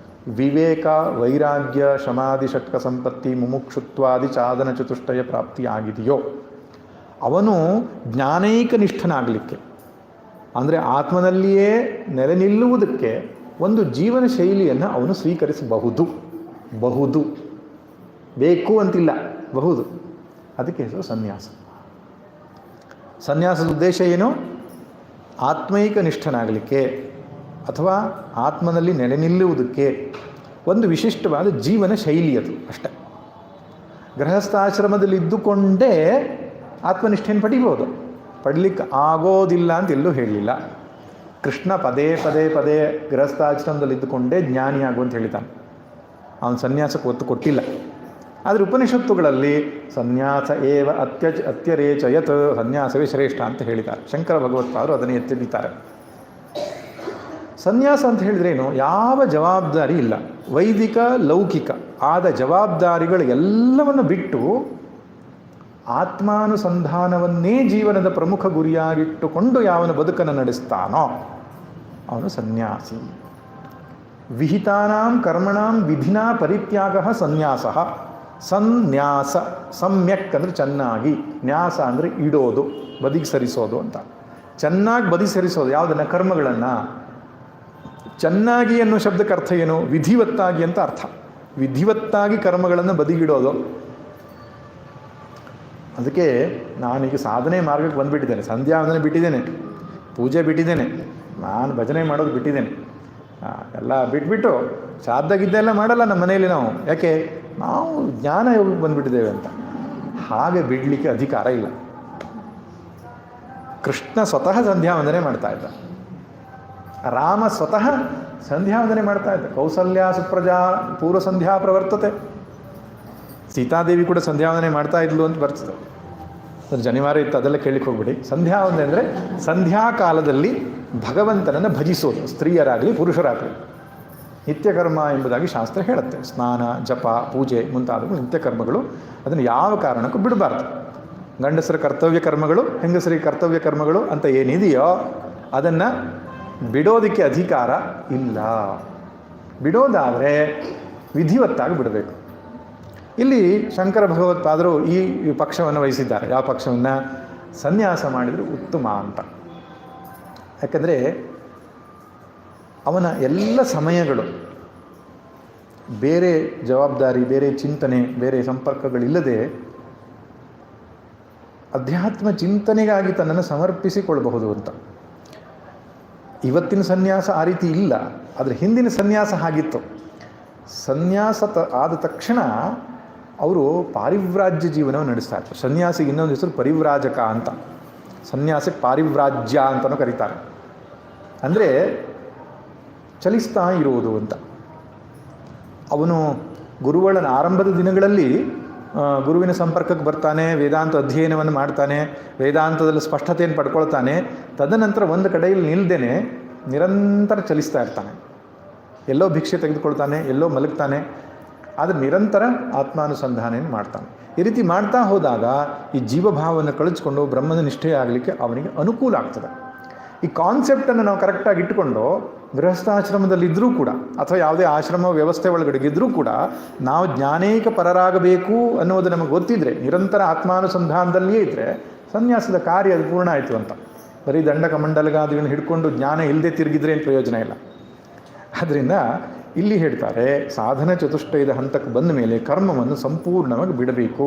ವಿವೇಕ, ವೈರಾಗ್ಯ, ಶಮಾಧಿ, ಷಟ್ಕ ಸಂಪತ್ತಿ, ಮುಮುಕ್ಷುತ್ವಾದಿ ಸಾಧನ ಚತುಷ್ಟಯ ಪ್ರಾಪ್ತಿಯಾಗಿದೆಯೋ ಅವನು ಜ್ಞಾನೈಕ ನಿಷ್ಠನಾಗಲಿಕ್ಕೆ, ಅಂದರೆ ಆತ್ಮನಲ್ಲಿಯೇ ನೆಲೆ ನಿಲ್ಲುವುದಕ್ಕೆ ಒಂದು ಜೀವನ ಶೈಲಿಯನ್ನು ಅವನು ಸ್ವೀಕರಿಸಬಹುದು. ಬೇಕು ಅಂತಿಲ್ಲ, ಬಹುದು. ಅದಕ್ಕೆ ಹೆಸರು ಸನ್ಯಾಸ. ಸನ್ಯಾಸದ ಉದ್ದೇಶ ಏನು? ಆತ್ಮೈಕ ನಿಷ್ಠನಾಗಲಿಕ್ಕೆ ಅಥವಾ ಆತ್ಮನಲ್ಲಿ ನೆಲೆ ನಿಲ್ಲುವುದಕ್ಕೆ ಒಂದು ವಿಶಿಷ್ಟವಾದ ಜೀವನ ಶೈಲಿ ಅದು ಅಷ್ಟೆ. ಗೃಹಸ್ಥಾಶ್ರಮದಲ್ಲಿ ಇದ್ದುಕೊಂಡೇ ಆತ್ಮನಿಷ್ಠೆಯನ್ನು ಪಡೀಲಿಕ್ಕೆ ಆಗೋದಿಲ್ಲ ಅಂತ ಎಲ್ಲೂ ಹೇಳಲಿಲ್ಲ. ಕೃಷ್ಣ ಪದೇ ಗೃಹಸ್ಥಾಶ್ರಮದಲ್ಲಿ ಇದ್ದುಕೊಂಡೇ ಜ್ಞಾನಿ ಆಗು ಅಂತ ಹೇಳಿದ್ದಾನೆ. ಅವನು ಸನ್ಯಾಸಕ್ಕೆ ಒತ್ತು ಕೊಟ್ಟಿಲ್ಲ. ಆದರೆ ಉಪನಿಷತ್ತುಗಳಲ್ಲಿ ಸನ್ಯಾಸ ಏವ ಅತ್ಯರೇಚಯತ್, ಸನ್ಯಾಸವೇ ಶ್ರೇಷ್ಠ ಅಂತ ಹೇಳಿದ್ದಾರೆ. ಶಂಕರ ಭಗವತ್ಪಾದರು ಅದನ್ನು ಎತ್ತಿ ಹಿಡಿತಾರೆ. ಸನ್ಯಾಸ ಅಂತ ಹೇಳಿದ್ರೇನು? ಯಾವ ಜವಾಬ್ದಾರಿ ಇಲ್ಲ. ವೈದಿಕ, ಲೌಕಿಕ ಆದ ಜವಾಬ್ದಾರಿಗಳು ಎಲ್ಲವನ್ನು ಬಿಟ್ಟು ಆತ್ಮಾನುಸಂಧಾನವನ್ನೇ ಜೀವನದ ಪ್ರಮುಖ ಗುರಿಯಾಗಿಟ್ಟುಕೊಂಡು ಯಾವನ ಬದುಕನ್ನು ನಡೆಸ್ತಾನೋ ಅವನು ಸನ್ಯಾಸಿ. ವಿಹಿತಾನಾಂ ಕರ್ಮಣಾಂ ವಿಧಿನಾ ಪರಿತ್ಯಾಗ ಸನ್ಯಾಸ. ಸನ್ಯಾಸ, ಸಮ್ಯಕ್ ಅಂದರೆ ಚೆನ್ನಾಗಿ, ನ್ಯಾಸ ಅಂದರೆ ಇಡೋದು, ಬದಿಗೆ ಸರಿಸೋದು ಅಂತ. ಚೆನ್ನಾಗಿ ಬದಿ ಸರಿಸೋದು ಯಾವುದನ್ನು? ಕರ್ಮಗಳನ್ನು. ಚೆನ್ನಾಗಿ ಅನ್ನೋ ಶಬ್ದಕ್ಕೆ ಅರ್ಥ ಏನು? ವಿಧಿವತ್ತಾಗಿ ಅಂತ ಅರ್ಥ. ವಿಧಿವತ್ತಾಗಿ ಕರ್ಮಗಳನ್ನು ಬದಿಗಿಡೋದು. ಅದಕ್ಕೆ ನಾನೀಗ ಸಾಧನೆ ಮಾರ್ಗಕ್ಕೆ ಬಂದುಬಿಟ್ಟಿದ್ದೇನೆ. ಸಂಧ್ಯಾ ವಂದನೆ ಬಿಟ್ಟಿದ್ದೇನೆ, ಪೂಜೆ ಬಿಟ್ಟಿದ್ದೇನೆ, ನಾನು ಭಜನೆ ಮಾಡೋದು ಬಿಟ್ಟಿದ್ದೇನೆ. ಎಲ್ಲ ಬಿಟ್ಬಿಟ್ಟು ಶ್ರಾದ್ದಾಗಿದ್ದೆಲ್ಲ ಮಾಡಲ್ಲ ನಮ್ಮ ಮನೆಯಲ್ಲಿ ನಾವು. ಯಾಕೆ? ನಾವು ಜ್ಞಾನ ಯೋಗಕ್ಕೆ ಬಂದುಬಿಟ್ಟಿದ್ದೇವೆ ಅಂತ. ಹಾಗೆ ಬಿಡಲಿಕ್ಕೆ ಅಧಿಕಾರ ಇಲ್ಲ. ಕೃಷ್ಣ ಸ್ವತಃ ಸಂಧ್ಯಾವಂದನೆ ಮಾಡ್ತಾ ಇದ್ದ, ರಾಮ ಸ್ವತಃ ಸಂಧ್ಯಾವಂದನೆ ಮಾಡ್ತಾ ಇದ್ದ. ಕೌಸಲ್ಯ ಸುಪ್ರಜಾ ಪೂರ್ವ ಸಂಧ್ಯಾ ಪ್ರವರ್ತತೆ. ಸೀತಾದೇವಿ ಕೂಡ ಸಂಧ್ಯಾವಂದನೆ ಮಾಡ್ತಾ ಇದ್ಲು ಅಂತ ಬರ್ತದೆ. ಅದ್ರ ಜನಿವಾರ ಇತ್ತು, ಅದೆಲ್ಲ ಕೇಳಲಿಕ್ಕೆ ಹೋಗ್ಬಿಡಿ. ಸಂಧ್ಯಾವಂದನೆ ಅಂದರೆ ಸಂಧ್ಯಾಕಾಲದಲ್ಲಿ ಭಗವಂತನನ್ನು ಭಜಿಸೋದು, ಸ್ತ್ರೀಯರಾಗಲಿ ಪುರುಷರಾಗಲಿ. ನಿತ್ಯಕರ್ಮ ಎಂಬುದಾಗಿ ಶಾಸ್ತ್ರ ಹೇಳುತ್ತೆ. ಸ್ನಾನ, ಜಪ, ಪೂಜೆ ಮುಂತಾದವು ನಿತ್ಯಕರ್ಮಗಳು. ಅದನ್ನು ಯಾವ ಕಾರಣಕ್ಕೂ ಬಿಡಬಾರ್ದು. ಗಂಡಸರ ಕರ್ತವ್ಯ ಕರ್ಮಗಳು, ಹೆಂಗಸರಿಗೆ ಕರ್ತವ್ಯ ಕರ್ಮಗಳು ಅಂತ ಏನಿದೆಯೋ ಅದನ್ನು ಬಿಡೋದಕ್ಕೆ ಅಧಿಕಾರ ಇಲ್ಲ. ಬಿಡೋದಾದರೆ ವಿಧಿವತ್ತಾಗಿ ಬಿಡಬೇಕು. ಇಲ್ಲಿ ಶಂಕರ ಭಗವತ್ಪಾದರು ಈ ಪಕ್ಷವನ್ನು ವಹಿಸಿದ್ದಾರೆ. ಯಾವ ಪಕ್ಷವನ್ನು? ಸನ್ಯಾಸ ಮಾಡಿದರೆ ಉತ್ತಮ ಅಂತ. ಯಾಕಂದರೆ ಅವನ ಎಲ್ಲ ಸಮಯಗಳು ಬೇರೆ ಜವಾಬ್ದಾರಿ, ಬೇರೆ ಚಿಂತನೆ, ಬೇರೆ ಸಂಪರ್ಕಗಳಿಲ್ಲದೆ ಅಧ್ಯಾತ್ಮ ಚಿಂತನೆಗಾಗಿ ತನ್ನನ್ನು ಸಮರ್ಪಿಸಿಕೊಳ್ಳಬಹುದು ಅಂತ. ಇವತ್ತಿನ ಸನ್ಯಾಸ ಆ ರೀತಿ ಇಲ್ಲ, ಆದರೆ ಹಿಂದಿನ ಸನ್ಯಾಸ ಹಾಗಿತ್ತು. ಸನ್ಯಾಸ ಆದ ತಕ್ಷಣ ಅವರು ಪಾರಿವ್ರಾಜ್ಯ ಜೀವನವನ್ನು ನಡೆಸ್ತಾ ಇರ್ತಾರೆ. ಸನ್ಯಾಸಿಗೆ ಇನ್ನೊಂದು ಹೆಸರು ಪರಿವ್ರಾಜಕ ಅಂತ. ಸನ್ಯಾಸಕ್ಕೆ ಪಾರಿವ್ರಾಜ್ಯ ಅಂತಲೂ ಕರೀತಾರೆ. ಅಂದರೆ ಚಲಿಸ್ತಾ ಇರುವುದು ಅಂತ. ಅವನು ಗುರುಗಳ ಆರಂಭದ ದಿನಗಳಲ್ಲಿ ಗುರುವಿನ ಸಂಪರ್ಕಕ್ಕೆ ಬರ್ತಾನೆ, ವೇದಾಂತ ಅಧ್ಯಯನವನ್ನು ಮಾಡ್ತಾನೆ, ವೇದಾಂತದಲ್ಲಿ ಸ್ಪಷ್ಟತೆಯನ್ನು ಪಡ್ಕೊಳ್ತಾನೆ. ತದನಂತರ ಒಂದು ಕಡೆಯಲ್ಲಿ ನಿಲ್ಲದೇನೆ ನಿರಂತರ ಚಲಿಸ್ತಾ ಇರ್ತಾನೆ. ಎಲ್ಲೋ ಭಿಕ್ಷೆ ತೆಗೆದುಕೊಳ್ತಾನೆ, ಎಲ್ಲೋ ಮಲಗ್ತಾನೆ, ಆದರೆ ನಿರಂತರ ಆತ್ಮಾನುಸಂಧಾನ ಮಾಡ್ತಾನೆ. ಈ ರೀತಿ ಮಾಡ್ತಾ ಹೋದಾಗ ಈ ಜೀವಭಾವವನ್ನು ಕಳಿಸ್ಕೊಂಡು ಬ್ರಹ್ಮನ ನಿಷ್ಠೆ ಆಗಲಿಕ್ಕೆ ಅವನಿಗೆ ಅನುಕೂಲ ಆಗ್ತದೆ. ಈ ಕಾನ್ಸೆಪ್ಟನ್ನು ನಾವು ಕರೆಕ್ಟಾಗಿ ಇಟ್ಟುಕೊಂಡು ಗೃಹಸ್ಥಾಶ್ರಮದಲ್ಲಿದ್ದರೂ ಕೂಡ ಅಥವಾ ಯಾವುದೇ ಆಶ್ರಮ ವ್ಯವಸ್ಥೆ ಒಳಗಡೆಗಿದ್ದರೂ ಕೂಡ ನಾವು ಜ್ಞಾನೇಕ ಪರರಾಗಬೇಕು ಅನ್ನೋದು ನಮಗೆ ಗೊತ್ತಿದ್ರೆ, ನಿರಂತರ ಆತ್ಮಾನುಸಂಧಾನದಲ್ಲಿಯೇ ಇದ್ದರೆ ಸನ್ಯಾಸದ ಕಾರ್ಯ ಅದು ಪೂರ್ಣ ಆಯಿತು ಅಂತ. ಬರೀ ದಂಡಕಮಂಡಲಗಾದಿಗಳನ್ನು ಹಿಡ್ಕೊಂಡು ಜ್ಞಾನ ಇಲ್ಲದೆ ತಿರುಗಿದ್ರೆ ಏನು ಪ್ರಯೋಜನ ಇಲ್ಲ. ಆದ್ದರಿಂದ ಇಲ್ಲಿ ಹೇಳ್ತಾರೆ, ಸಾಧನ ಚತುಷ್ಟಯದ ಹಂತಕ್ಕೆ ಬಂದ ಮೇಲೆ ಕರ್ಮವನ್ನು ಸಂಪೂರ್ಣವಾಗಿ ಬಿಡಬೇಕು.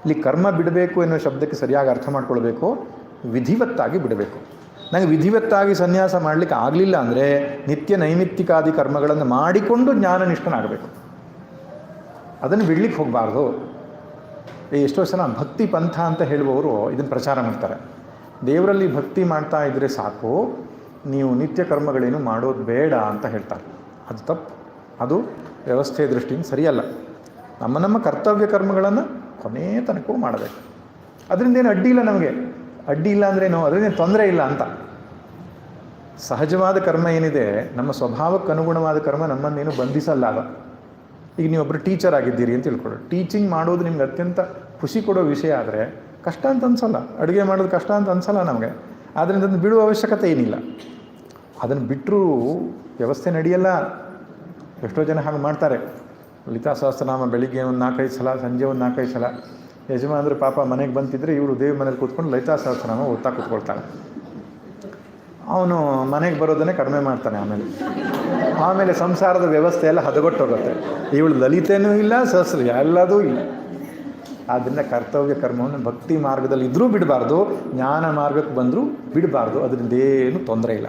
ಇಲ್ಲಿ ಕರ್ಮ ಬಿಡಬೇಕು ಎನ್ನುವ ಶಬ್ದಕ್ಕೆ ಸರಿಯಾಗಿ ಅರ್ಥ ಮಾಡ್ಕೊಳ್ಬೇಕು, ವಿಧಿವತ್ತಾಗಿ ಬಿಡಬೇಕು. ನನಗೆ ವಿಧಿವತ್ತಾಗಿ ಸನ್ಯಾಸ ಮಾಡಲಿಕ್ಕೆ ಆಗಲಿಲ್ಲ ಅಂದರೆ ನಿತ್ಯ ನೈಮಿತ್ತಿಕಾದಿ ಕರ್ಮಗಳನ್ನು ಮಾಡಿಕೊಂಡು ಜ್ಞಾನನಿಷ್ಠನಾಗಬೇಕು. ಅದನ್ನು ಬಿಡಲಿಕ್ಕೆ ಹೋಗಬಾರ್ದು. ಎಷ್ಟೋ ಜನ ಭಕ್ತಿ ಪಂಥ ಅಂತ ಹೇಳುವವರು ಇದನ್ನು ಪ್ರಚಾರ ಮಾಡ್ತಾರೆ. ದೇವರಲ್ಲಿ ಭಕ್ತಿ ಮಾಡ್ತಾ ಇದ್ದರೆ ಸಾಕು, ನೀವು ನಿತ್ಯ ಕರ್ಮಗಳೇನು ಮಾಡೋದು ಬೇಡ ಅಂತ ಹೇಳ್ತಾರೆ. ಅದು ತಪ್ಪು. ಅದು ವ್ಯವಸ್ಥೆಯ ದೃಷ್ಟಿಯಿಂದ ಸರಿಯಲ್ಲ. ನಮ್ಮ ಕರ್ತವ್ಯ ಕರ್ಮಗಳನ್ನು ಕೊನೆ ತನಕವೂ ಮಾಡಬೇಕು. ಅದರಿಂದ ಏನು ಅಡ್ಡಿ ಇಲ್ಲ, ನಮಗೆ ಅಡ್ಡಿ ಇಲ್ಲ ಅಂದ್ರೇನು, ಅದರಿಂದ ತೊಂದರೆ ಇಲ್ಲ ಅಂತ. ಸಹಜವಾದ ಕರ್ಮ ಏನಿದೆ, ನಮ್ಮ ಸ್ವಭಾವಕ್ಕೆ ಅನುಗುಣವಾದ ಕರ್ಮ ನಮ್ಮನ್ನೇನು ಬಂಧಿಸಲ್ಲ. ಅದು ಈಗ ನೀವೊಬ್ಬರು ಟೀಚರ್ ಆಗಿದ್ದೀರಿ ಅಂತ ತಿಳ್ಕೊಳ್ಳಿ. ಟೀಚಿಂಗ್ ಮಾಡೋದು ನಿಮ್ಗೆ ಅತ್ಯಂತ ಖುಷಿ ಕೊಡೋ ವಿಷಯ ಆದರೆ ಕಷ್ಟ ಅಂತ ಅನಿಸಲ್ಲ. ಅಡುಗೆ ಮಾಡೋದು ಕಷ್ಟ ಅಂತ ಅನಿಸಲ್ಲ ನಮಗೆ. ಆದ್ದರಿಂದ ಅದನ್ನು ಬಿಡುವ ಅವಶ್ಯಕತೆ ಏನಿಲ್ಲ. ಅದನ್ನು ಬಿಟ್ಟರೂ ವ್ಯವಸ್ಥೆ ನಡೆಯಲ್ಲ. ಎಷ್ಟೋ ಜನ ಹಾಗೆ ಮಾಡ್ತಾರೆ. ಲಲಿತಾ ಸಹಸ್ರನಾಮ ಬೆಳಿಗ್ಗೆ ಒಂದು 4-5 ಸಲ, ಸಂಜೆ ಒಂದು 4-5 ಸಲ. ಯಜಮಾನರು ಪಾಪ ಮನೆಗೆ ಬಂತಿದ್ರೆ ಇವರು ದೇವ್ರ ಮನೇಲಿ ಕೂತ್ಕೊಂಡು ಲಲಿತಾ ಸಹಸ್ರನಾಮ ಓದ್ತಾ ಕೂತ್ಕೊಳ್ತಾಳೆ. ಅವನು ಮನೆಗೆ ಬರೋದನ್ನೇ ಕಡಿಮೆ ಮಾಡ್ತಾನೆ. ಆಮೇಲೆ ಸಂಸಾರದ ವ್ಯವಸ್ಥೆ ಎಲ್ಲ ಹದಗೊಟ್ಟೋಗುತ್ತೆ. ಇವಳು ಲಲಿತೆನೂ ಇಲ್ಲ, ಸಹಸ್ರ ಎಲ್ಲದೂ ಇಲ್ಲ. ಆದ್ದರಿಂದ ಕರ್ತವ್ಯ ಕರ್ಮವನ್ನು ಭಕ್ತಿ ಮಾರ್ಗದಲ್ಲಿ ಇದ್ದರೂ ಬಿಡಬಾರ್ದು, ಜ್ಞಾನ ಮಾರ್ಗಕ್ಕೆ ಬಂದರೂ ಬಿಡಬಾರ್ದು. ಅದರಿಂದೇನು ತೊಂದರೆ ಇಲ್ಲ,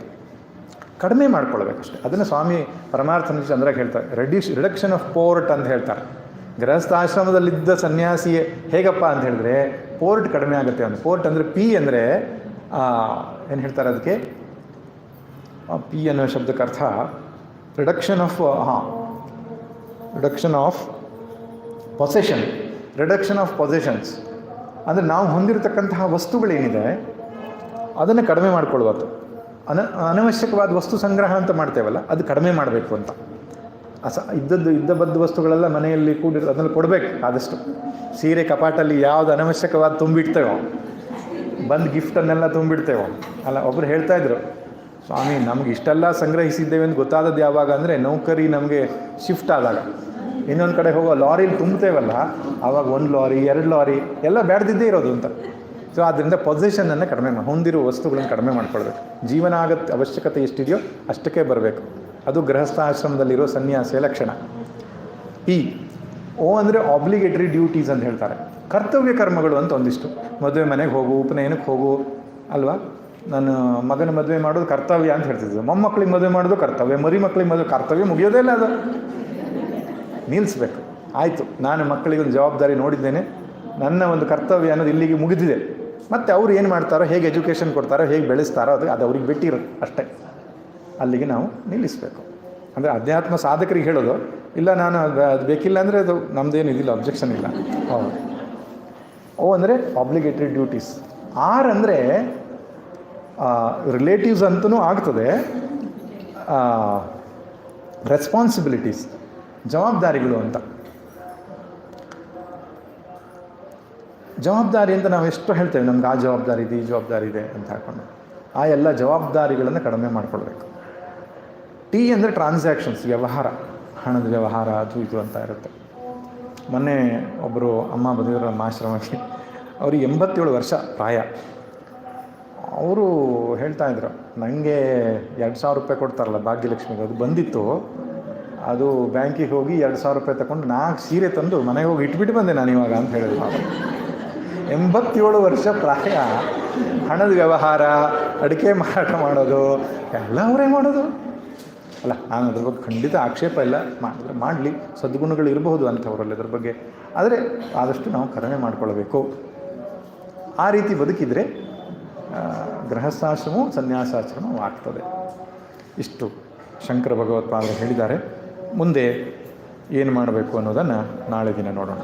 ಕಡಿಮೆ ಮಾಡ್ಕೊಳ್ಬೇಕಷ್ಟೆ. ಅದನ್ನು ಸ್ವಾಮಿ ಪರಮಾರ್ಥಾನಂದ ಚಂದ್ರಾಗ ಹೇಳ್ತಾರೆ, ರಿಡಕ್ಷನ್ ಆಫ್ ಪೋರ್ಟ್ ಅಂತ ಹೇಳ್ತಾರೆ. ಗೃಹಸ್ಥಾಶ್ರಮದಲ್ಲಿದ್ದ ಸನ್ಯಾಸಿಯೇ ಹೇಗಪ್ಪ ಅಂತ ಹೇಳಿದ್ರೆ ಪೋರ್ಟ್ ಕಡಿಮೆ ಆಗುತ್ತೆ. ಒಂದು ಪೋರ್ಟ್ ಅಂದರೆ ಪಿ ಅಂದರೆ ಏನು ಹೇಳ್ತಾರೆ ಅದಕ್ಕೆ, ಪಿ ಅನ್ನೋ ಶಬ್ದಕ್ಕೆ ಅರ್ಥ reduction of possession. Reduction of possessions ಅಂದರೆ ನಾವು ಹೊಂದಿರತಕ್ಕಂತಹ ವಸ್ತುಗಳೇನಿದೆ ಅದನ್ನು ಕಡಿಮೆ ಮಾಡ್ಕೊಳ್ಬಾರ್ದು. ಅನವಶ್ಯಕವಾದ ವಸ್ತು ಸಂಗ್ರಹ ಅಂತ ಮಾಡ್ತೇವಲ್ಲ, ಅದು ಕಡಿಮೆ ಮಾಡಬೇಕು ಅಂತ. ಇದ್ದಬದ್ದ ವಸ್ತುಗಳೆಲ್ಲ ಮನೆಯಲ್ಲಿ ಕೂಡಿರೋ ಅದನ್ನು ಕೊಡಬೇಕು ಆದಷ್ಟು. ಸೀರೆ ಕಪಾಟಲ್ಲಿ ಯಾವುದು ಅನವಶ್ಯಕವಾದ ತುಂಬಿಡ್ತೇವೋ, ಬಂದು ಗಿಫ್ಟನ್ನೆಲ್ಲ ತುಂಬಿಡ್ತೇವೋ ಅಲ್ಲ. ಒಬ್ಬರು ಹೇಳ್ತಾಯಿದ್ರು, ಸ್ವಾಮಿ ನಮ್ಗೆ ಇಷ್ಟೆಲ್ಲ ಸಂಗ್ರಹಿಸಿದ್ದೇವೆ ಅಂತ ಗೊತ್ತಾದದ್ದು ಯಾವಾಗ ಅಂದರೆ ನೌಕರಿ ನಮಗೆ ಶಿಫ್ಟ್ ಆದಾಗ. ಇನ್ನೊಂದು ಕಡೆ ಹೋಗೋ ಲಾರಿಲಿ ತುಂಬ್ತೇವಲ್ಲ, ಆವಾಗ 1 ಲಾರಿ 2 ಲಾರಿ ಎಲ್ಲ ಬೇಡದಿದ್ದೇ ಇರೋದು ಅಂತ. ಸೊ ಆದ್ದರಿಂದ ಪೊಸಿಷನನ್ನು ಕಡಿಮೆ ಹೊಂದಿರುವ ವಸ್ತುಗಳನ್ನು ಕಡಿಮೆ ಮಾಡ್ಕೊಳ್ಬೇಕು. ಜೀವನ ಅವಶ್ಯಕತೆ ಎಷ್ಟಿದೆಯೋ ಅಷ್ಟಕ್ಕೆ ಬರಬೇಕು. ಅದು ಗೃಹಸ್ಥಾಶ್ರಮದಲ್ಲಿರೋ ಸನ್ಯಾಸಿಯ ಲಕ್ಷಣ. ಓ ಅಂದರೆ ಆಬ್ಲಿಗೇಟರಿ ಡ್ಯೂಟೀಸ್ ಅಂತ ಹೇಳ್ತಾರೆ. ಕರ್ತವ್ಯ ಕರ್ಮಗಳು ಅಂತ ಒಂದಿಷ್ಟು. ಮದುವೆ ಮನೆಗೆ ಹೋಗು, ಉಪನಯನಕ್ಕೆ ಹೋಗು ಅಲ್ವಾ. ನಾನು ಮಗನ ಮದುವೆ ಮಾಡೋದು ಕರ್ತವ್ಯ ಅಂತ ಹೇಳ್ತಿದ್ದೆ. ಮೊಮ್ಮಕ್ಕಳಿಗೆ ಮದುವೆ ಮಾಡೋದು ಕರ್ತವ್ಯ, ಮರಿ ಮಕ್ಕಳಿಗೆ ಮದುವೆ. ಕರ್ತವ್ಯ ಮುಗಿಯೋದೇ ಇಲ್ಲ, ಅದು ನಿಲ್ಲಿಸ್ಬೇಕು. ಆಯಿತು, ನಾನು ಮಕ್ಕಳಿಗೊಂದು ಜವಾಬ್ದಾರಿ ನೋಡಿದ್ದೇನೆ, ನನ್ನ ಒಂದು ಕರ್ತವ್ಯ ಅನ್ನೋದು ಇಲ್ಲಿಗೆ ಮುಗಿದಿದೆ. ಮತ್ತು ಅವ್ರು ಏನು ಮಾಡ್ತಾರೋ, ಹೇಗೆ ಎಜುಕೇಷನ್ ಕೊಡ್ತಾರೋ, ಹೇಗೆ ಬೆಳೆಸ್ತಾರೋ ಅದು ಅವ್ರಿಗೆ ಬಿಟ್ಟಿರೋದು ಅಷ್ಟೇ. ಅಲ್ಲಿಗೆ ನಾವು ನಿಲ್ಲಿಸಬೇಕು. ಅಂದರೆ ಅಧ್ಯಾತ್ಮ ಸಾಧಕರಿಗೆ ಹೇಳೋದು ಇಲ್ಲ, ನಾನು ಅದು ಬೇಕಿಲ್ಲ ಅಂದರೆ ಅದು ನಮ್ಮದೇನು ಇದಿಲ್ಲ, ಅಬ್ಜೆಕ್ಷನ್ ಇಲ್ಲ. ಹೌದು. ಓ ಅಂದರೆ ಆಬ್ಲಿಗೇಟರಿ ಡ್ಯೂಟೀಸ್. ಆರ್ ಅಂದರೆ ರಿಲೇಟಿವ್ಸ್ ಅಂತಲೂ ಆಗ್ತದೆ. ರೆಸ್ಪಾನ್ಸಿಬಿಲಿಟೀಸ್, ಜವಾಬ್ದಾರಿಗಳು ಅಂತ. ಜವಾಬ್ದಾರಿ ಅಂತ ನಾವು ಎಷ್ಟು ಹೇಳ್ತೇವೆ, ನಮ್ಗೆ ಆ ಜವಾಬ್ದಾರಿ ಇದೆ, ಈ ಜವಾಬ್ದಾರಿ ಇದೆ ಅಂತ ಹಾಕೊಂಡು ಆ ಎಲ್ಲ ಜವಾಬ್ದಾರಿಗಳನ್ನು ಕಡಿಮೆ ಮಾಡಿಕೊಳ್ಬೇಕು. ಟಿ ಅಂದರೆ ಟ್ರಾನ್ಸಾಕ್ಷನ್ಸ್, ವ್ಯವಹಾರ, ಹಣದ ವ್ಯವಹಾರ, ಅದು ಇದು ಅಂತ ಇರುತ್ತೆ. ಮೊನ್ನೆ ಒಬ್ಬರು ಅಮ್ಮ ಬಂದಿದ್ರು ನಮ್ಮ ಆಶ್ರಮಕ್ಕೆ. ಅವ್ರಿಗೆ 87 ವರ್ಷ ಪ್ರಾಯ. ಅವರು ಹೇಳ್ತಾಯಿದ್ರು, ನನಗೆ 2,000 ರೂಪಾಯಿ ಕೊಡ್ತಾರಲ್ಲ ಭಾಗ್ಯಲಕ್ಷ್ಮಿಗೆ, ಅದು ಬಂದಿತ್ತು. ಅದು ಬ್ಯಾಂಕಿಗೆ ಹೋಗಿ 2,000 ರೂಪಾಯಿ ತಗೊಂಡು 4 ಸೀರೆ ತಂದು ಮನೆಗೆ ಹೋಗಿ ಇಟ್ಬಿಟ್ಟು ಬಂದೆ ನಾನು ಇವಾಗ ಅಂತ ಹೇಳಿದ್ರು. 87 ವರ್ಷ ಪ್ರಾಯ, ಹಣದ ವ್ಯವಹಾರ, ಅಡಿಕೆ ಮಾರಾಟ ಮಾಡೋದು ಎಲ್ಲ ಅವರೇ ಮಾಡೋದು ಅಲ್ಲ. ನಾನು ಅದ್ರ ಬಗ್ಗೆ ಖಂಡಿತ ಆಕ್ಷೇಪ ಇಲ್ಲ, ಮಾಡಿದ್ರೆ ಮಾಡಲಿ, ಸದ್ಗುಣಗಳು ಇರಬಹುದು ಅಂಥವರಲ್ಲಿ ಅದ್ರ ಬಗ್ಗೆ. ಆದರೆ ಆದಷ್ಟು ನಾವು ಕಡಿಮೆ ಮಾಡಿಕೊಳ್ಬೇಕು. ಆ ರೀತಿ ಬದುಕಿದರೆ ಗೃಹಸ್ಥಾಶ್ರಮವು ಸನ್ಯಾಸಾಶ್ರಮವಾಗ್ತದೆ. ಇಷ್ಟು ಶಂಕರ ಭಗವತ್ಪಾದರು ಹೇಳಿದ್ದಾರೆ. ಮುಂದೆ ಏನು ಮಾಡಬೇಕು ಅನ್ನೋದನ್ನು ನಾಳೆ ದಿನ ನೋಡೋಣ.